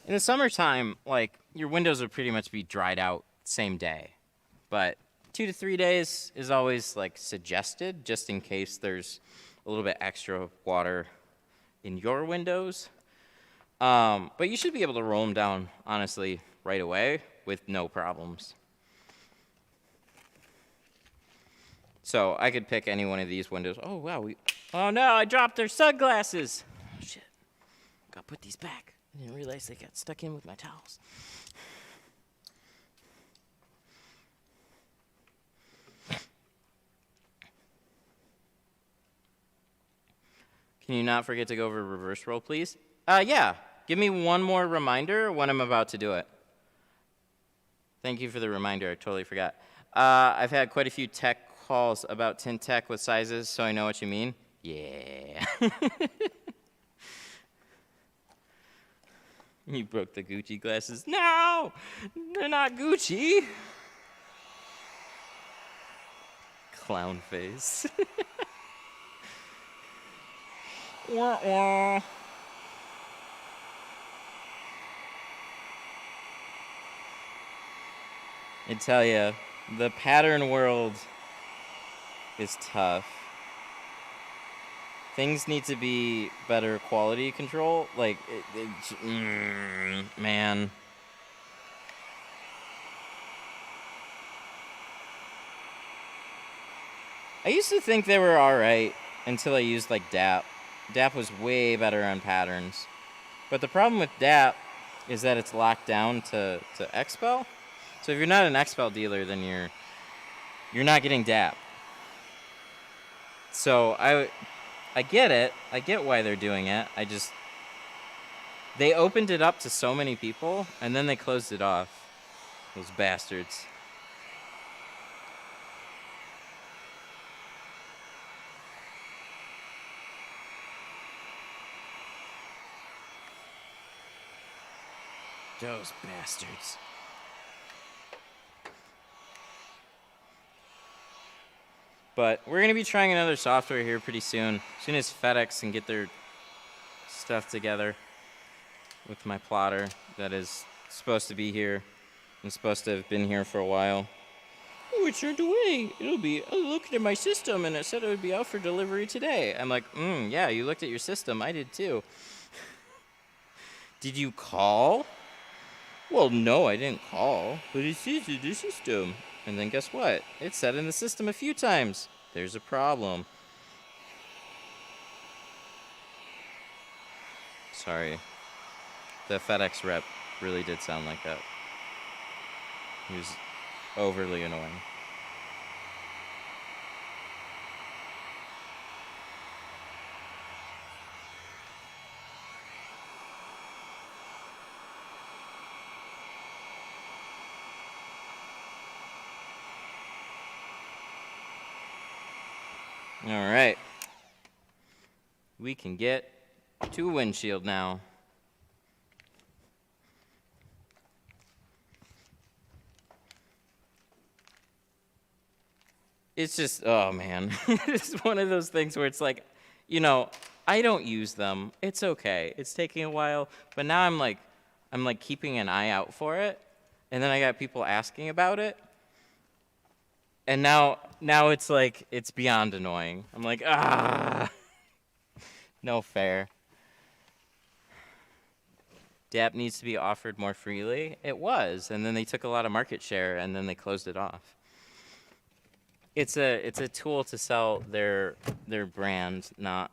In the summertime, like your windows will pretty much be dried out same day, but 2 to 3 days is always like suggested, just in case there's a little bit extra water in your windows. But you should be able to roll them down, honestly, right away with no problems. So I could pick any one of these windows. Oh, wow. Oh, no, I dropped their sunglasses. Oh, shit. Gotta put these back. I didn't realize they got stuck in with my towels. Can you not forget to go over reverse roll, please? Yeah. Give me one more reminder when I'm about to do it. Thank you for the reminder. I totally forgot. I've had quite a few tech calls about TintTech with sizes, so I know what you mean. Yeah. You broke the Gucci glasses. No! They're not Gucci. Clown face. Wah, wah. I tell you, the pattern world is tough. Things need to be better quality control. Like, man. I used to think they were alright until I used like DAP. DAP was way better on patterns. But the problem with DAP is that it's locked down to XPEL. So if you're not an XPEL dealer, then you're not getting DAP. So I get it. I get why they're doing it. They opened it up to so many people, and then they closed it off. Those bastards. Those bastards. But we're going to be trying another software here pretty soon. As soon as FedEx can get their stuff together with my plotter that is supposed to be here and supposed to have been here for a while. Oh, it turned away. I looked at my system and it said it would be out for delivery today. I'm like, yeah, you looked at your system. I did too. Did you call? Well, no, I didn't call, but it says in the system. And then guess what? It said in the system a few times. There's a problem. Sorry. The FedEx rep really did sound like that. He was overly annoying. All right. We can get to Windshield now. It's just, oh man. It's one of those things where it's like, you know, I don't use them. It's okay. It's taking a while, but now I'm like keeping an eye out for it. And then I got people asking about it. And now it's like, it's beyond annoying. I'm like, no fair. DAP needs to be offered more freely. It was, and then they took a lot of market share, and then they closed it off. It's a tool to sell their brand, not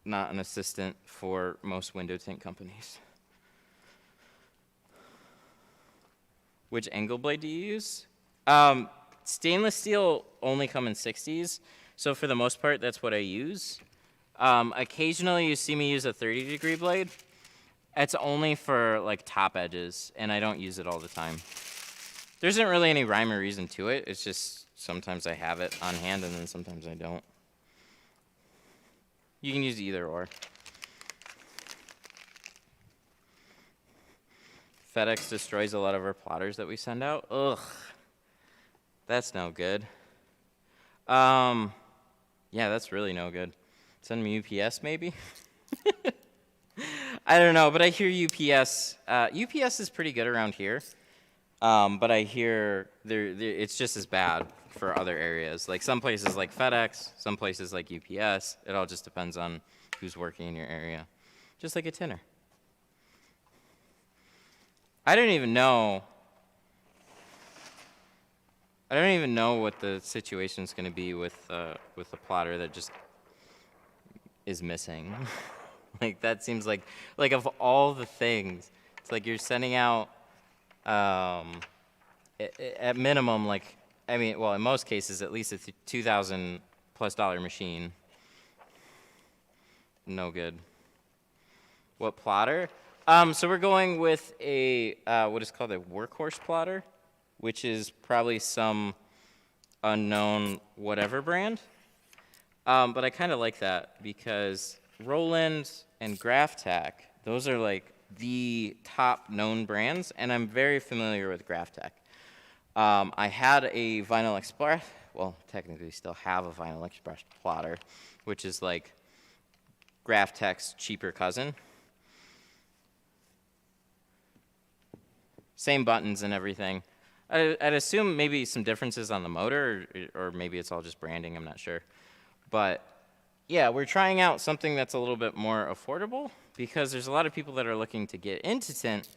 an assistant for most window tint companies. Which angle blade do you use? Stainless steel only come in 60s, so for the most part, that's what I use. Occasionally, you see me use a 30-degree blade. It's only for like top edges, and I don't use it all the time. There isn't really any rhyme or reason to it. It's just sometimes I have it on hand, and then sometimes I don't. You can use either or. FedEx destroys a lot of our plotters that we send out. Ugh. That's no good. Yeah, that's really no good. Send me UPS maybe? I don't know, but I hear UPS. UPS is pretty good around here, but I hear it's just as bad for other areas. Like some places like FedEx, some places like UPS. It all just depends on who's working in your area. Just like a tinter. I don't even know what the situation's going to be with the plotter that just is missing. Like that seems like of all the things, it's like you're sending out at minimum well in most cases at least a $2,000+ machine. No good. What plotter? So we're going with a what is called a workhorse plotter, which is probably some unknown whatever brand. But I kind of like that because Roland and Graphtec, those are like the top known brands, and I'm very familiar with Graphtec. I had a Vinyl Express, well, technically still have a Vinyl Express plotter, which is like Graphtec's cheaper cousin. Same buttons and everything. I'd assume maybe some differences on the motor, or maybe it's all just branding, I'm not sure. But yeah, we're trying out something that's a little bit more affordable because there's a lot of people that are looking to get into tint,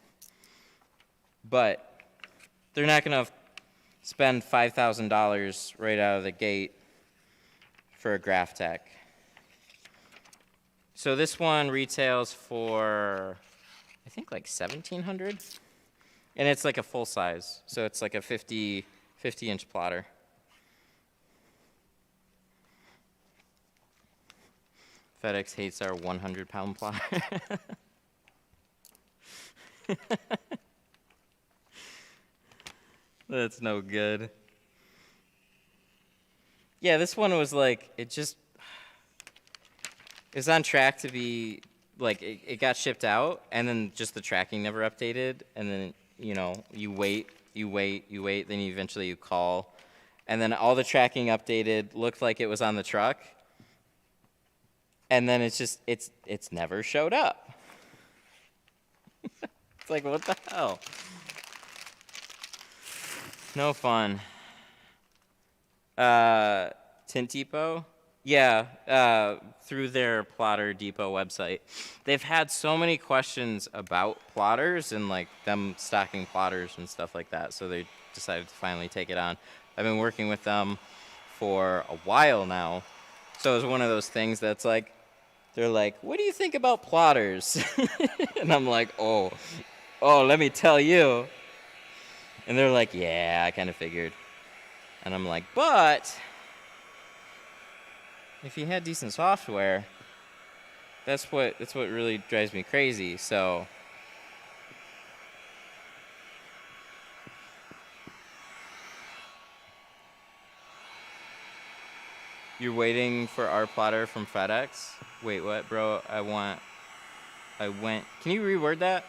but they're not going to spend $5,000 right out of the gate for a Graph Tech. So this one retails for, I think like 1,700, and it's like a full size. So it's like a 50-inch plotter. FedEx hates our 100-pound plotter. That's no good. Yeah, this one was like, it was on track to be, like, it got shipped out, and then just the tracking never updated, and then, you know, you wait, then eventually you call, and then all the tracking updated, looked like it was on the truck, and then it's never showed up. It's like, what the hell? No fun. Tint Depot? Yeah, through their Plotter Depot website. They've had so many questions about plotters and like them stocking plotters and stuff like that, so they decided to finally take it on. I've been working with them for a while now, so it was one of those things that's like, they're like, what do you think about plotters? And I'm like, oh, let me tell you. And they're like, yeah, I kind of figured. And I'm like, but if you had decent software, that's what really drives me crazy. So you're waiting for our plotter from FedEx? Wait, what, bro? Can you reword that?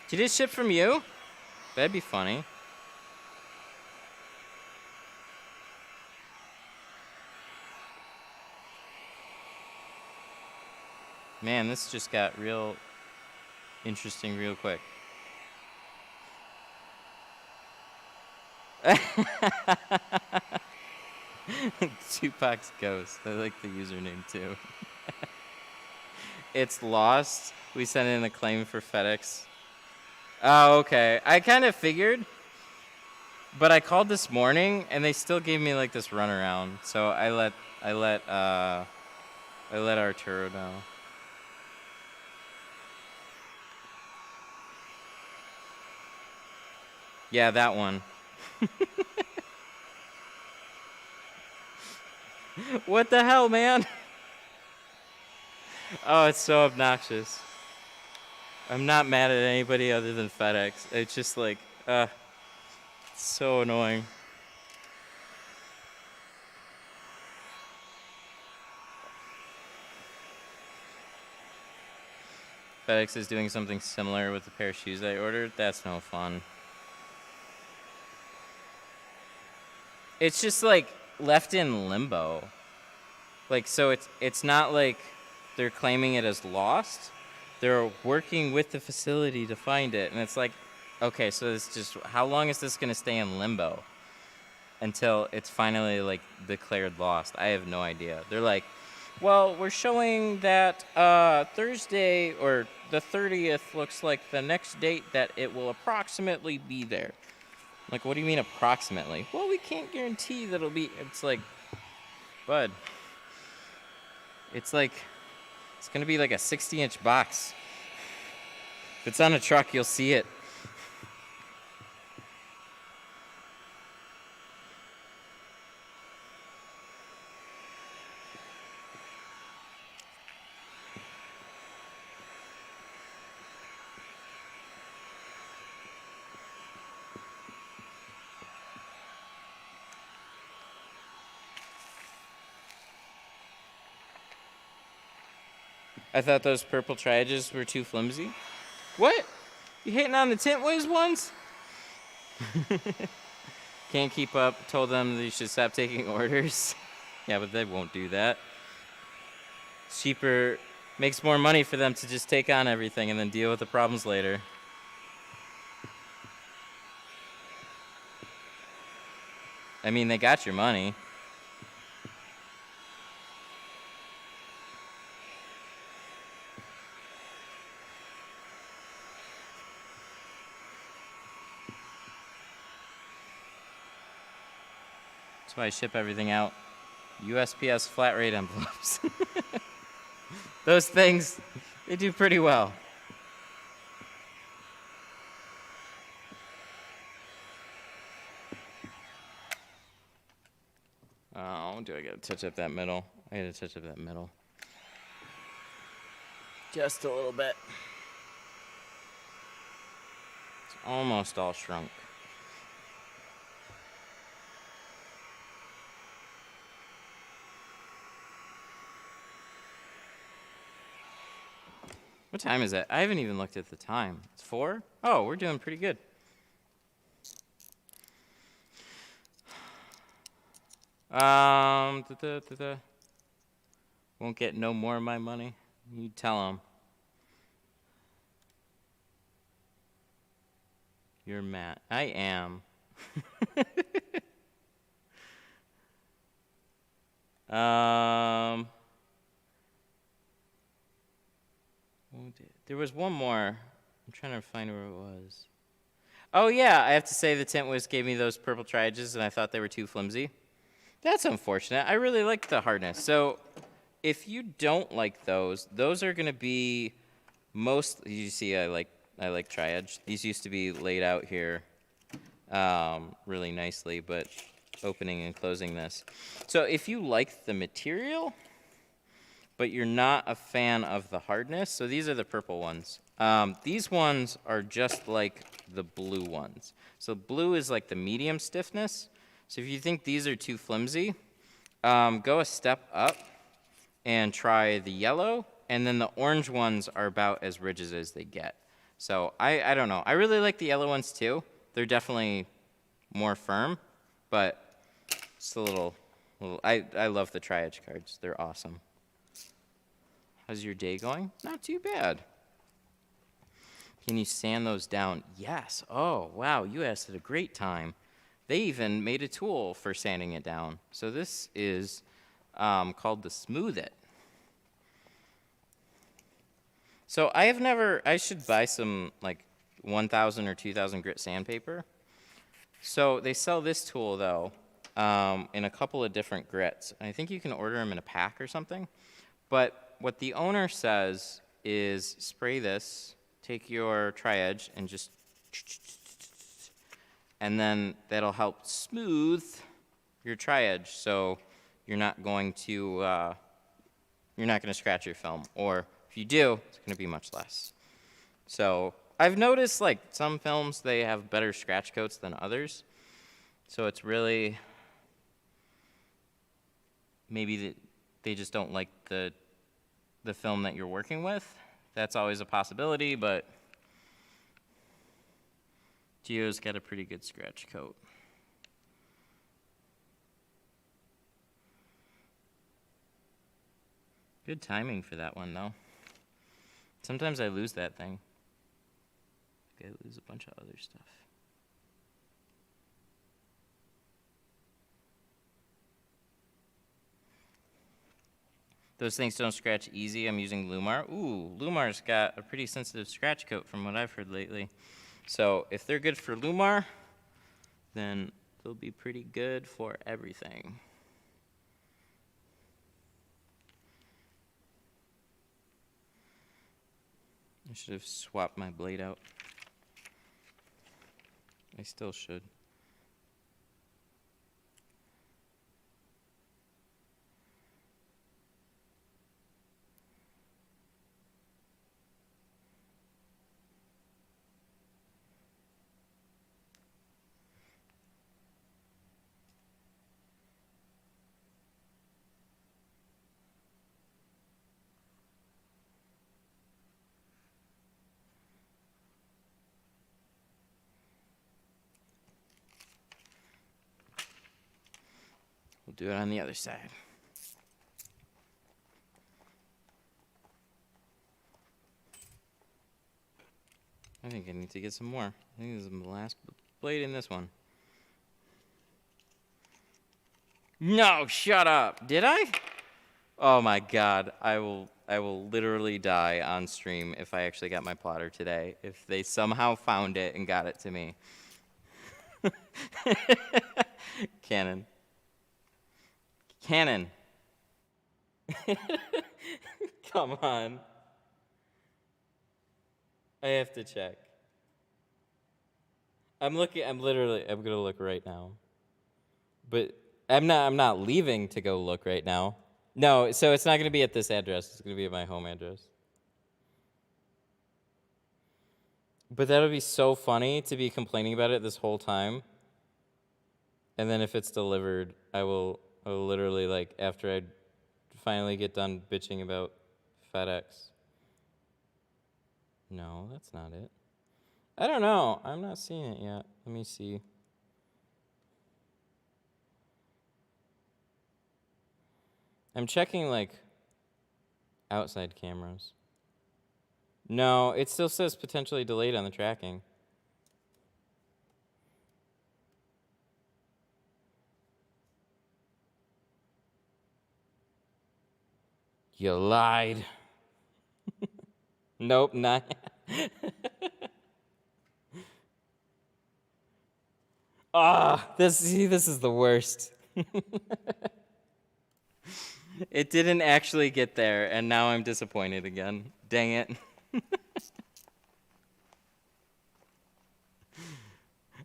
Did it ship from you? That'd be funny. Man, this just got real interesting real quick. Tupac's Ghost. I like the username too. It's lost. We sent in a claim for FedEx. Oh, okay. I kind of figured, but I called this morning and they still gave me like this runaround. So I let Arturo know. Yeah, that one. What the hell, man? Oh, it's so obnoxious. I'm not mad at anybody other than FedEx. It's just like, it's so annoying. FedEx is doing something similar with the pair of shoes I ordered. That's no fun. It's just like left in limbo. Like, so it's not like they're claiming it as lost. They're working with the facility to find it, and it's like, okay, so it's just, how long is this gonna stay in limbo until it's finally like declared lost? I have no idea. They're like, well, we're showing that Thursday or the 30th looks like the next date that it will approximately be there. Like, what do you mean approximately? Well, we can't guarantee that it'll be. It's like, bud, it's like, it's gonna be like a 60-inch box. If it's on a truck, you'll see it. I thought those purple triages were too flimsy. What? You hating on the Tint Whiz ones? Can't keep up. Told them they should stop taking orders. Yeah, but they won't do that. It's cheaper. Makes more money for them to just take on everything and then deal with the problems later. I mean, they got your money. That's why I ship everything out. USPS flat rate envelopes. Those things, they do pretty well. Oh, do I gotta touch up that middle? I gotta touch up that middle. Just a little bit. It's almost all shrunk. What time is it? I haven't even looked at the time. It's 4? Oh, we're doing pretty good. Won't get no more of my money. You tell them. You're mad. I am. There was one more. I'm trying to find where it was. Oh yeah, I have to say the Tint Whiz gave me those purple tri-edges and I thought they were too flimsy. That's unfortunate. I really like the hardness. So if you don't like those are going to be most. You see, I like tri-edge. These used to be laid out here really nicely, but opening and closing this. So if you like the material, but you're not a fan of the hardness, so these are the purple ones. These ones are just like the blue ones. So blue is like the medium stiffness. So if you think these are too flimsy, go a step up and try the yellow, and then the orange ones are about as rigid as they get. So I don't know. I really like the yellow ones too. They're definitely more firm, but it's a little I love the tri-edge cards. They're awesome. How's your day going? Not too bad. Can you sand those down? Yes. Oh, wow, you asked at a great time. They even made a tool for sanding it down. So this is called the Smooth It. So I should buy some like 1,000 or 2,000 grit sandpaper. So they sell this tool though in a couple of different grits. I think you can order them in a pack or something. But what the owner says is spray this, take your tri-edge and just, and then that'll help smooth your tri-edge so you're not going to scratch your film, or if you do, it's going to be much less. So I've noticed like some films, they have better scratch coats than others. So it's really, maybe they just don't like the film that you're working with. That's always a possibility, but Gio's got a pretty good scratch coat. Good timing for that one, though. Sometimes I lose that thing. I lose a bunch of other stuff. Those things don't scratch easy. I'm using Lumar. Ooh, Lumar's got a pretty sensitive scratch coat from what I've heard lately. So if they're good for Lumar, then they'll be pretty good for everything. I should have swapped my blade out. I still should. We'll do it on the other side. I think I need to get some more. I think this is the last blade in this one. No, shut up. Did I? Oh my God. I will literally die on stream if I actually got my plotter today. If they somehow found it and got it to me. Canon. Canon. Come on. I have to check. I'm gonna look right now. But I'm not leaving to go look right now. No, so it's not gonna be at this address. It's gonna be at my home address. But that would be so funny to be complaining about it this whole time. And then if it's delivered, I will literally, like, after I finally get done bitching about FedEx. No, that's not it. I don't know. I'm not seeing it yet. Let me see. I'm checking, like, outside cameras. No, it still says potentially delayed on the tracking. You lied. Nope, not. This is the worst. It didn't actually get there, and now I'm disappointed again. Dang it.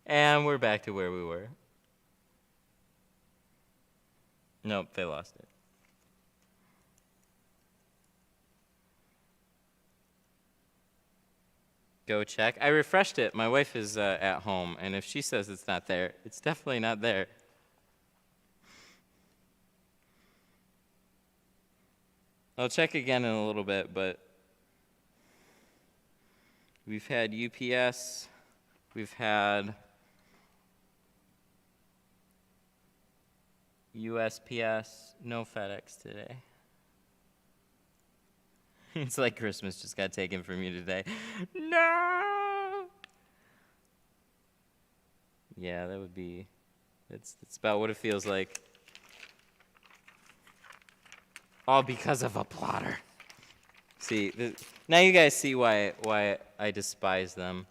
And we're back to where we were. Nope, they lost it. Go check. I refreshed it. My wife is at home, and if she says it's not there, it's definitely not there. I'll check again in a little bit, but we've had UPS, we've had USPS, no FedEx today. It's like Christmas just got taken from you today. No! Yeah, that would be, it's about what it feels like. All because of a plotter. See, now you guys see why I despise them.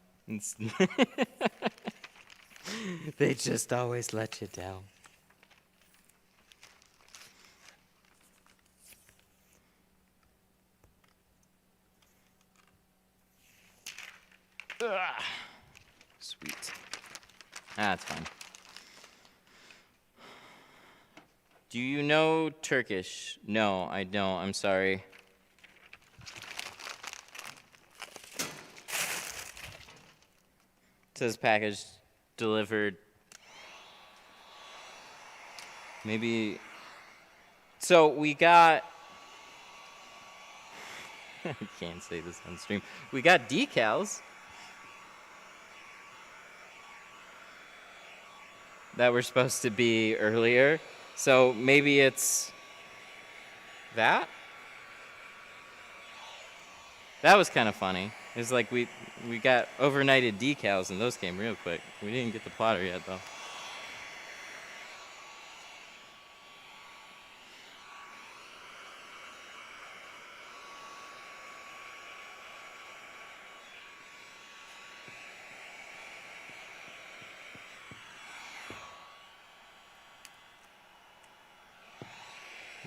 They just always let you down. Ugh. Sweet. That's fine. Do you know Turkish? No, I don't. I'm sorry. It says package delivered. Maybe. So we got. I can't say this on stream. We got decals that were supposed to be earlier. So maybe it's that? That was kind of funny. It's like we got overnighted decals and those came real quick. We didn't get the plotter yet though.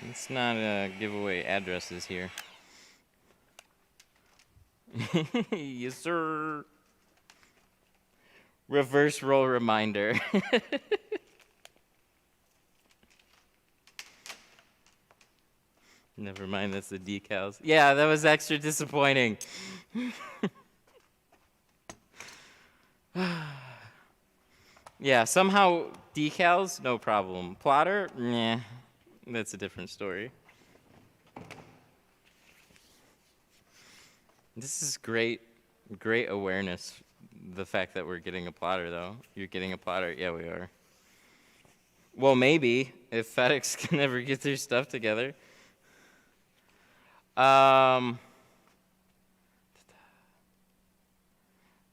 Let's not give away addresses here. Yes, sir. Reverse roll reminder. Never mind, that's the decals. Yeah, that was extra disappointing. Yeah, somehow decals, no problem. Plotter, nah. That's a different story. This is great awareness. The fact that we're getting a plotter, though. You're getting a plotter? Yeah, we are. Well, maybe, if FedEx can ever get their stuff together. All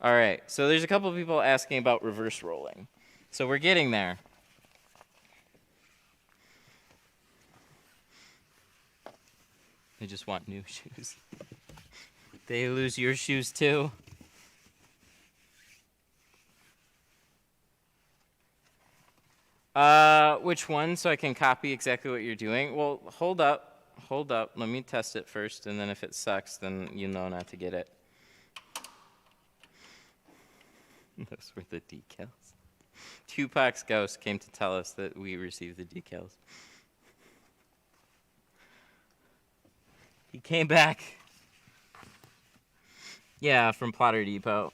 right, so there's a couple of people asking about reverse rolling. So we're getting there. They just want new shoes. They lose your shoes too. Which one? So I can copy exactly what you're doing? Well, hold up. Hold up. Let me test it first, and then if it sucks, then you know not to get it. Those were the decals. Tupac's ghost came to tell us that we received the decals. He came back. Yeah, from Plotter Depot.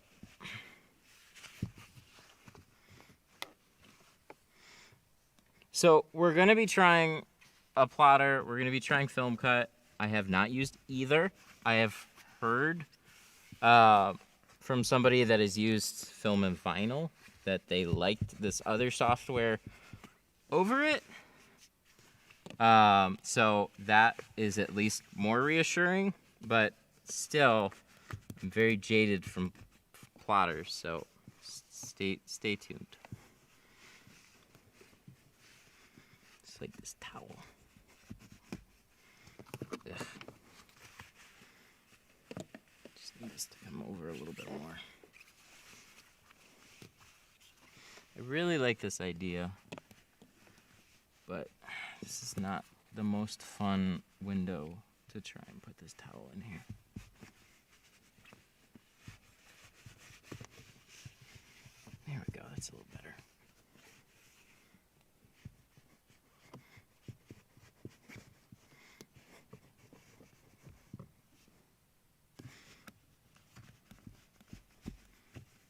So we're going to be trying a plotter. We're going to be trying film cut. I have not used either. I have heard from somebody that has used film and vinyl that they liked this other software over it. So that is at least more reassuring, but still I'm very jaded from plotters, so stay tuned. Just like this towel. Ugh. Just need this to come over a little bit more. I really like this idea, but this is not the most fun window to try and put this towel in here. There we go, that's a little better.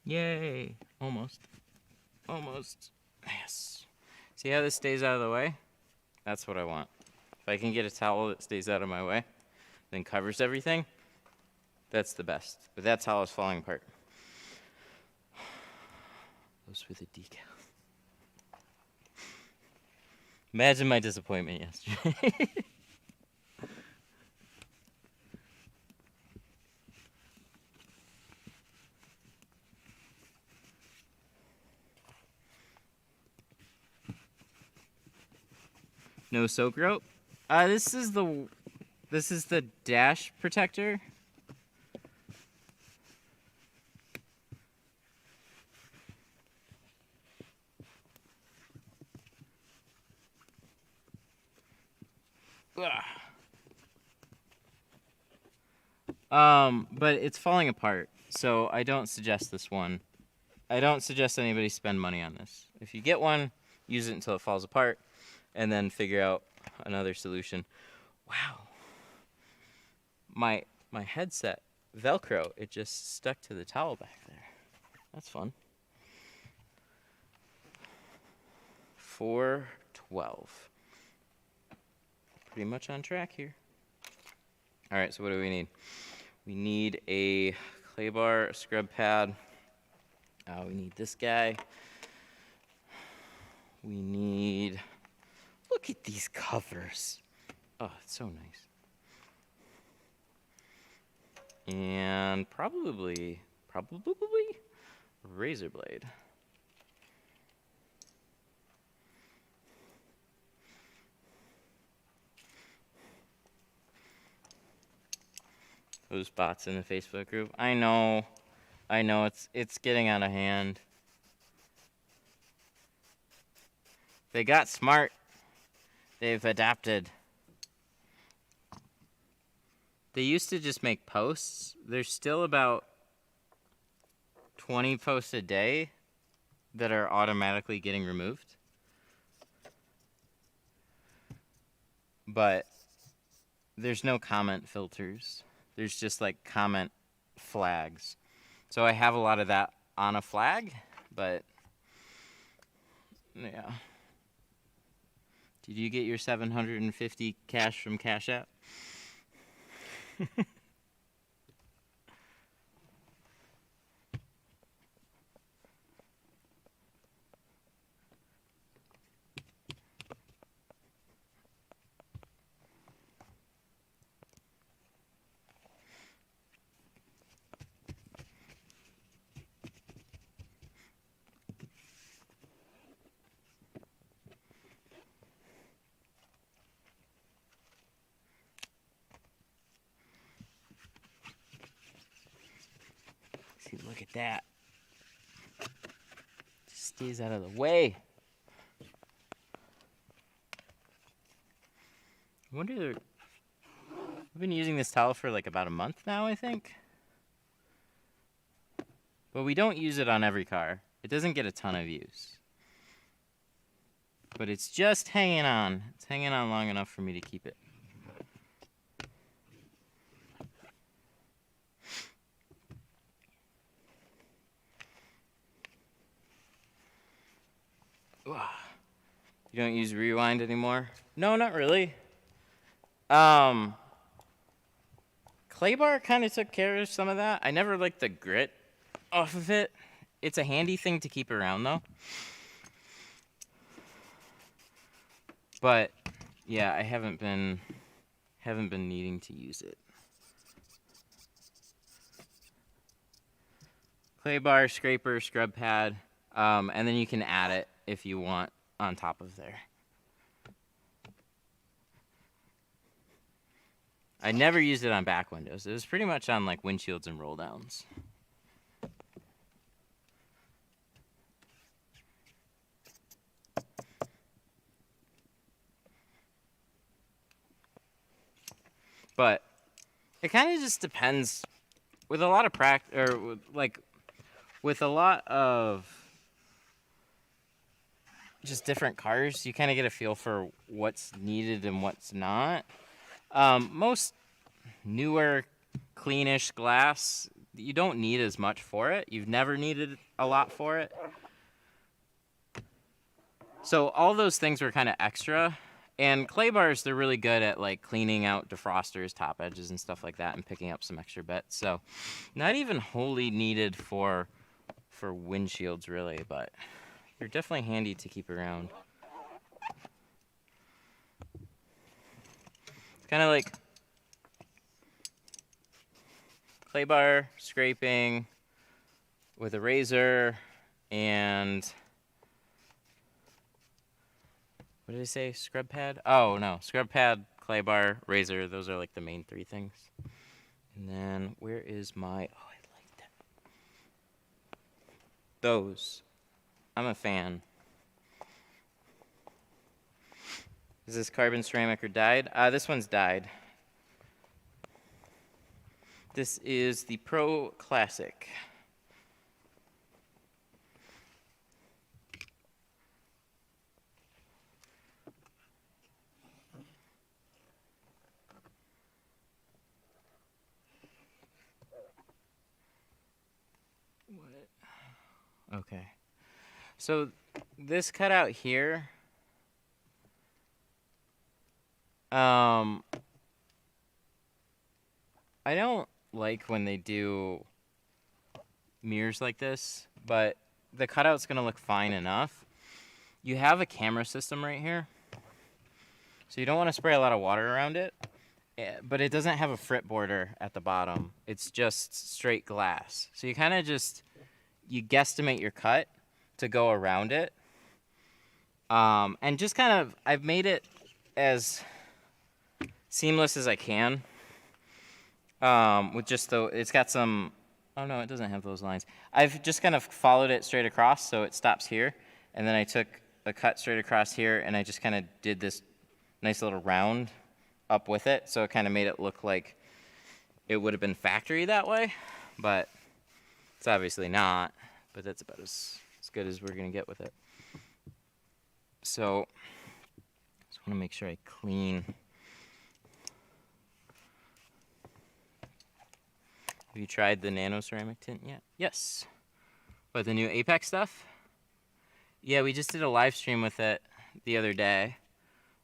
Yay! Almost. Almost. Yes. See how this stays out of the way? That's what I want. If I can get a towel that stays out of my way, then covers everything, that's the best. But that towel is falling apart. Those were the decals. Imagine my disappointment yesterday. No soak rope. This is the dash protector. But it's falling apart, so I don't suggest this one. I don't suggest anybody spend money on this. If you get one, use it until it falls apart, and then figure out another solution. Wow. My headset, Velcro, it just stuck to the towel back there. That's fun. 412. Pretty much on track here. All right, so what do we need? We need a clay bar, a scrub pad. We need this guy. We need, look at these covers. Oh, it's so nice. And probably a razor blade. Those bots in the Facebook group. I know, it's getting out of hand. They got smart. They've adapted. They used to just make posts. There's still about 20 posts a day that are automatically getting removed. But there's no comment filters. There's just like comment flags. So I have a lot of that on a flag, but yeah. Did you get your 750 cash from Cash App? See, look at that. Just stays out of the way. I wonder. I've been using this towel for like about a month now, I think. But we don't use it on every car. It doesn't get a ton of use. But it's just hanging on. It's hanging on long enough for me to keep it. You don't use rewind anymore? No, not really. Clay bar kind of took care of some of that. I never liked the grit off of it. It's a handy thing to keep around though. But yeah, I haven't been needing to use it. Clay bar, scraper, scrub pad, and then you can add it if you want on top of there. I never used it on back windows. It was pretty much on like windshields and roll downs. But it kind of just depends. With a lot of with a lot of just different cars, you kind of get a feel for what's needed and what's not. Most newer, cleanish glass, you don't need as much for it. You've never needed a lot for it. So all those things were kind of extra. And clay bars, they're really good at like cleaning out defrosters, top edges, and stuff like that, and picking up some extra bits. So not even wholly needed for windshields really, but they're definitely handy to keep around. It's kind of like clay bar, scraping with a razor, and what did I say? Scrub pad? Oh, no. Scrub pad, clay bar, razor. Those are like the main three things. And then where is my... Oh, I like that. Those. I'm a fan. Is this carbon, ceramic, or dyed? This one's dyed. This is the Pro Classic. Okay. So this cutout here, I don't like when they do mirrors like this, but the cutout's gonna look fine enough. You have a camera system right here, so you don't want to spray a lot of water around it, but it doesn't have a frit border at the bottom. It's just straight glass. So you kind of just, you guesstimate your cut to go around it. And just kind of, I've made it as seamless as I can. With just the, it's got some, oh no, it doesn't have those lines. I've just kind of followed it straight across so it stops here. And then I took a cut straight across here and I just kind of did this nice little round up with it. So it kind of made it look like it would have been factory that way. But it's obviously not. But that's about as good as we're going to get with it. So, just want to make sure I clean. Have you tried the nano ceramic tint yet? Yes. What, the new Apex stuff? Yeah, we just did a live stream with it the other day.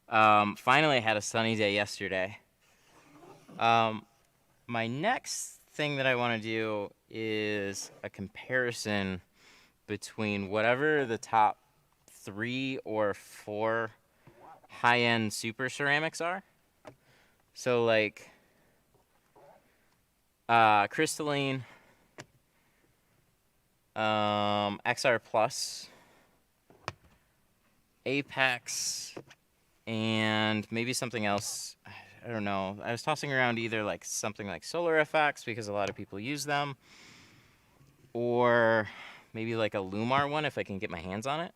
Finally, I had a sunny day yesterday. My next thing that I want to do is a comparison between whatever the top 3 or 4 high-end super ceramics are. So like crystalline, XR Plus, Apex, and maybe something else. I don't know. I was tossing around either like something like Solar FX because a lot of people use them, or maybe like a Lumar one if I can get my hands on it.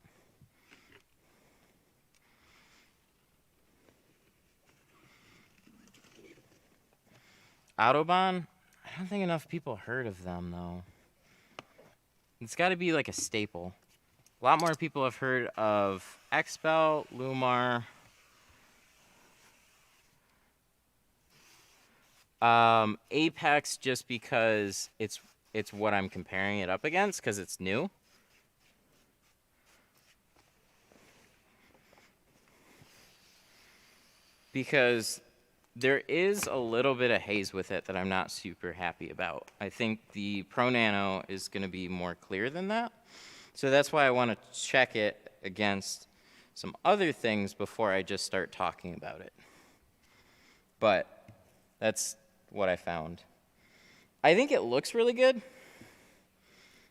Autobahn? I don't think enough people heard of them, though. It's got to be like a staple. A lot more people have heard of Expel, Lumar, Apex, just because it's what I'm comparing it up against, because it's new. Because there is a little bit of haze with it that I'm not super happy about. I think the Pro Nano is going to be more clear than that. So that's why I want to check it against some other things before I just start talking about it. But that's what I found. I think it looks really good,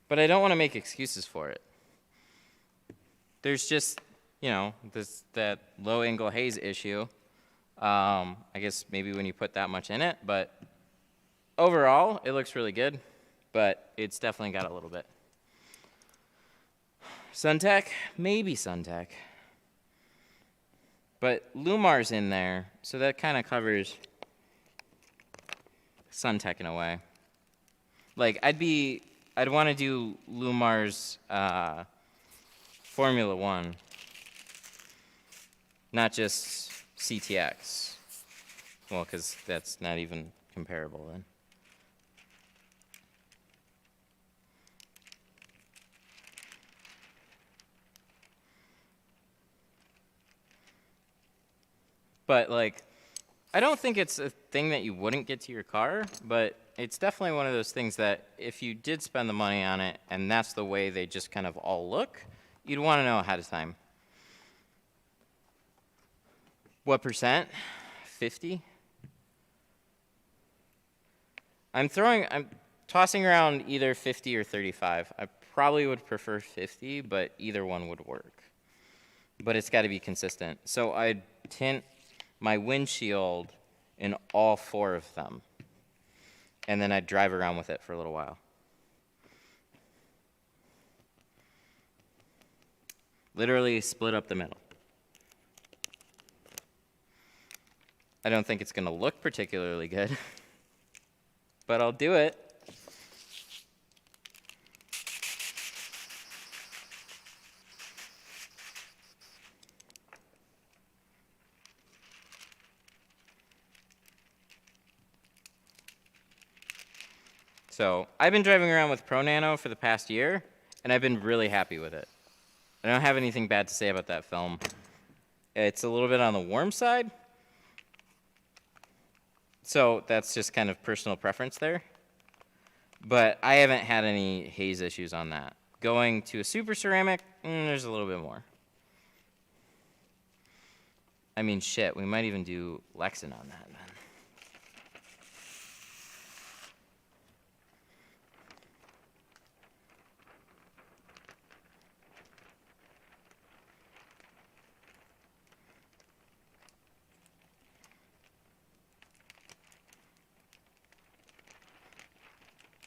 but I don't want to make excuses for it. There's just, you know, that low angle haze issue. I guess maybe when you put that much in it, but overall, it looks really good, but it's definitely got a little bit. Suntech? Maybe Suntech. But Lumar's in there, so that kind of covers Suntech in a way. Like, I'd want to do Lumar's Formula 1, not just CTX. Well, because that's not even comparable then. But, like, I don't think it's a thing that you wouldn't get to your car, but it's definitely one of those things that if you did spend the money on it and that's the way they just kind of all look, you'd want to know ahead of time. What percent? 50? I'm tossing around either 50 or 35. I probably would prefer 50, but either one would work. But it's got to be consistent. So I'd tint my windshield in all 4 of them. And then I'd drive around with it for a little while. Literally split up the middle. I don't think it's going to look particularly good, but I'll do it. So I've been driving around with Pro Nano for the past year, and I've been really happy with it. I don't have anything bad to say about that film. It's a little bit on the warm side, so that's just kind of personal preference there. But I haven't had any haze issues on that. Going to a super ceramic, there's a little bit more. I mean, shit, we might even do Lexan on that, man.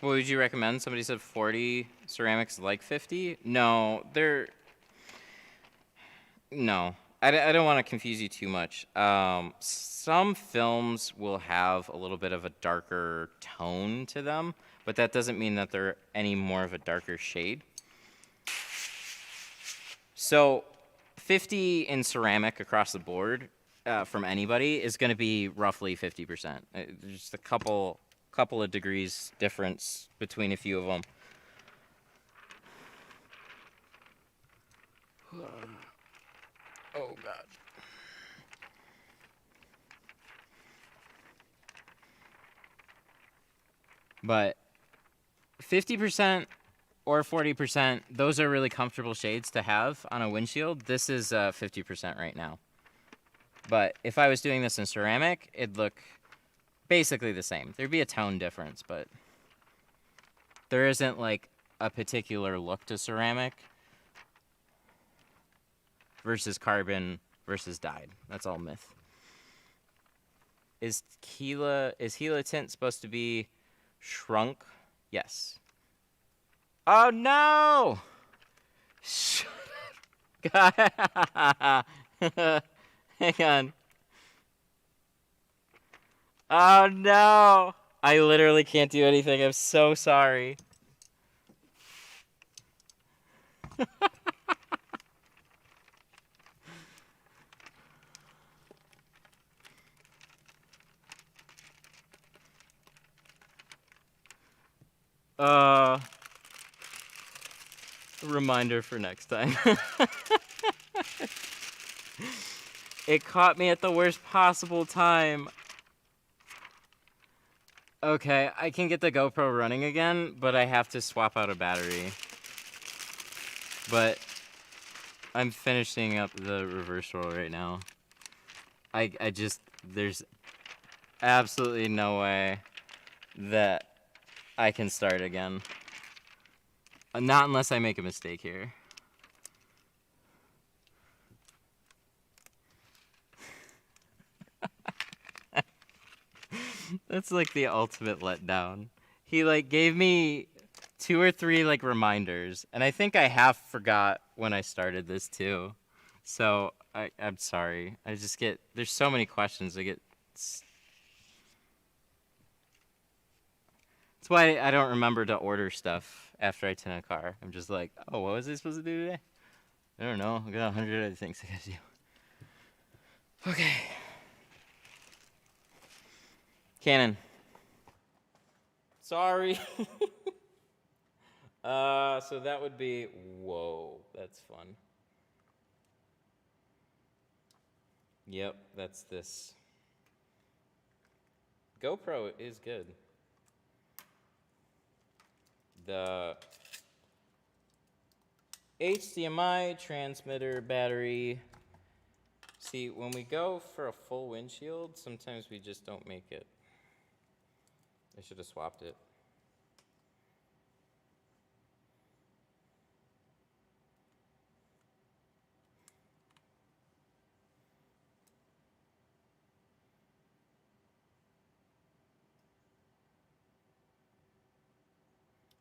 What would you recommend? Somebody said 40 ceramics like 50. No, no. I don't want to confuse you too much. Some films will have a little bit of a darker tone to them, but that doesn't mean that they're any more of a darker shade. So 50 in ceramic across the board from anybody is going to be roughly 50%. There's just a couple of degrees difference between a few of them. Oh, God. But 50% or 40%, those are really comfortable shades to have on a windshield. This is 50% right now. But if I was doing this in ceramic, it'd look basically the same. There'd be a tone difference, but there isn't like a particular look to ceramic versus carbon versus dyed. That's all myth. Is Gila tint supposed to be shrunk? Yes. Oh no! Shut up. Hang on. Oh no! I literally can't do anything. I'm so sorry. Reminder for next time. It caught me at the worst possible time. Okay, I can get the GoPro running again, but I have to swap out a battery. But I'm finishing up the reverse roll right now. I just, there's absolutely no way that I can start again. Not unless I make a mistake here. That's like the ultimate letdown. He like gave me 2 or 3 like reminders, and I think I half forgot when I started this too. So I'm sorry. I just get, there's so many questions. That's why I don't remember to order stuff after I tint a car. I'm just like, oh, what was I supposed to do today? I don't know. I got 100 other things I gotta do. Okay. Canon. Sorry. So that would be, whoa, that's fun. Yep, that's this. GoPro is good. The HDMI transmitter battery. See, when we go for a full windshield, sometimes we just don't make it. I should have swapped it.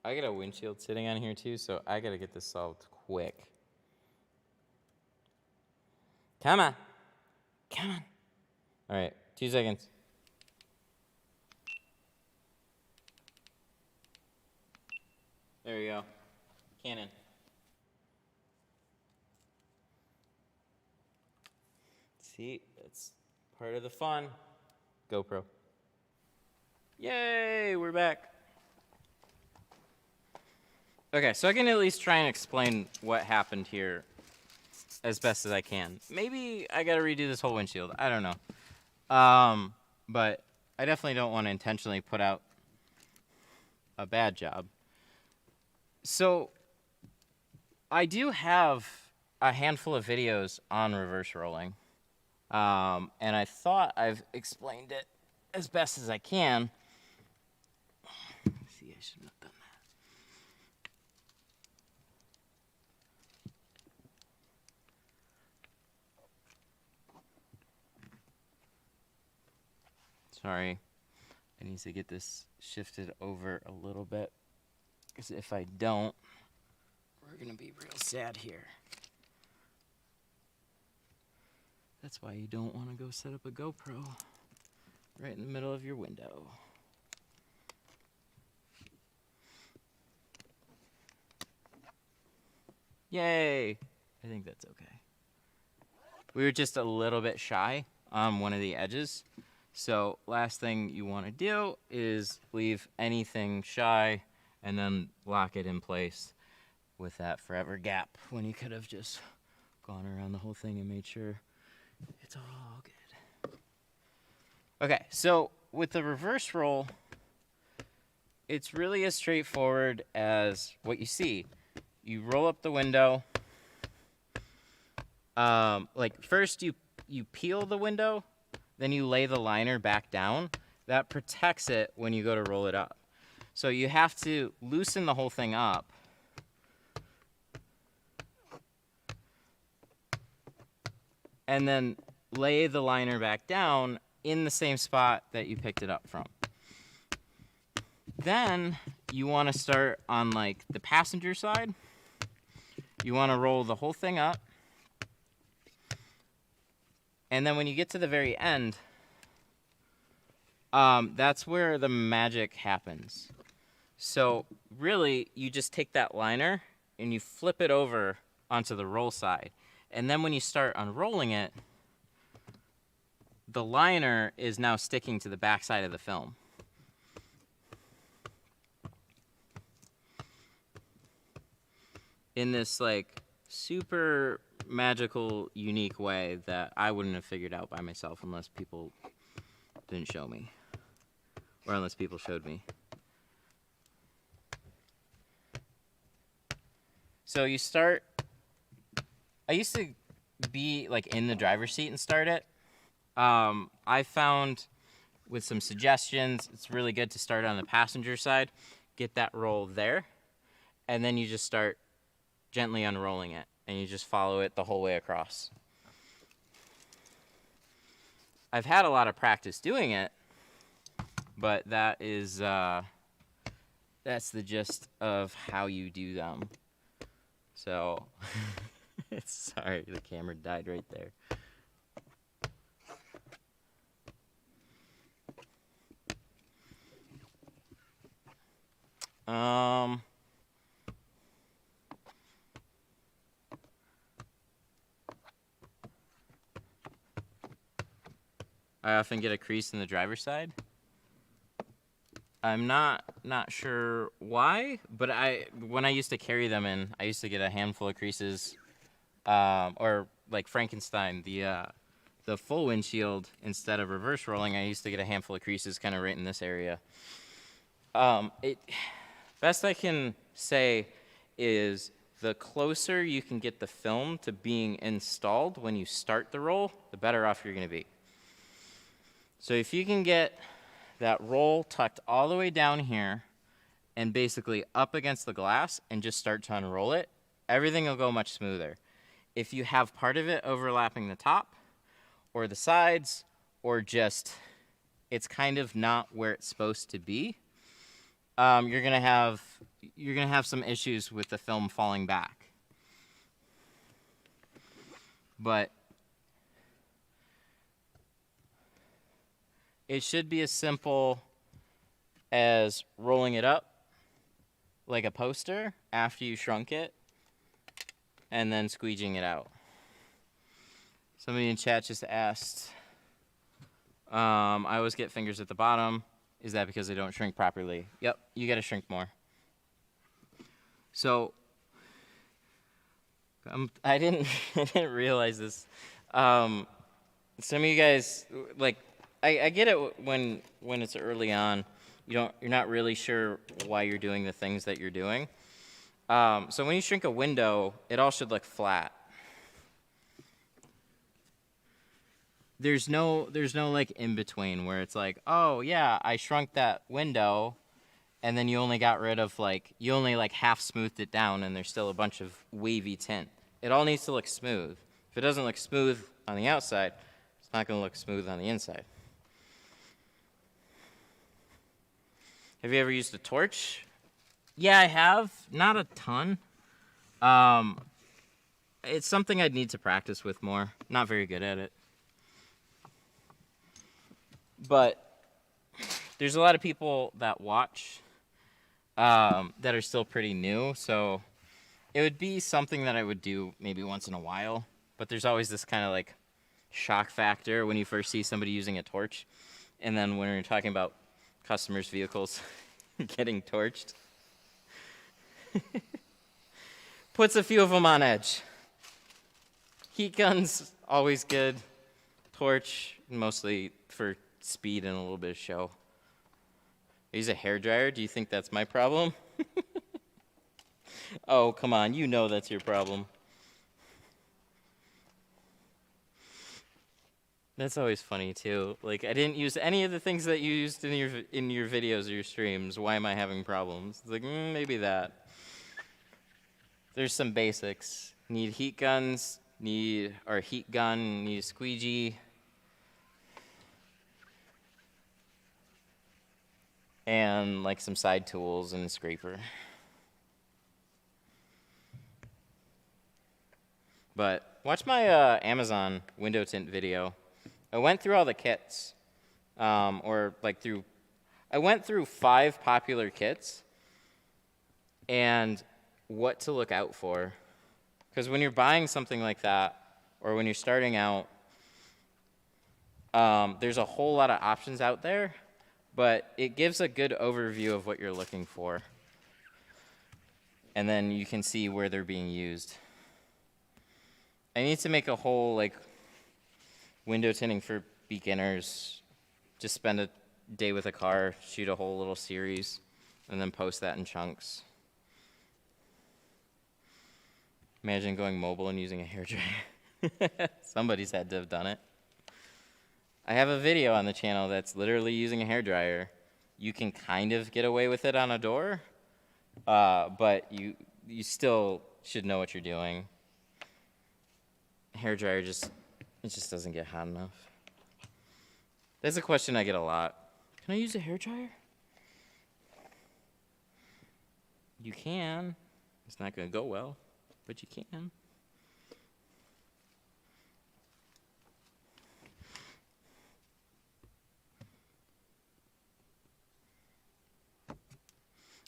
I got a windshield sitting on here too, so I gotta get this solved quick. Come on. Come on. All right, 2 seconds. There we go. Canon. See, that's part of the fun. GoPro. Yay, we're back. Okay, so I can at least try and explain what happened here as best as I can. Maybe I gotta redo this whole windshield. I don't know. But I definitely don't want to intentionally put out a bad job. So I do have a handful of videos on reverse rolling. And I thought I've explained it as best as I can. See, I shouldn't have done that. Sorry. I need to get this shifted over a little bit. Because if I don't, we're going to be real sad here. That's why you don't want to go set up a GoPro right in the middle of your window. Yay! I think that's okay. We were just a little bit shy on one of the edges. So last thing you want to do is leave anything shy and then lock it in place with that forever gap when you could have just gone around the whole thing and made sure it's all good. Okay, so with the reverse roll, it's really as straightforward as what you see. You roll up the window. Like first you peel the window, then you lay the liner back down. That protects it when you go to roll it up. So you have to loosen the whole thing up. And then lay the liner back down in the same spot that you picked it up from. Then you want to start on like the passenger side. You want to roll the whole thing up. And then when you get to the very end, That's where the magic happens. So really, you just take that liner and you flip it over onto the roll side. And then when you start unrolling it, the liner is now sticking to the back side of the film. In this like super magical, unique way that I wouldn't have figured out by myself unless people didn't show me. Or unless people showed me. So you start, I used to be like in the driver's seat and start it. I found with some suggestions, it's really good to start on the passenger side, get that roll there, and then you just start gently unrolling it, and you just follow it the whole way across. I've had a lot of practice doing it, but that is, that's the gist of how you do them. So, sorry, the camera died right there. I often get a crease in the driver's side. I'm not sure why, but when I used to carry them in, I used to get a handful of creases, or like Frankenstein, the full windshield, instead of reverse rolling, I used to get a handful of creases kind of right in this area. Best I can say is the closer you can get the film to being installed when you start the roll, the better off you're going to be. So if you can get that roll tucked all the way down here and basically up against the glass and just start to unroll it, everything will go much smoother. If you have part of it overlapping the top or the sides, or just it's kind of not where it's supposed to be, you're gonna have some issues with the film falling back. But it should be as simple as rolling it up like a poster after you shrunk it and then squeegeeing it out. Somebody in chat just asked, I always get fingers at the bottom. Is that because they don't shrink properly? Yep, you gotta shrink more. So, I didn't realize this. Some of you guys, like, I get it when it's early on. You're not really sure why you're doing the things that you're doing. So when you shrink a window, it all should look flat. There's no like in between where it's like, oh yeah, I shrunk that window, and then you only got rid of you only half smoothed it down, and there's still a bunch of wavy tint. It all needs to look smooth. If it doesn't look smooth on the outside, it's not going to look smooth on the inside. Have you ever used a torch? Yeah, I have. Not a ton. It's something I'd need to practice with more. Not very good at it. But there's a lot of people that watch that are still pretty new, so it would be something that I would do maybe once in a while. But there's always this kind of shock factor when you first see somebody using a torch, and then when you're talking about customers' vehicles getting torched. Puts a few of them on edge. Heat guns, always good. Torch, mostly for speed and a little bit of show. I use a hairdryer. Do you think that's my problem? Oh, come on. You know that's your problem. That's always funny too. I didn't use any of the things that you used in your videos or your streams. Why am I having problems? It's maybe that. There's some basics. Need heat guns, heat gun, need a squeegee. And some side tools and a scraper. But watch my Amazon window tint video. I went through all the kits, or like through, I went through 5 popular kits and what to look out for. Because when you're buying something like that, or when you're starting out, there's a whole lot of options out there, but it gives a good overview of what you're looking for. And then you can see where they're being used. I need to make a whole like window tinting for beginners. Just spend a day with a car, shoot a whole little series, and then post that in chunks. Imagine going mobile and using a hairdryer. Somebody's had to have done it. I have a video on the channel that's literally using a hairdryer. You can kind of get away with it on a door, but you still should know what you're doing. Hairdryer it just doesn't get hot enough. That's a question I get a lot. Can I use a hairdryer? You can. It's not going to go well, but you can.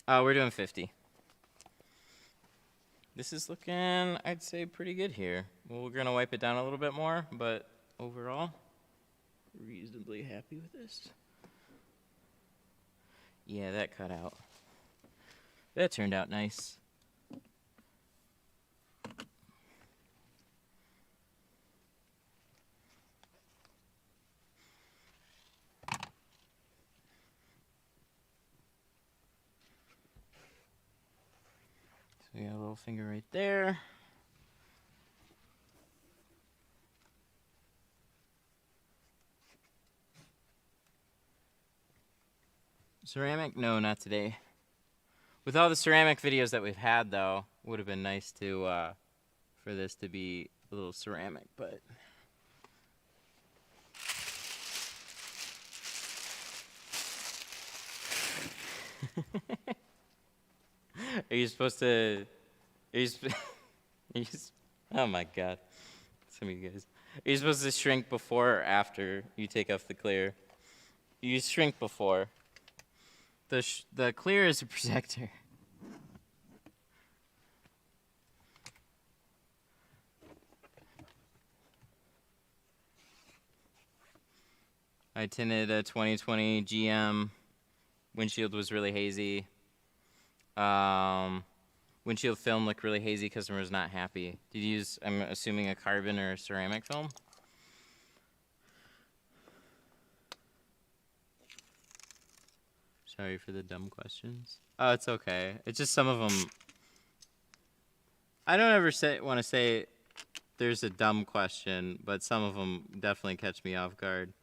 We're doing 50. This is looking, I'd say, pretty good here. Well, we're going to wipe it down a little bit more, but overall, reasonably happy with this. Yeah, that cut out. That turned out nice. So we got a little finger right there. Ceramic? No, not today. With all the ceramic videos that we've had, though, would have been nice to for this to be a little ceramic, but are you supposed to? Oh my God! Some of you guys. Are you supposed to shrink before or after you take off the clear? You shrink before. The clear is a protector. I tinted a 2020 GM. Windshield was really hazy. Windshield film looked really hazy. Customer was not happy. Did you use, I'm assuming, a carbon or a ceramic film? Sorry for the dumb questions. Oh, it's okay. It's just some of them. I don't ever want to say there's a dumb question, but some of them definitely catch me off guard.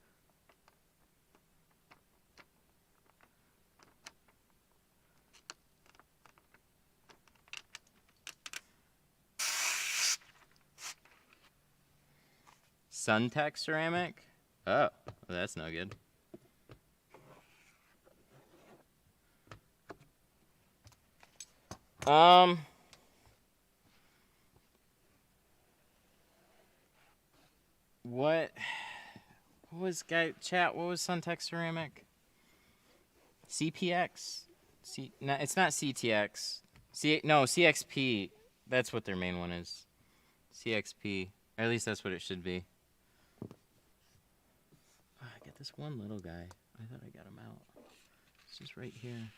Suntech ceramic? Oh, well, that's no good. What was chat? What was Suntech ceramic? CPX? No, it's not CTX. No, CXP. That's what their main one is. CXP. Or at least that's what it should be. Oh, I got this one little guy. I thought I got him out. It's just right here.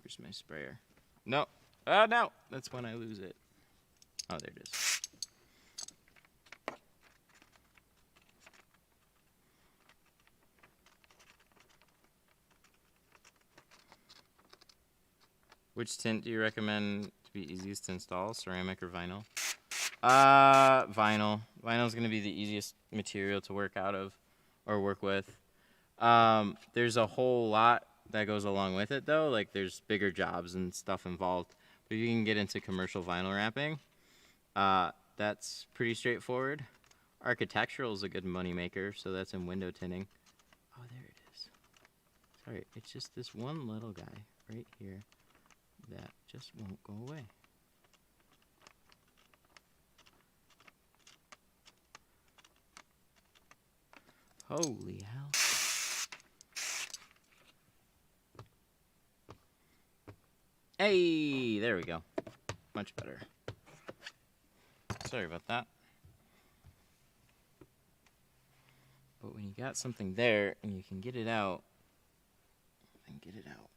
Where's my sprayer? No. Oh, no. That's when I lose it. Oh, there it is. Which tint do you recommend to be easiest to install, ceramic or vinyl? Vinyl. Vinyl is going to be the easiest material to work out of or work with. There's a whole lot that goes along with it, though. Like, there's bigger jobs and stuff involved. But you can get into commercial vinyl wrapping. That's pretty straightforward. Architectural is a good money maker, so that's in window tinting. Oh, there it is. Sorry, it's just this one little guy right here that just won't go away. Holy hell. Hey, there we go. Much better. Sorry about that. But when you got something there and you can get it out, then get it out.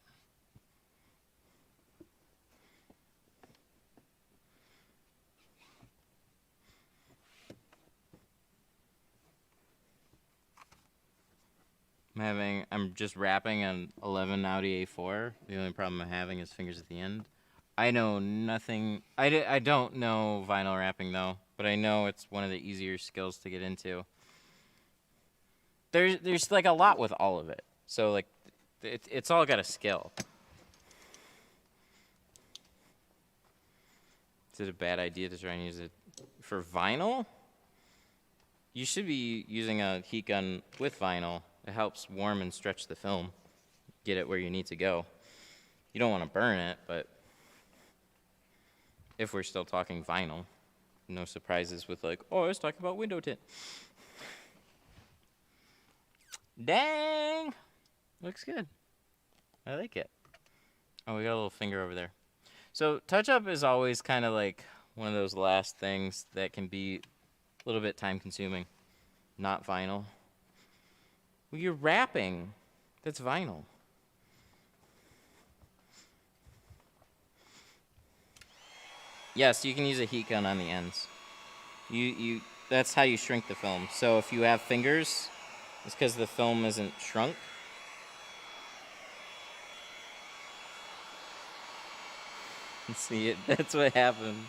I'm just wrapping an 11 Audi A4. The only problem I'm having is fingers at the end. I know nothing. I don't know vinyl wrapping though, but I know it's one of the easier skills to get into. There's like a lot with all of it. So like it's all got a skill. Is it a bad idea to try and use it for vinyl? You should be using a heat gun with vinyl. It helps warm and stretch the film. Get it where you need to go. You don't want to burn it, but if we're still talking vinyl, no surprises with like, oh, I was talking about window tint. Dang! Looks good. I like it. Oh, we got a little finger over there. So touch-up is always kind of like one of those last things that can be a little bit time-consuming. Not vinyl. Well, you're wrapping. That's vinyl. Yes, you can use a heat gun on the ends. That's how you shrink the film. So if you have fingers, it's because the film isn't shrunk. See, that's what happened.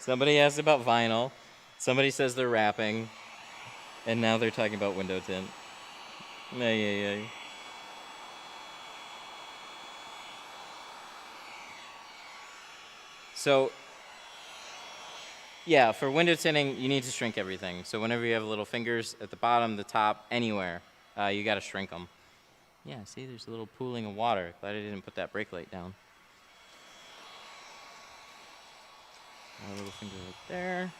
Somebody asked about vinyl. Somebody says they're wrapping. And now they're talking about window tint. Yeah. So, yeah, for window tinting, you need to shrink everything. So whenever you have little fingers at the bottom, the top, anywhere, you got to shrink them. Yeah, see, there's a little pooling of water. Glad I didn't put that brake light down. A little finger right there.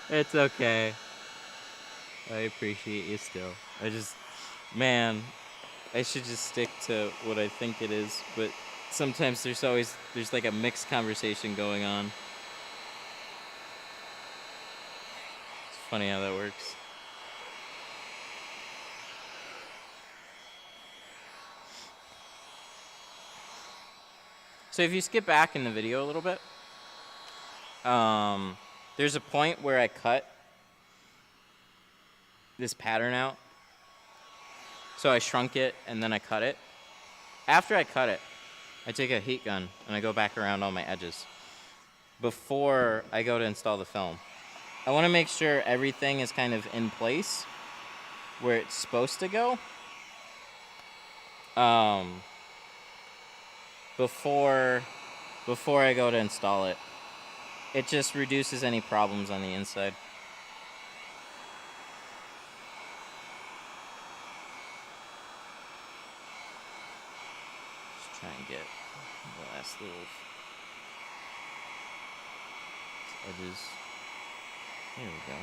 It's okay. I appreciate you still. Man, I should just stick to what I think it is, but sometimes there's like a mixed conversation going on. It's funny how that works. So if you skip back in the video a little bit, there's a point where I cut this pattern out. So I shrunk it and then I cut it. After I cut it, I take a heat gun and I go back around all my edges before I go to install the film. I want to make sure everything is kind of in place where it's supposed to go. Before I go to install it. It just reduces any problems on the inside. Just try and get the last little edges. There we go.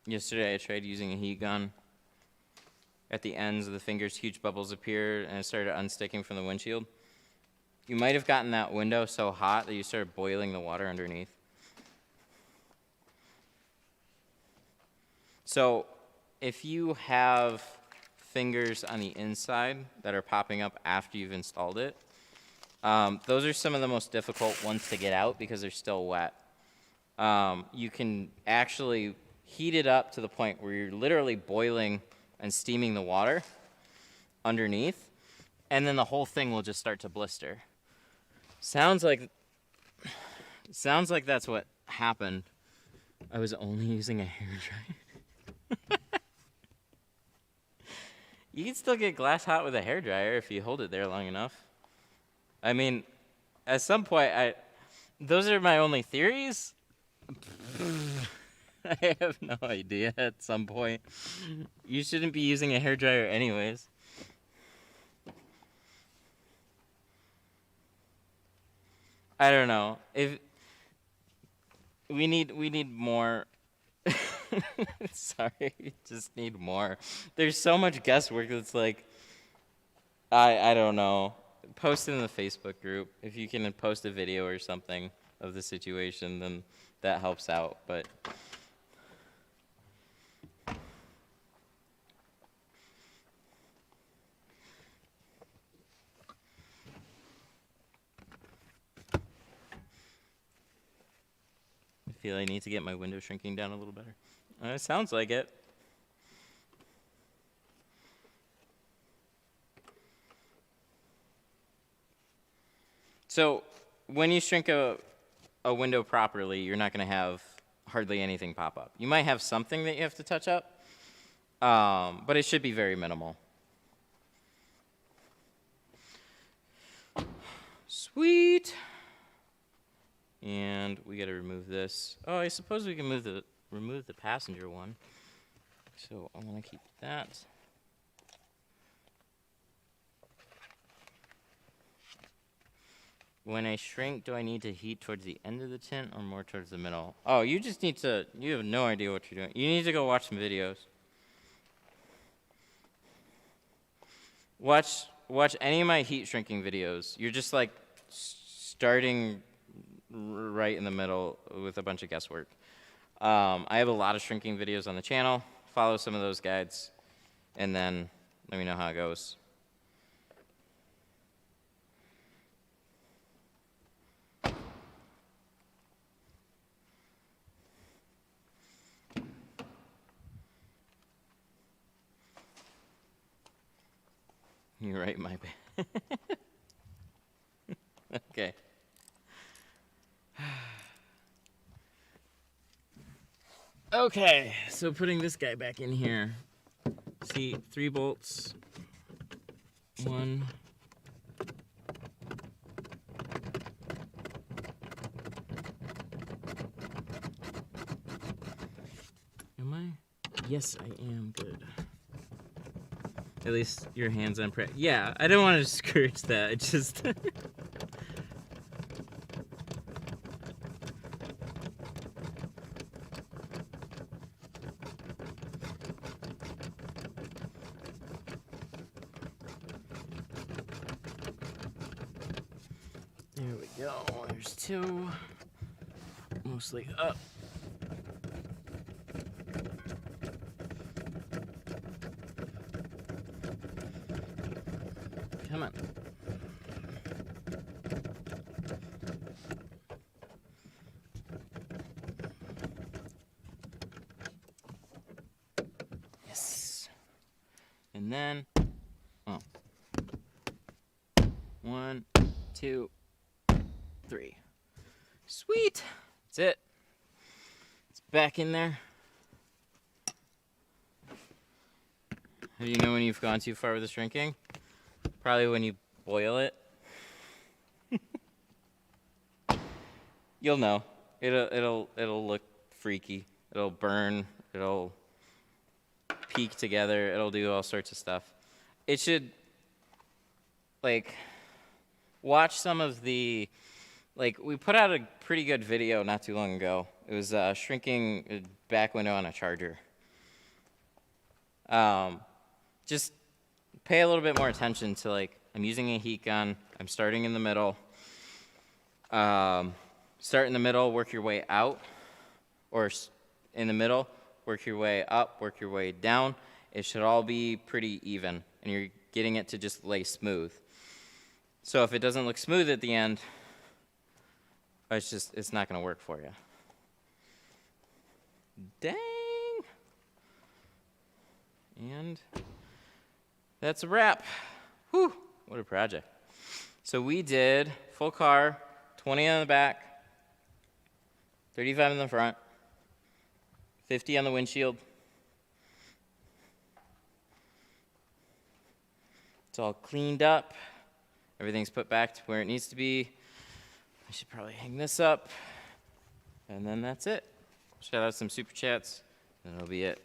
Yesterday I tried using a heat gun. At the ends of the fingers, huge bubbles appeared, and it started unsticking from the windshield. You might have gotten that window so hot that you started boiling the water underneath. So if you have fingers on the inside that are popping up after you've installed it, those are some of the most difficult ones to get out because they're still wet. You can actually heat it up to the point where you're literally boiling and steaming the water underneath, and then the whole thing will just start to blister. Sounds like that's what happened. I was only using a hairdryer. You can still get glass hot with a hairdryer if you hold it there long enough. I mean, at some point, those are my only theories. I have no idea at some point. You shouldn't be using a hairdryer anyways. I don't know. If we need more. Sorry, we just need more. There's so much guesswork that's like, I don't know. Post it in the Facebook group. If you can post a video or something of the situation, then that helps out. But I feel I need to get my window shrinking down a little better. It sounds like it. So when you shrink a window properly, you're not going to have hardly anything pop up. You might have something that you have to touch up, but it should be very minimal. Sweet. And we got to remove this. Oh, I suppose we can remove the passenger one. So I'm going to keep that. When I shrink, do I need to heat towards the end of the tint or more towards the middle? Oh, you just need to, you have no idea what you're doing. You need to go watch some videos. Watch any of my heat shrinking videos. You're just like starting right in the middle with a bunch of guesswork. I have a lot of shrinking videos on the channel. Follow some of those guides, and then let me know how it goes. You're right, my bad. Okay. Okay, so putting this guy back in here. See, 3 bolts. 1. Am I? Yes, I am. Good. At least your hands on prep. Yeah, I don't want to discourage that. It just. There we go. There's 2. Mostly up. Come on. Yes. And then, 1, 2, 3. Sweet. That's it. It's back in there. How do you know when you've gone too far with the shrinking? Probably when you boil it. You'll know. It'll look freaky. It'll burn. It'll peek together. It'll do all sorts of stuff. It should, like, watch some of the, like, we put out a pretty good video not too long ago. It was shrinking a back window on a Charger. Just pay a little bit more attention to, like, I'm using a heat gun. I'm starting in the middle. Start in the middle, work your way out. Or in the middle, work your way up, work your way down. It should all be pretty even, and you're getting it to just lay smooth. So if it doesn't look smooth at the end, it's not going to work for you. Dang. And that's a wrap. Whew. What a project. So we did full car, 20 on the back, 35 in the front, 50 on the windshield. It's all cleaned up. Everything's put back to where it needs to be. I should probably hang this up. And then that's it. Shout out some super chats, and that'll be it.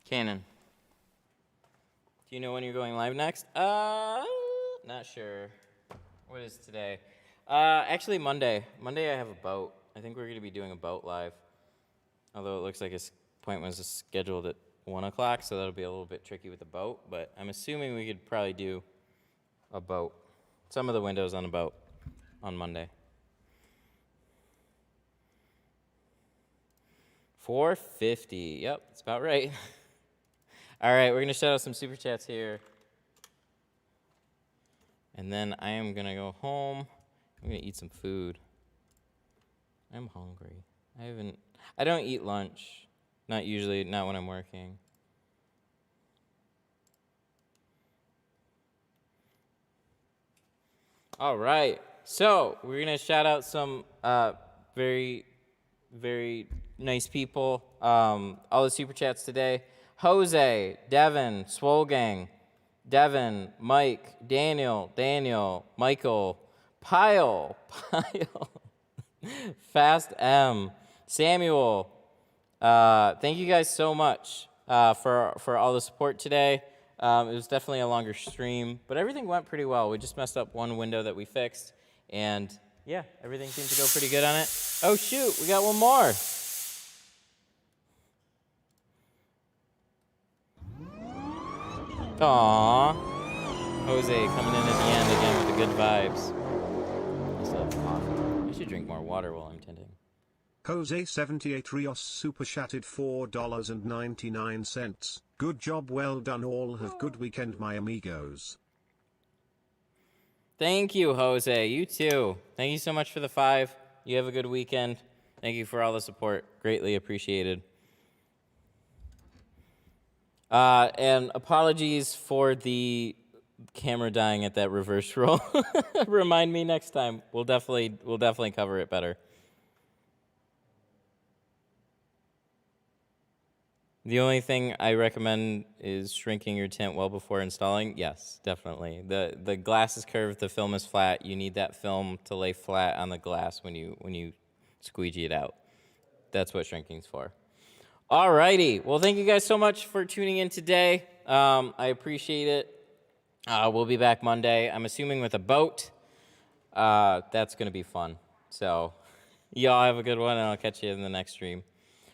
Cannon. Do you know when you're going live next? Not sure. What is today? Actually Monday. Monday I have a boat. I think we're going to be doing a boat live. Although it looks like his point was scheduled at 1 o'clock, so that'll be a little bit tricky with the boat. But I'm assuming we could probably do a boat. Some of the windows on a boat on Monday. 450. Yep, that's about right. All right, we're going to shout out some super chats here. And then I am going to go home. I'm going to eat some food. I'm hungry. I don't eat lunch. Not usually, not when I'm working. All right, so we're going to shout out some very, very nice people. All the super chats today. Jose, Devin, Swolgang, Devin, Mike, Daniel, Michael, Pyle, Fast M, Samuel. Thank you guys so much for all the support today. It was definitely a longer stream, but everything went pretty well. We just messed up one window that we fixed, and yeah, everything seemed to go pretty good on it. Oh shoot, we got one more. Aww. Jose coming in at the end again with the good vibes. I still have coffee. I should drink more water while I'm tinting. Jose78 Rios super chatted $4.99. Good job, well done. All have good weekend, my amigos. Thank you, Jose. You too. Thank you so much for the 5. You have a good weekend. Thank you for all the support. Greatly appreciated. And apologies for the camera dying at that reverse roll. Remind me next time. We'll definitely cover it better. The only thing I recommend is shrinking your tint well before installing. Yes, definitely. The glass is curved, the film is flat. You need that film to lay flat on the glass when you squeegee it out. That's what shrinking's for. Alrighty. Well, thank you guys so much for tuning in today. I appreciate it. We'll be back Monday. I'm assuming with a boat. That's going to be fun. So, y'all have a good one, and I'll catch you in the next stream.